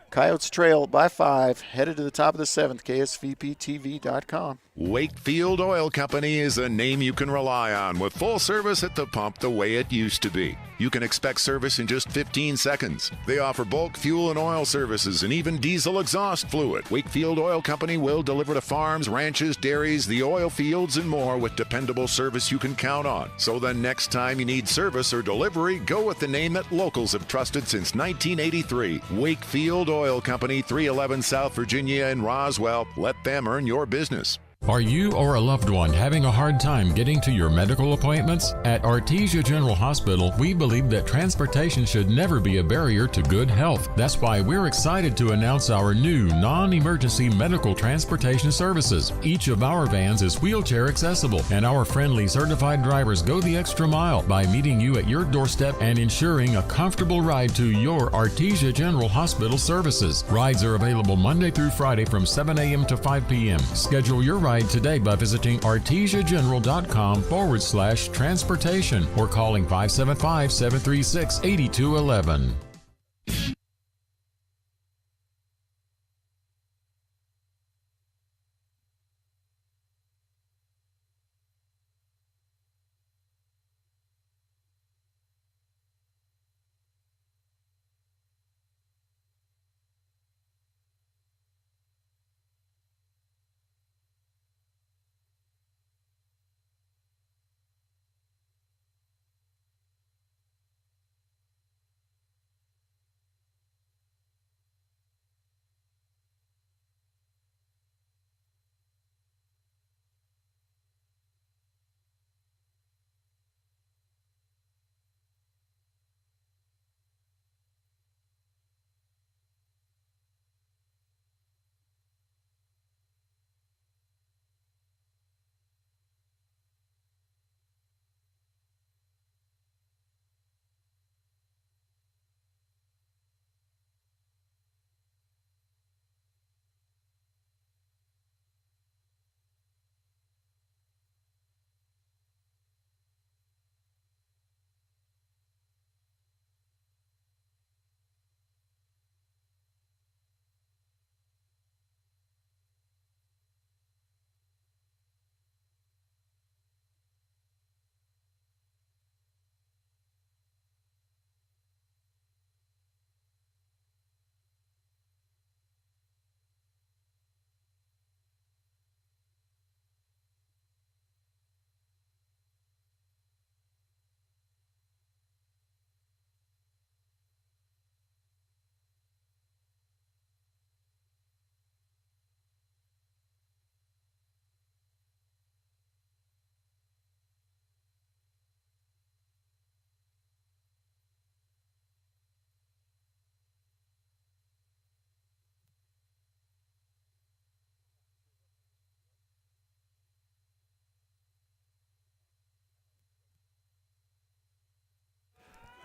Speaker 1: Coyotes trail by 5, headed to the top of the 7th, KSVPTV.com.
Speaker 7: Wakefield Oil Company is a name you can rely on with full service at the pump the way it used to be. You can expect service in just 15 seconds. They offer bulk fuel and oil services and even diesel exhaust fluid. Wakefield Oil Company will deliver to farms, ranches, dairies, the oil fields, and more with dependable service you can count on. So the next time you need service or delivery, go with the name that locals have trusted since 1983. Wakefield Oil Company, 311 South Virginia in Roswell. Let them earn your business.
Speaker 4: Are you or a loved one having a hard time getting to your medical appointments? At Artesia General Hospital, we believe that transportation should never be a barrier to good health. That's why we're excited to announce our new non-emergency medical transportation services. Each of our vans is wheelchair accessible, and our friendly certified drivers go the extra mile by meeting you at your doorstep and ensuring a comfortable ride to your Artesia General Hospital services. Rides are available Monday through Friday from 7 a.m. to 5 p.m. Schedule your ride today by visiting artesiageneral.com/transportation or calling 575-736-8211.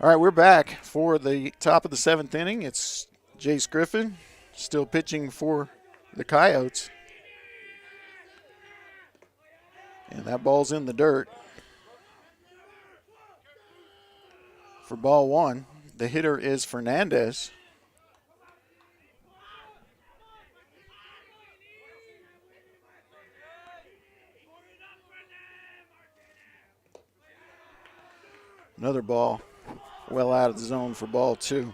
Speaker 1: All right, we're back for the top of the 7th inning. It's Jace Griffin still pitching for the Coyotes. And that ball's in the dirt. For ball 1, the hitter is Fernandez. Another ball well out of the zone for ball 2.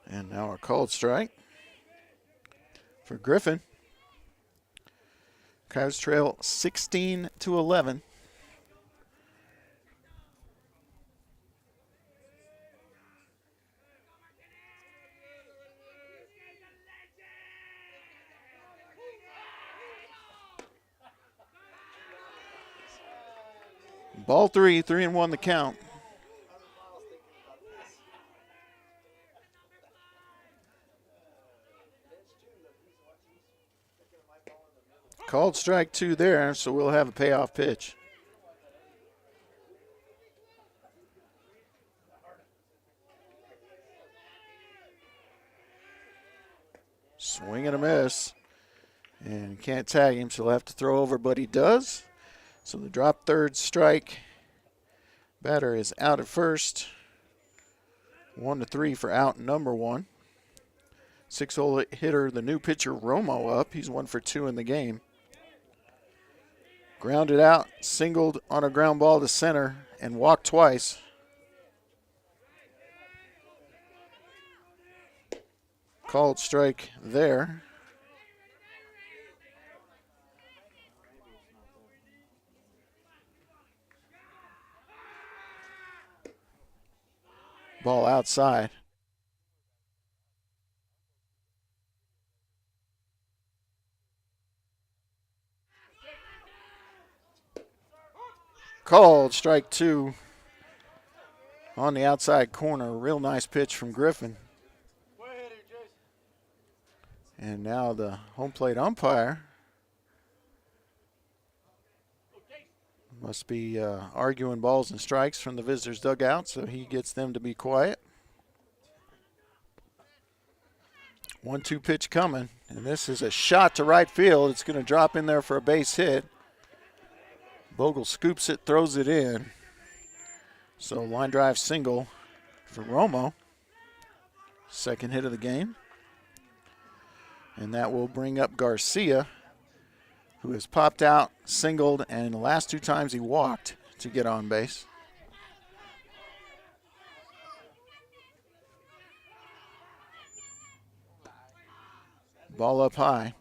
Speaker 1: And now a called strike for Griffin. Coyotes trail 16-11. Ball 3, 3-1 the count. Called strike 2 there, so we'll have a payoff pitch. Swing and a miss. And can't tag him, so he'll have to throw over, but he does. So the drop third strike. Batter is out at first. 1-3 for out number 1. 6-hole hitter, the new pitcher Romo up. He's 1 for 2 in the game. Grounded out, singled on a ground ball to center, and walked twice. Called strike there. Ball outside. Called strike 2 on the outside corner. Real nice pitch from Griffin. And now the home plate umpire must be arguing balls and strikes from the visitors' dugout, so he gets them to be quiet. 1-2 pitch coming, and this is a shot to right field. It's going to drop in there for a base hit. Bogle scoops it, throws it in. So line drive single for Romo. Second hit of the game. And that will bring up Garcia, who has popped out, singled, and the last 2 times he walked to get on base. Ball up high.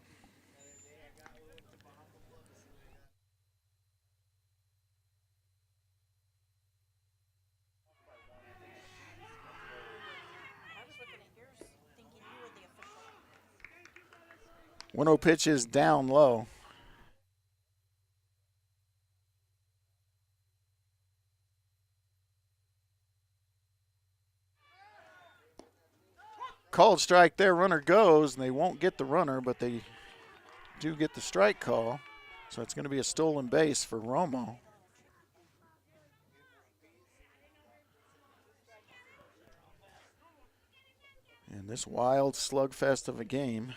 Speaker 1: One-oh pitch is down low. Called strike there, runner goes, and they won't get the runner, but they do get the strike call. So it's going to be a stolen base for Romo. And this wild slugfest of a game,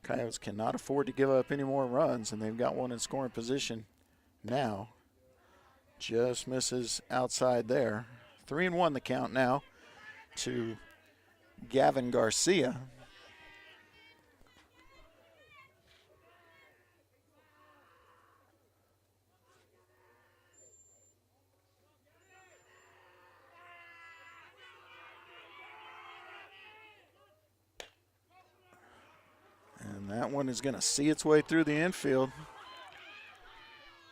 Speaker 1: Coyotes cannot afford to give up any more runs, and they've got one in scoring position now. Just misses outside there. 3-1 the count now to Gavin Garcia. And that one is going to see its way through the infield.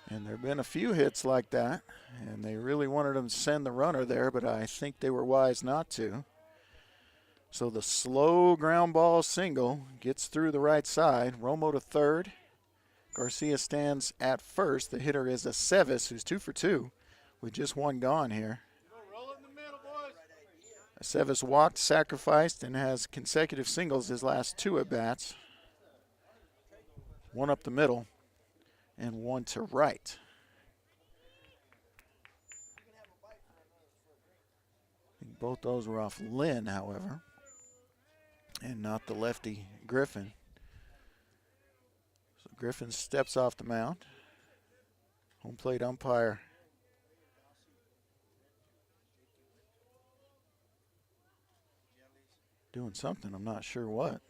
Speaker 1: And there have been a few hits like that, and they really wanted them to send the runner there, but I think they were wise not to. So the slow ground ball single gets through the right side. Romo to third. Garcia stands at first. The hitter is Aceves, who's 2 for 2 with just one gone here.
Speaker 13: Roll in the middle, boys.
Speaker 1: Aceves walked, sacrificed, and has consecutive singles his last 2 at-bats. 1 up the middle and 1 to right. I think both those were off Lynn, however, and not the lefty Griffin. So Griffin steps off the mound. Home plate umpire doing something, I'm not sure what.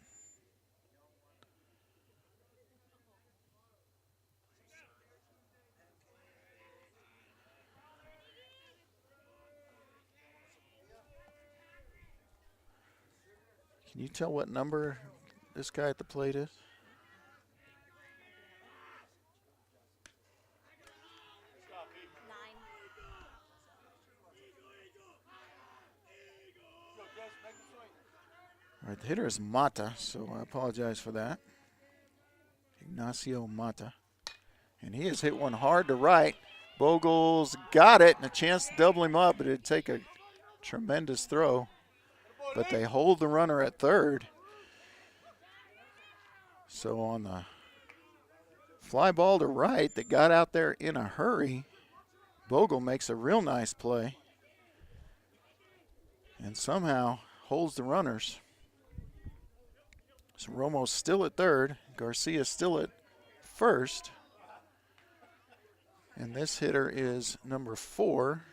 Speaker 1: Can you tell what number this guy at the plate is? All right, the hitter is Mata, so I apologize for that. Ignacio Mata. And he has hit one hard to right. Bogle's got it, and a chance to double him up, but it'd take a tremendous throw. But they hold the runner at third. So on the fly ball to right that got out there in a hurry, Bogle makes a real nice play and somehow holds the runners. So Romo's still at third, Garcia still at first. And this hitter is number 4,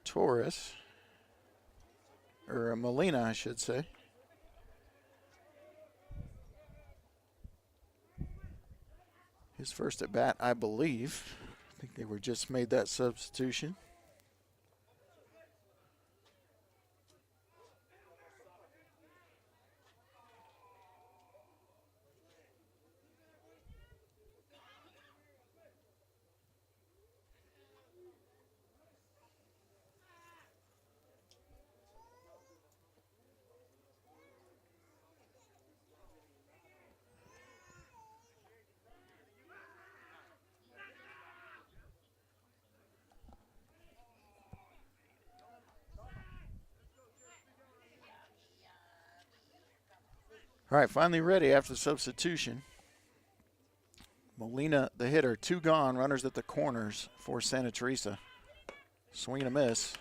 Speaker 1: Torres, or Molina, I should say. His first at bat, I believe. I think they were just made that substitution. All right, finally ready after the substitution. Molina, the hitter, 2 gone, runners at the corners for Santa Teresa. Swing and a miss.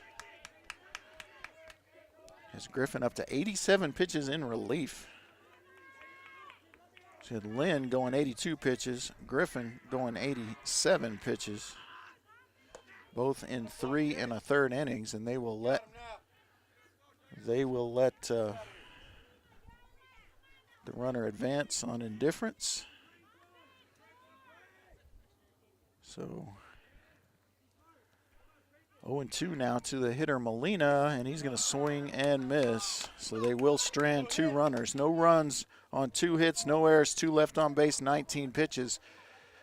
Speaker 1: Has Griffin up to 87 pitches in relief. So had Lynn going 82 pitches, Griffin going 87 pitches. Both in 3 1/3 innings, and they will let the runner advance on indifference. So 0-2 now to the hitter Molina, and he's going to swing and miss. So they will strand 2 runners. No runs on 2 hits, no errors, 2 left on base, 19 pitches.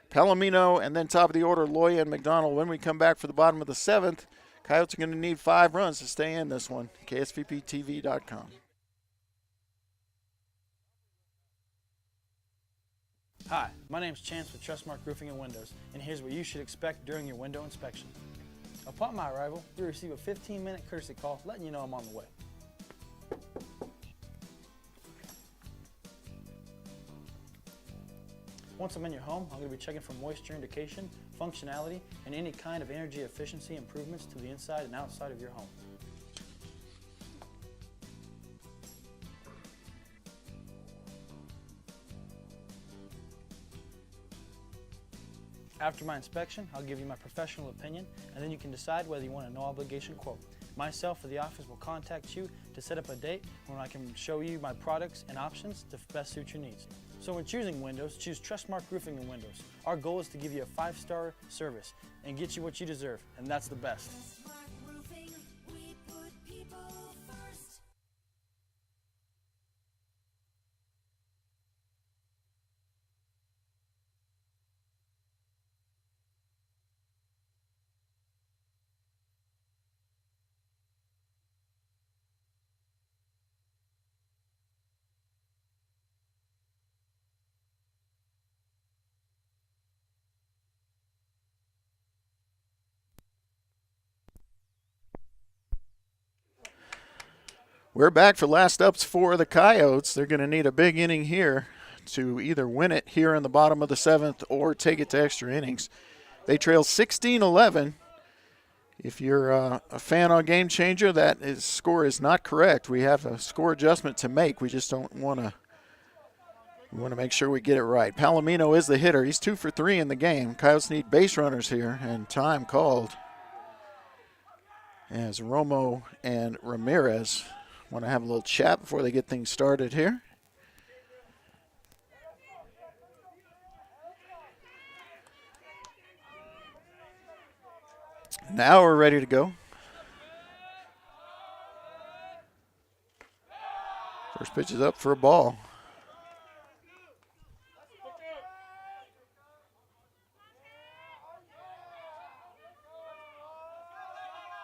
Speaker 1: Palomino, and then top of the order, Loya and McDonald. When we come back for the bottom of the 7th, Coyotes are going to need 5 runs to stay in this one. KSVPTV.com.
Speaker 10: Hi, my name's Chance with Trustmark Roofing and Windows, and here's what you should expect during your window inspection. Upon my arrival, you'll receive a 15-minute courtesy call letting you know I'm on the way. Once I'm in your home, I'm going to be checking for moisture indication, functionality, and any kind of energy efficiency improvements to the inside and outside of your home. After my inspection, I'll give you my professional opinion, and then you can decide whether you want a no-obligation quote. Myself or the office will contact you to set up a date when I can show you my products and options to best suit your needs. So when choosing windows, choose Trustmark Roofing and Windows. Our goal is to give you a 5-star service and get you what you deserve, and that's the best.
Speaker 1: We're back for last ups for the Coyotes. They're going to need a big inning here to either win it here in the bottom of the 7th or take it to extra innings. They trail 16-11. If you're a fan on Game Changer, score is not correct. We have a score adjustment to make. We just don't want to. We want to make sure we get it right. Palomino is the hitter. He's 2 for 3 in the game. Coyotes need base runners here, and time called as Romo and Ramirez want to have a little chat before they get things started here. Now we're ready to go. First pitch is up for a ball.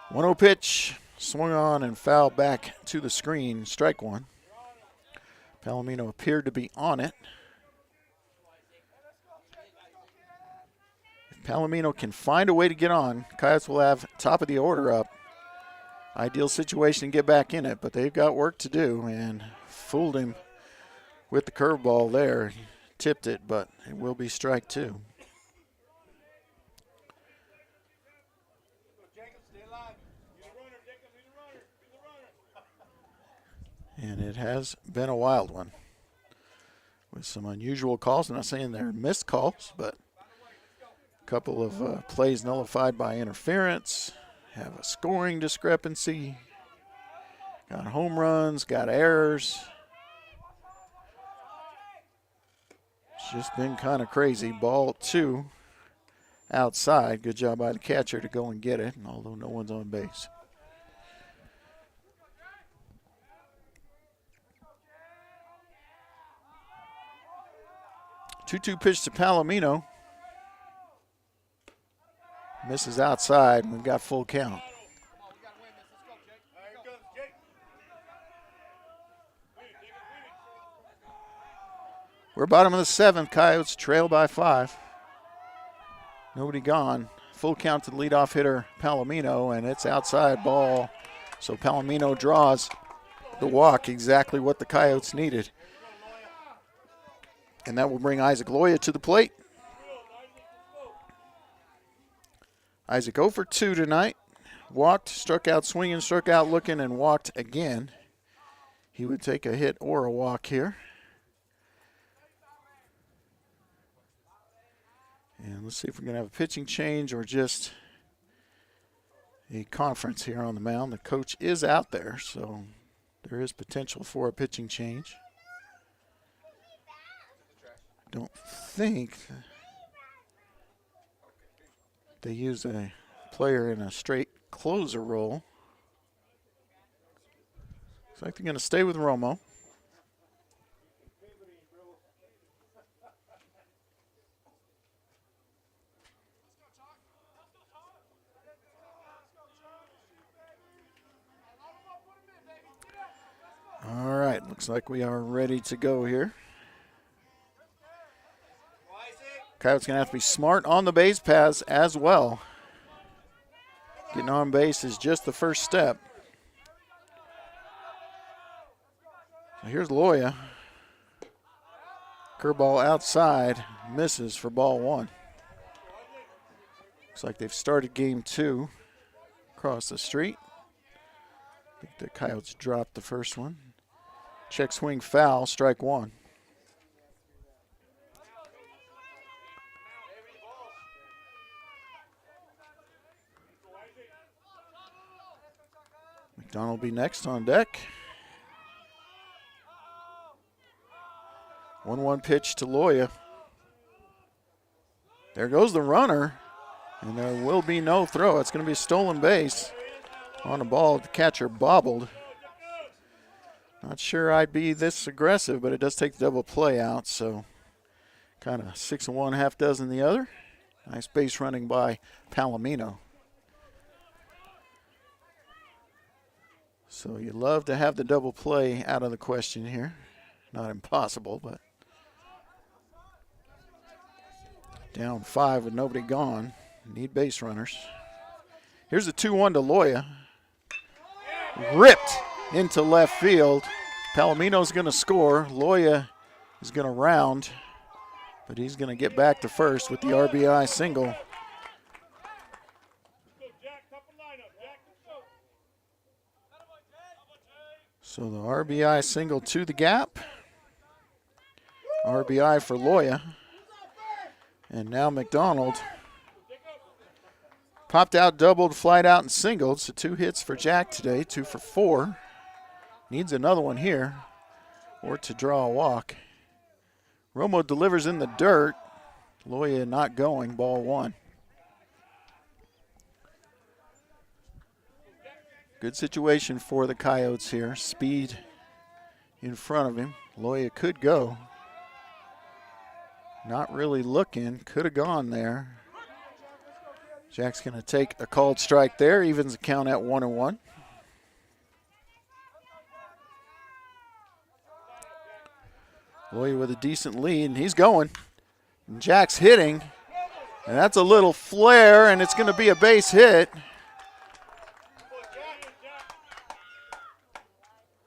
Speaker 1: One-0 pitch, swung on and fouled back to the screen, strike one. Palomino appeared to be on it. If Palomino can find a way to get on, Coyotes will have top of the order up. Ideal situation to get back in it, but they've got work to do, and fooled him with the curveball there. He tipped it, but it will be strike two. And it has been a wild one with some unusual calls. I'm not saying they're missed calls, but a couple of plays nullified by interference, have a scoring discrepancy, got home runs, got errors. It's just been kind of crazy. Ball 2 outside. Good job by the catcher to go and get it, although no one's on base. 2-2 pitch to Palomino. Misses outside, and we've got full count. We're bottom of the 7th. Coyotes trail by 5. Nobody gone. Full count to the leadoff hitter, Palomino, and it's outside ball. So Palomino draws the walk, exactly what the Coyotes needed. And that will bring Isaac Loya to the plate. Isaac 0 for 2 tonight. Walked, struck out swinging, struck out looking, and walked again. He would take a hit or a walk here. And let's see if we're going to have a pitching change or just a conference here on the mound. The coach is out there, so there is potential for a pitching change. Don't think they use a player in a straight closer role. Looks like they're going to stay with Romo. All right, looks like we are ready to go here. Coyotes going to have to be smart on the base paths as well. Getting on base is just the first step. So here's Loya. Curveball outside, misses for ball 1. Looks like they've started game 2 across the street. I think the Coyotes dropped the first one. Check swing foul, strike 1. McDonald will be next on deck. 1-1 pitch to Loya. There goes the runner, and there will be no throw. It's going to be a stolen base on the ball. The catcher bobbled. Not sure I'd be this aggressive, but it does take the double play out, so kind of 6 of one, half dozen the other. Nice base running by Palomino. So you love to have the double play out of the question here. Not impossible, but down 5 with nobody gone. Need base runners. Here's the 2-1 to Loya. Ripped into left field. Palomino's going to score. Loya is going to round, but he's going to get back to first with the RBI single. So the RBI single to the gap. RBI for Loya. And now McDonald popped out, doubled, flied out, and singled. So 2 hits for Jack today, 2 for 4. Needs another one here or to draw a walk. Romo delivers in the dirt. Loya not going, ball 1. Good situation for the Coyotes here. Speed in front of him. Loya could go. Not really looking. Could have gone there. Jack's going to take a called strike there. Evens the count at 1-1. Loya with a decent lead, and he's going. And Jack's hitting. And that's a little flare, and it's going to be a base hit.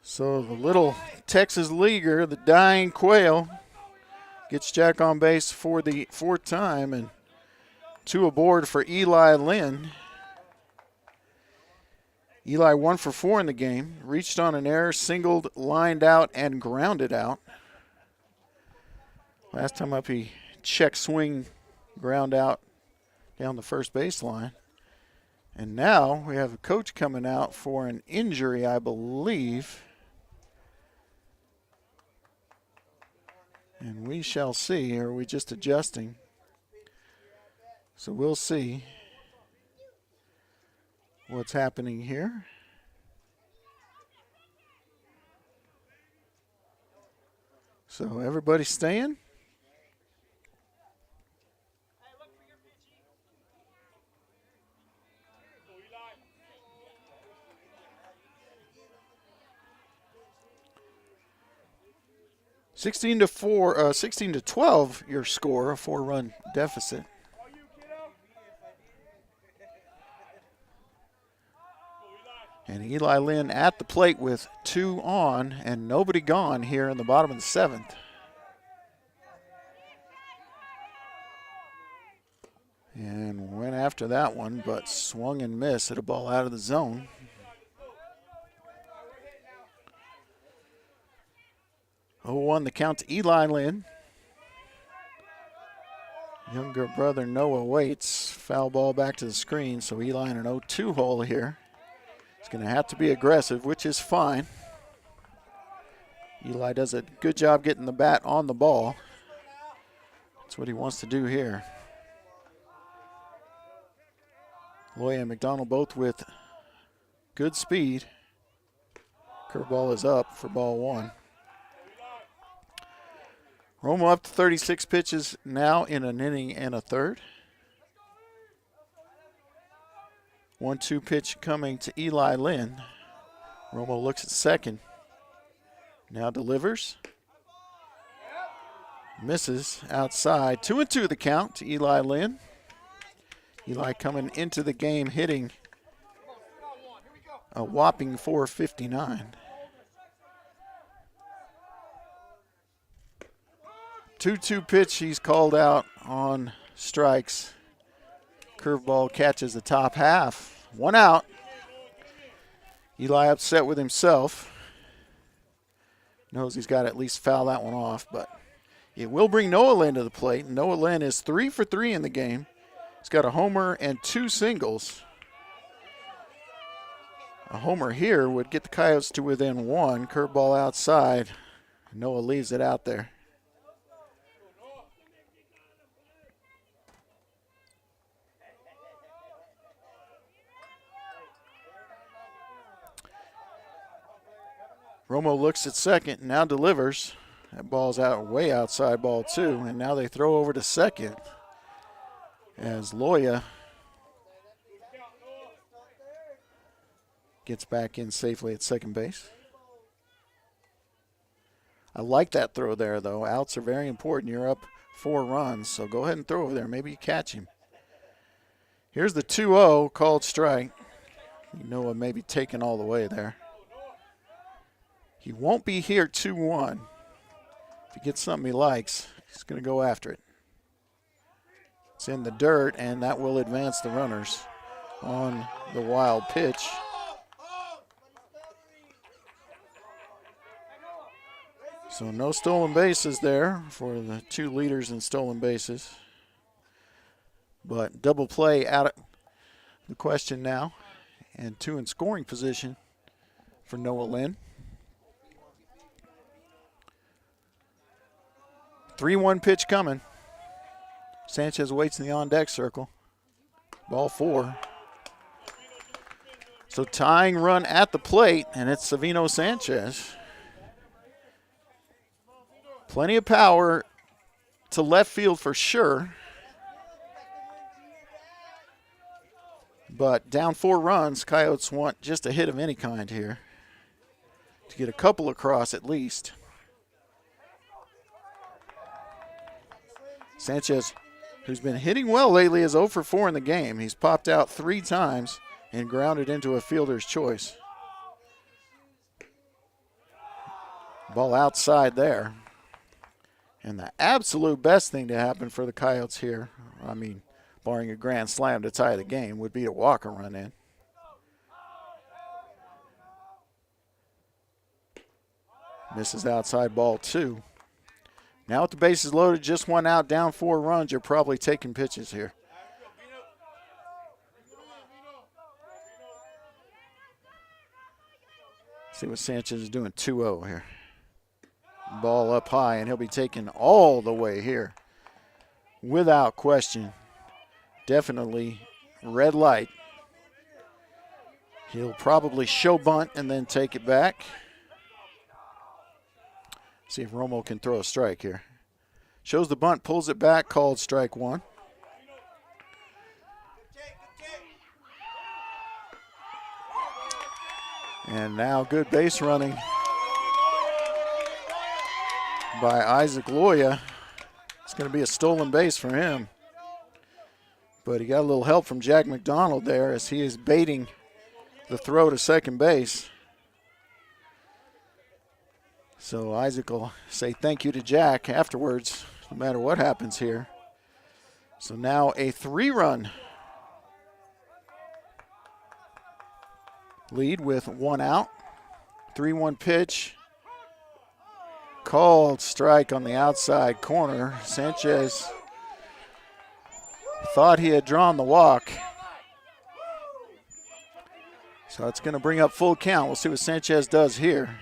Speaker 1: So the little Texas leaguer, the dying quail, gets Jack on base for the 4th time, and 2 aboard for Eli Lynn. Eli 1 for 4 in the game. Reached on an error, singled, lined out, and grounded out. Last time up, he check swing, ground out down the first baseline. And now we have a coach coming out for an injury, I believe. And we shall see. Are we just adjusting? So we'll see what's happening here. So everybody's staying. $16 to 12, your score, a 4-run deficit. And Eli Lynn at the plate with 2 on and nobody gone here in the bottom of the 7th. And went after that one, but swung and missed at a ball out of the zone. Oh, 0-1 the count to Eli Lynn. Younger brother Noah waits. Foul ball back to the screen, so Eli in an 0-2 hole here. He's going to have to be aggressive, which is fine. Eli does a good job getting the bat on the ball. That's what he wants to do here. Loya and McDonald both with good speed. Curveball is up for ball 1. Romo up to 36 pitches now in an inning and a third. 1-2 pitch coming to Eli Lynn. Romo looks at second. Now delivers. Misses outside. 2-2 the count to Eli Lynn. Eli coming into the game hitting a whopping .459. 2-2 pitch, he's called out on strikes. Curveball catches the top half. 1 out. Eli upset with himself. Knows he's got to at least foul that one off, but it will bring Noah Lynn to the plate. Noah Lynn is 3 for 3 in the game. He's got a homer and 2 singles. A homer here would get the Coyotes to within 1. Curveball outside. Noah leaves it out there. Romo looks at second, now delivers. That ball's out way outside ball 2, and now they throw over to second as Loya gets back in safely at second base. I like that throw there, though. Outs are very important. You're up 4 runs, so go ahead and throw over there. Maybe you catch him. Here's the 2-0 called strike. Noah maybe taken all the way there. He won't be here 2-1. If he gets something he likes, he's going to go after it. It's in the dirt, and that will advance the runners on the wild pitch. So no stolen bases there for the two leaders in stolen bases. But double play out of the question now, and 2 in scoring position for Noah Lynn. 3-1 pitch coming. Sanchez waits in the on-deck circle. Ball 4. So tying run at the plate, and it's Savino Sanchez. Plenty of power to left field for sure. But down 4 runs, Coyotes want just a hit of any kind here to get a couple across at least. Sanchez, who's been hitting well lately, is 0 for 4 in the game. He's popped out 3 times and grounded into a fielder's choice. Ball outside there. And the absolute best thing to happen for the Coyotes here, I mean, barring a grand slam to tie the game, would be to walk a run in. Misses outside, ball 2. Now with the bases loaded, just 1 out, down 4 runs, you're probably taking pitches here. See what Sanchez is doing, 2-0 here. Ball up high, and he'll be taken all the way here. Without question. Definitely red light. He'll probably show bunt and then take it back. See if Romo can throw a strike here. Shows the bunt, pulls it back, called strike 1. And now good base running by Isaac Loya. It's going to be a stolen base for him. But he got a little help from Jack McDonald there as he is baiting the throw to second base. So Isaac will say thank you to Jack afterwards, no matter what happens here. So now a 3-run lead with 1 out. 3-1 pitch. Called strike on the outside corner. Sanchez thought he had drawn the walk. So it's going to bring up full count. We'll see what Sanchez does here.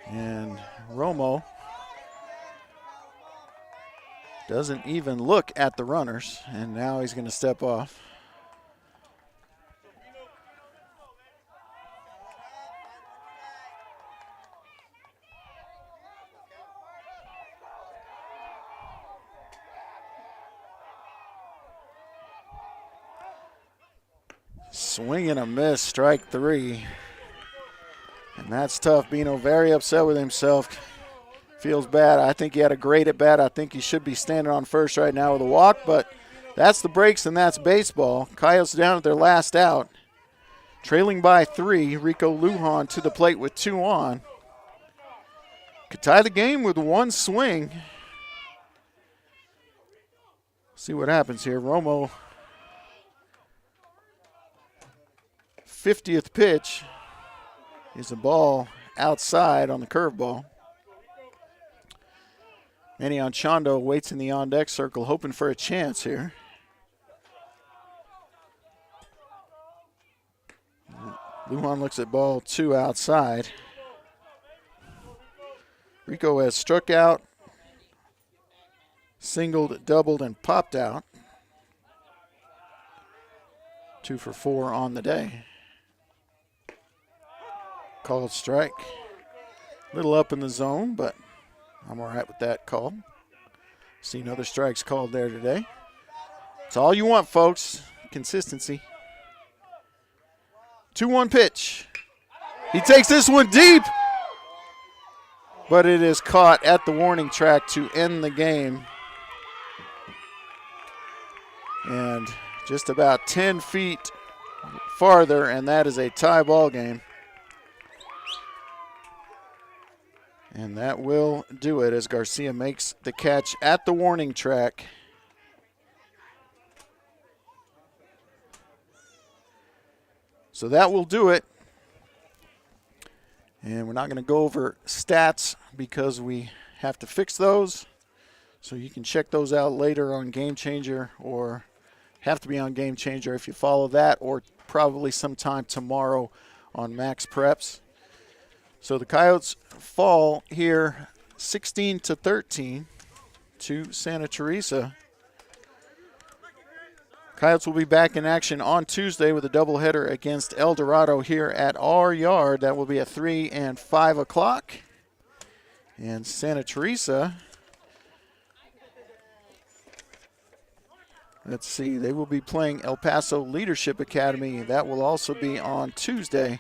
Speaker 1: And Romo doesn't even look at the runners, and now he's going to step off. Swing and a miss, strike 3. And that's tough. Bino very upset with himself. Feels bad. I think he had a great at bat. I think he should be standing on first right now with a walk, but that's the breaks and that's baseball. Coyotes down at their last out. Trailing by 3. Rico Lujan to the plate with 2 on. Could tie the game with 1 swing. See what happens here. Romo, 50th pitch is a ball outside on the curveball. Manny Anchondo waits in the on-deck circle, hoping for a chance here. Lujan looks at ball 2 outside. Rico has struck out, singled, doubled, and popped out. 2 for 4 on the day. Called strike. A little up in the zone, but I'm all right with that call. Seen other strikes called there today. It's all you want, folks. Consistency. 2-1 pitch. He takes this one deep, but it is caught at the warning track to end the game. And just about 10 feet farther, and that is a tie ball game. And that will do it as Garcia makes the catch at the warning track. So that will do it. And we're not going to go over stats because we have to fix those. So you can check those out later on Game Changer, or have to be on Game Changer if you follow that, or probably sometime tomorrow on Max Preps. So the Coyotes fall here 16-13 to Santa Teresa. Coyotes will be back in action on Tuesday with a doubleheader against El Dorado here at our yard. That will be at 3 and 5 o'clock. And Santa Teresa, let's see, they will be playing El Paso Leadership Academy. That will also be on Tuesday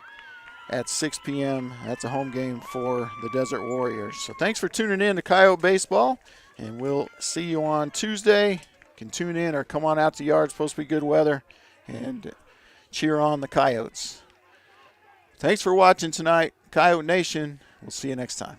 Speaker 1: at 6 p.m. That's a home game for the Desert Warriors. So thanks for tuning in to Coyote Baseball, and we'll see you on Tuesday. You can tune in or come on out to the yard. It's supposed to be good weather, and cheer on the Coyotes. Thanks for watching tonight, Coyote Nation. We'll see you next time.